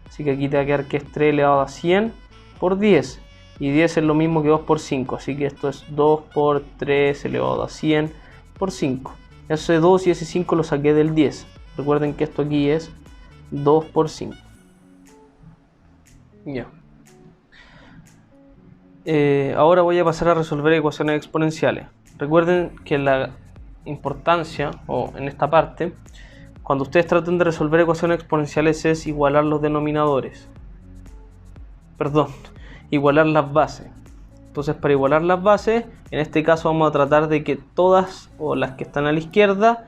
Así que aquí te va a quedar que es 3 elevado a 100 por 10. Y 10 es lo mismo que 2 por 5. Así que esto es 2 por 3 elevado a 100 por 5. Ese 2 y ese 5 lo saqué del 10. Recuerden que esto aquí es 2 por 5. Ya. Ahora voy a pasar a resolver ecuaciones exponenciales. Recuerden que la importancia, o en esta parte, cuando ustedes traten de resolver ecuaciones exponenciales es igualar los denominadores. Perdón, igualar las bases. Entonces, para igualar las bases, en este caso vamos a tratar de que todas, o las que están a la izquierda,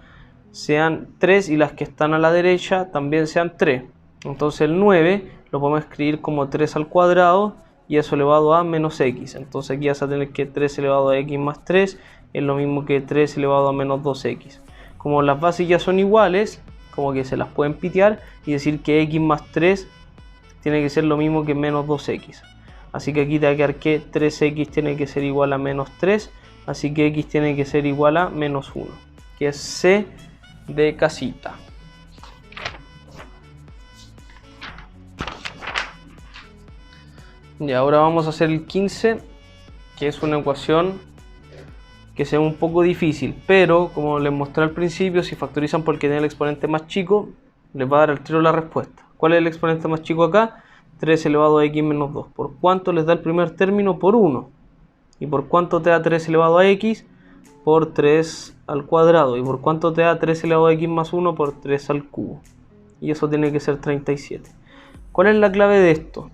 sean 3 y las que están a la derecha también sean 3. Entonces el 9 lo podemos escribir como 3 al cuadrado y eso elevado a menos x. Entonces aquí vas a tener que 3 elevado a x más 3 es lo mismo que 3 elevado a menos 2x. Como las bases ya son iguales, como que se las pueden pitear y decir que x más 3 tiene que ser lo mismo que menos 2x. Así que aquí te va a quedar que 3x tiene que ser igual a menos 3, así que x tiene que ser igual a menos 1, que es C de casita. Y ahora vamos a hacer el 15, que es una ecuación que se ve un poco difícil, pero como les mostré al principio, si factorizan porque tiene el exponente más chico, les va a dar al tiro la respuesta. ¿Cuál es el exponente más chico acá? 3 elevado a x menos 2. ¿Por cuánto les da el primer término? Por 1. ¿Y por cuánto te da 3 elevado a x? Por 3 al cuadrado. ¿Y por cuánto te da 3 elevado a x más 1? Por 3 al cubo. Y eso tiene que ser 37. ¿Cuál es la clave de esto?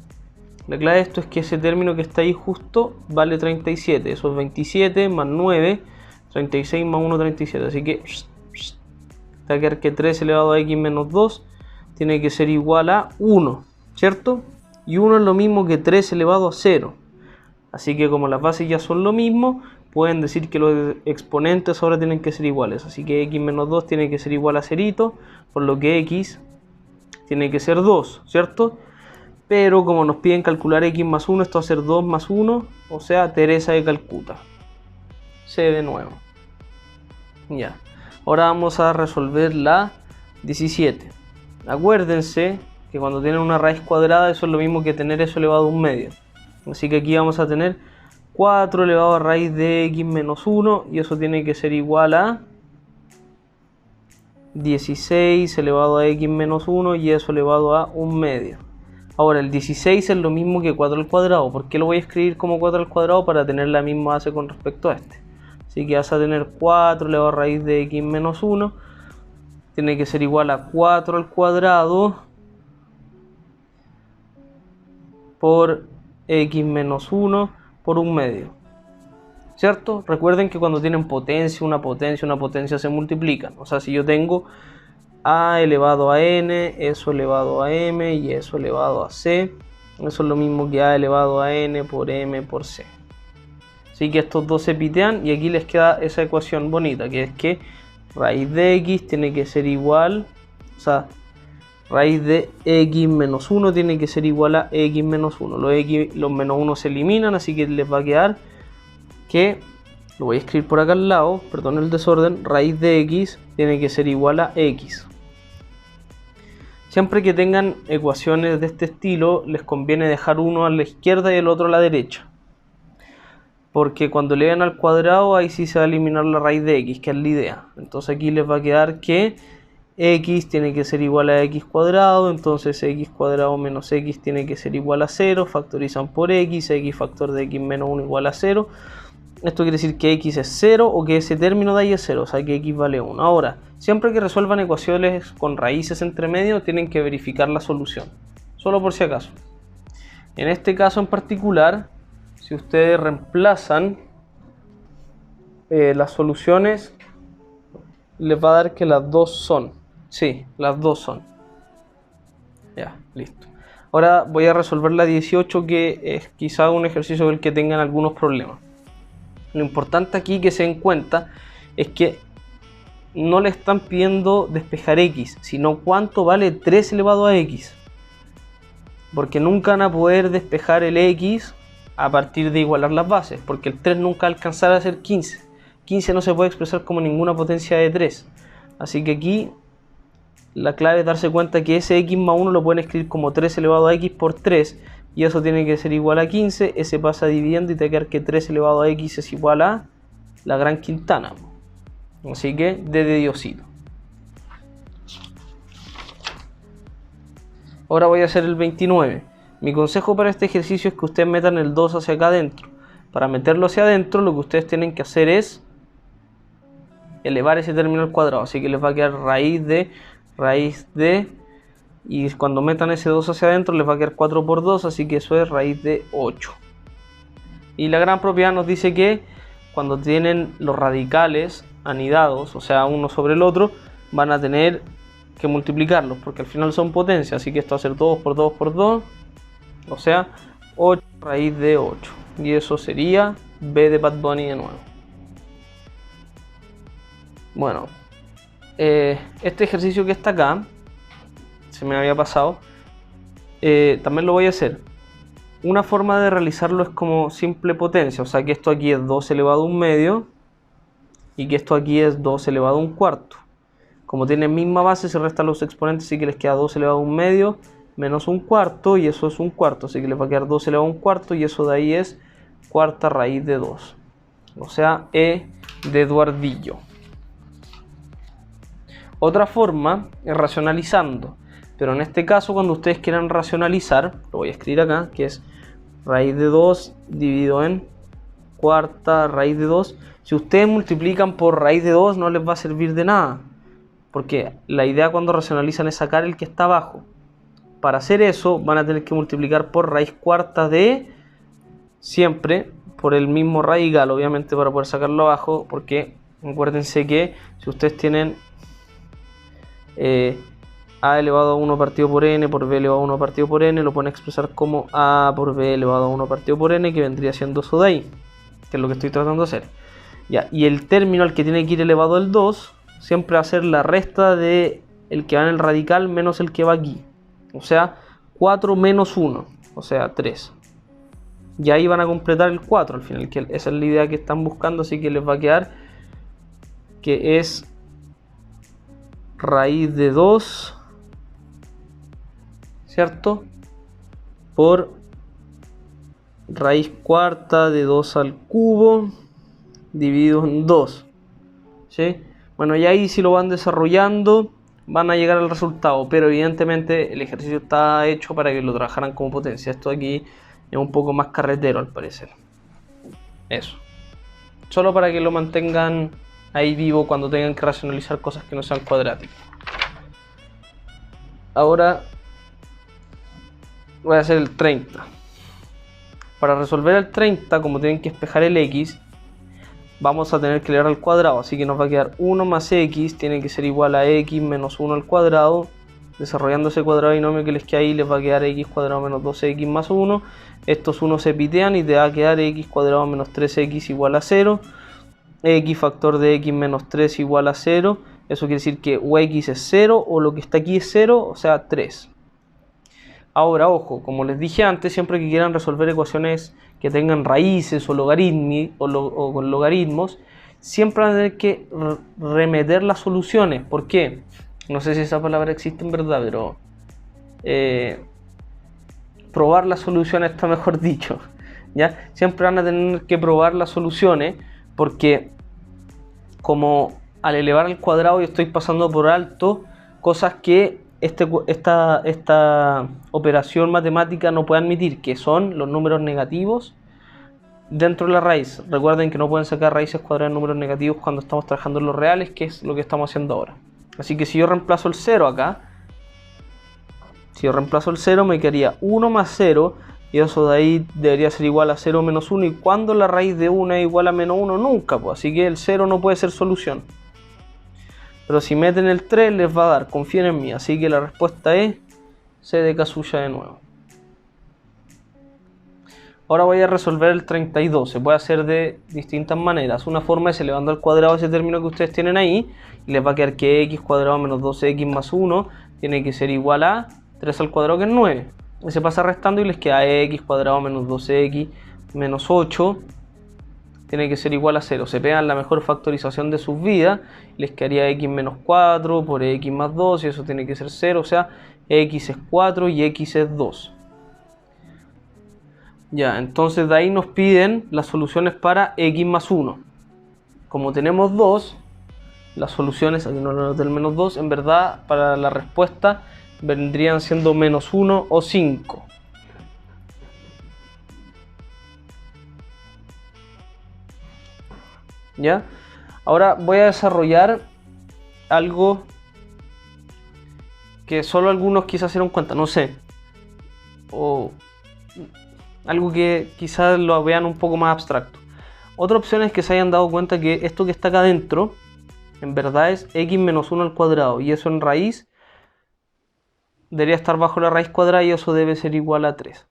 La clave de esto es que ese término que está ahí justo vale 37. Eso es 27 más 9, 36 más 1, 37. Así que te va a quedar que 3 elevado a x menos 2 tiene que ser igual a 1, ¿cierto? Y 1 es lo mismo que 3 elevado a 0. Así que como las bases ya son lo mismo, pueden decir que los exponentes ahora tienen que ser iguales. Así que x menos 2 tiene que ser igual a 0, por lo que x tiene que ser 2, ¿cierto? Pero como nos piden calcular x más 1, esto va a ser 2 más 1, o sea, Teresa de Calcuta. C de nuevo. Ya. Ahora vamos a resolver la 17. Acuérdense que cuando tienen una raíz cuadrada, eso es lo mismo que tener eso elevado a un medio. Así que aquí vamos a tener 4 elevado a raíz de x menos 1, y eso tiene que ser igual a 16 elevado a x menos 1, y eso elevado a un medio. Ahora, el 16 es lo mismo que 4 al cuadrado. ¿Por qué lo voy a escribir como 4 al cuadrado? Para tener la misma base con respecto a este. Así que vas a tener 4 elevado a raíz de x menos 1. Tiene que ser igual a 4 al cuadrado por x menos 1 por un medio, ¿cierto? Recuerden que cuando tienen potencia, una potencia se multiplican. O sea, si yo tengo a elevado a n, eso elevado a m y eso elevado a c, eso es lo mismo que a elevado a n por m por c. Así que estos dos se pitean y aquí les queda esa ecuación bonita, que es que raíz de x tiene que ser igual, o sea, raíz de x menos 1 tiene que ser igual a x menos 1. Los menos 1 se eliminan, así que les va a quedar que, lo voy a escribir por acá al lado, perdón el desorden, raíz de x tiene que ser igual a x. Siempre que tengan ecuaciones de este estilo, les conviene dejar uno a la izquierda y el otro a la derecha. Porque cuando le den al cuadrado, ahí sí se va a eliminar la raíz de x, que es la idea. Entonces aquí les va a quedar que x tiene que ser igual a x cuadrado, entonces x cuadrado menos x tiene que ser igual a 0, factorizan por x factor de x menos 1 igual a 0. Esto quiere decir que x es 0 o que ese término de ahí es 0, o sea que x vale 1. Ahora, siempre que resuelvan ecuaciones con raíces entre medio, tienen que verificar la solución, solo por si acaso. En este caso en particular, si ustedes reemplazan las soluciones, les va a dar que las dos son. Sí, las dos son. Ya, listo. Ahora voy a resolver la 18, que es quizá un ejercicio del que tengan algunos problemas. Lo importante aquí que se den cuenta es que no le están pidiendo despejar x, sino cuánto vale 3 elevado a x. Porque nunca van a poder despejar el x a partir de igualar las bases, porque el 3 nunca alcanzará a ser 15. 15 no se puede expresar como ninguna potencia de 3. Así que aquí la clave es darse cuenta que ese x más 1 lo pueden escribir como 3 elevado a x por 3, y eso tiene que ser igual a 15. Ese pasa dividiendo y te queda que 3 elevado a x es igual a la gran quintana. Así que D de Diosito. Ahora voy a hacer el 29. Mi consejo para este ejercicio es que ustedes metan el 2 hacia acá adentro. Para meterlo hacia adentro, lo que ustedes tienen que hacer es elevar ese término al cuadrado. Así que les va a quedar raíz de, y cuando metan ese 2 hacia adentro les va a quedar 4 por 2, así que eso es raíz de 8. Y la gran propiedad nos dice que cuando tienen los radicales anidados, o sea, uno sobre el otro, van a tener que multiplicarlos, porque al final son potencias, así que esto va a ser 2 por 2 por 2, o sea, 8 raíz de 8, y eso sería B de Bad Bunny de nuevo. Bueno, este ejercicio que está acá, se me había pasado, también lo voy a hacer. Una forma de realizarlo es como simple potencia, o sea que esto aquí es 2 elevado a un medio y que esto aquí es 2 elevado a un cuarto. Como tienen misma base, se restan los exponentes, así que les queda 2 elevado a un medio menos un cuarto, y eso es un cuarto, así que les va a quedar 2 elevado a un cuarto, y eso de ahí es cuarta raíz de 2, o sea, E de Eduardillo. Otra forma es racionalizando, pero en este caso cuando ustedes quieran racionalizar, lo voy a escribir acá, que es raíz de 2 dividido en cuarta raíz de 2. Si ustedes multiplican por raíz de 2 no les va a servir de nada, porque la idea cuando racionalizan es sacar el que está abajo. Para hacer eso van a tener que multiplicar por raíz cuarta de, siempre por el mismo radical, obviamente, para poder sacarlo abajo, porque acuérdense que si ustedes tienen a elevado a 1 partido por n por b elevado a 1 partido por n, lo pueden expresar como a por b elevado a 1 partido por n, que vendría siendo eso de ahí, que es lo que estoy tratando de hacer. Ya, y el término al que tiene que ir elevado al 2 siempre va a ser la resta de el que va en el radical menos el que va aquí, o sea 4 menos 1, o sea 3, y ahí van a completar el 4 al final, que esa es la idea que están buscando, así que les va a quedar que es raíz de 2, ¿cierto? Por raíz cuarta de 2 al cubo dividido en 2, ¿sí? Bueno, y ahí si lo van desarrollando van a llegar al resultado, pero evidentemente el ejercicio está hecho para que lo trabajaran como potencia. Esto aquí es un poco más carretero al parecer. Eso. Solo para que lo mantengan ahí vivo cuando tengan que racionalizar cosas que no sean cuadráticas. Ahora voy a hacer el 30. Para resolver el 30, como tienen que despejar el x, vamos a tener que elevar al cuadrado, así que nos va a quedar 1 más x tiene que ser igual a x menos 1 al cuadrado. Desarrollando ese cuadrado binomio que les queda ahí, les va a quedar x cuadrado menos 2x más 1. Estos 1 se pitean y te va a quedar x cuadrado menos 3x igual a 0. X factor de x menos 3 igual a 0. Eso quiere decir que o x es 0 o lo que está aquí es 0, o sea 3. Ahora, ojo, como les dije antes, siempre que quieran resolver ecuaciones que tengan raíces o con logaritmos, siempre van a tener que remeter las soluciones. ¿Por qué? No sé si esa palabra existe en verdad, pero probar las soluciones está mejor dicho, ¿ya? Siempre van a tener que probar las soluciones, porque como al elevar al cuadrado yo estoy pasando por alto cosas que esta operación matemática no puede admitir, que son los números negativos dentro de la raíz. Recuerden que no pueden sacar raíces cuadradas de números negativos cuando estamos trabajando en los reales, que es lo que estamos haciendo ahora. Así que si yo reemplazo el 0 acá, si yo reemplazo el 0 me quedaría 1 más 0, y eso de ahí debería ser igual a 0 menos 1, y cuando la raíz de 1 es igual a menos 1, nunca, pues, así que el 0 no puede ser solución. Pero si meten el 3 les va a dar, confíen en mí, así que la respuesta es C de casulla de nuevo. Ahora voy a resolver el 32. Se puede hacer de distintas maneras. Una forma es elevando al cuadrado ese término que ustedes tienen ahí. Y les va a quedar que x cuadrado menos 2x más 1 tiene que ser igual a 3 al cuadrado, que es 9. Y se pasa restando y les queda x cuadrado menos 2x menos 8 tiene que ser igual a 0. Se pegan la mejor factorización de sus vidas. Les quedaría x menos 4 por x más 2 y eso tiene que ser 0. O sea, x es 4 y x es 2. Ya, entonces de ahí nos piden las soluciones para x más 1. Como tenemos 2, las soluciones, aquí no lo noté el menos 2, en verdad para la respuesta vendrían siendo menos 1 o 5. ¿Ya? Ahora voy a desarrollar algo que solo algunos quizás se dieron cuenta, no sé. O algo que quizás lo vean un poco más abstracto. Otra opción es que se hayan dado cuenta que esto que está acá adentro en verdad es x menos 1 al cuadrado. Y eso en raíz debería estar bajo la raíz cuadrada y eso debe ser igual a 3.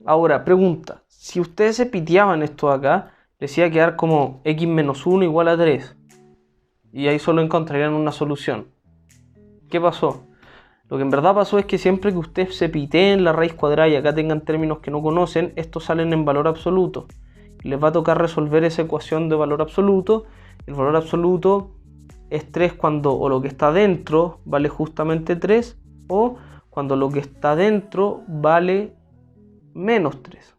Ahora, pregunta. Si ustedes se piteaban esto de acá, les iba a quedar como x menos 1 igual a 3. Y ahí solo encontrarían una solución. ¿Qué pasó? Lo que en verdad pasó es que siempre que ustedes se piteen la raíz cuadrada y acá tengan términos que no conocen, estos salen en valor absoluto. Y les va a tocar resolver esa ecuación de valor absoluto. El valor absoluto es 3 cuando o lo que está dentro vale justamente 3 o cuando lo que está dentro vale menos 3.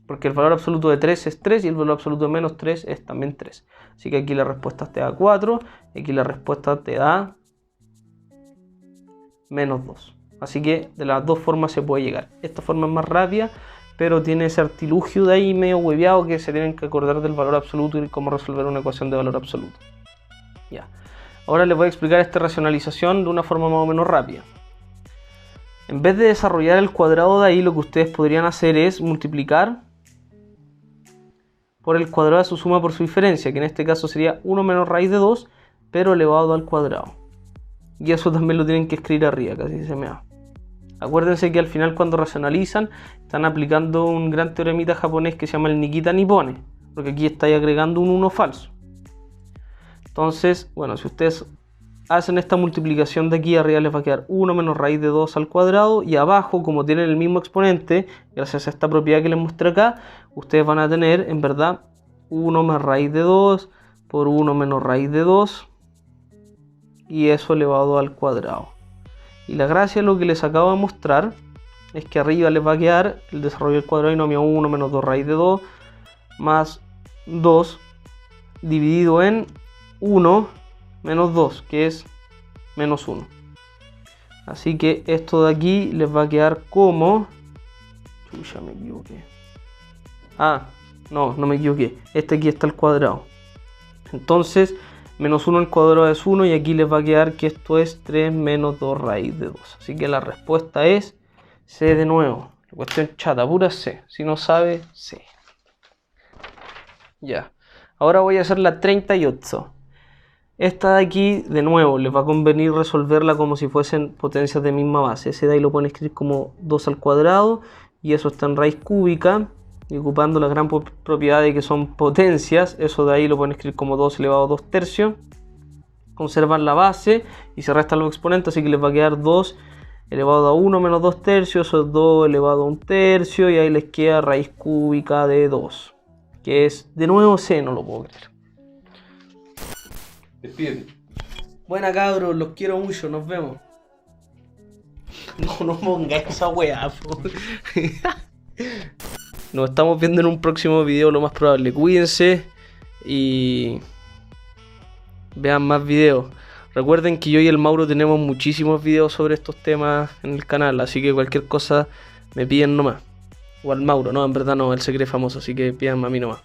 Porque el valor absoluto de 3 es 3 y el valor absoluto de menos 3 es también 3. Así que aquí la respuesta te da 4 y aquí la respuesta te da menos 2. Así que de las dos formas se puede llegar. Esta forma es más rápida, pero tiene ese artilugio de ahí medio hueveado que se tienen que acordar del valor absoluto y cómo resolver una ecuación de valor absoluto. Ya. Ahora les voy a explicar esta racionalización de una forma más o menos rápida. En vez de desarrollar el cuadrado de ahí, lo que ustedes podrían hacer es multiplicar por el cuadrado de su suma por su diferencia, que en este caso sería 1 menos raíz de 2, pero elevado al cuadrado. Y eso también lo tienen que escribir arriba, casi se me va. Acuérdense que al final cuando racionalizan están aplicando un gran teoremita japonés que se llama el Nikita Nippone, porque aquí estáis agregando un 1 falso. Entonces, bueno, si ustedes hacen esta multiplicación de aquí, arriba les va a quedar 1 menos raíz de 2 al cuadrado, y abajo, como tienen el mismo exponente, gracias a esta propiedad que les mostré acá, ustedes van a tener en verdad 1 más raíz de 2 por 1 menos raíz de 2 y eso elevado al cuadrado. Y la gracia de lo que les acabo de mostrar es que arriba les va a quedar el desarrollo del cuadrado binomio 1 menos 2 raíz de 2 más 2 dividido en 1 menos 2, que es menos 1. Así que esto de aquí les va a quedar como... Chucha, me equivoqué. No me equivoqué. Este aquí está al cuadrado. Entonces, menos 1 al cuadrado es 1 y aquí les va a quedar que esto es 3 menos 2 raíz de 2. Así que la respuesta es C de nuevo. La cuestión chata, pura C. Si no sabe, C. Ya. Ahora voy a hacer la 38. Esta de aquí, de nuevo, les va a convenir resolverla como si fuesen potencias de misma base. Ese de ahí lo pueden escribir como 2 al cuadrado y eso está en raíz cúbica. Y ocupando la gran propiedad de que son potencias, eso de ahí lo pueden escribir como 2 elevado a 2 tercios. Conservan la base y se restan los exponentes, así que les va a quedar 2 elevado a 1 menos 2 tercios, eso es 2 elevado a 1 tercio, y ahí les queda raíz cúbica de 2, que es de nuevo C, no lo puedo creer. Despídete. Buena cabros, los quiero mucho, nos vemos. No pongáis esa weá, Nos estamos viendo en un próximo video, lo más probable. Cuídense y vean más videos. Recuerden que yo y el Mauro tenemos muchísimos videos sobre estos temas en el canal, así que cualquier cosa me piden nomás. O al Mauro, no, en verdad no, él se cree famoso, así que pídanme a mí nomás.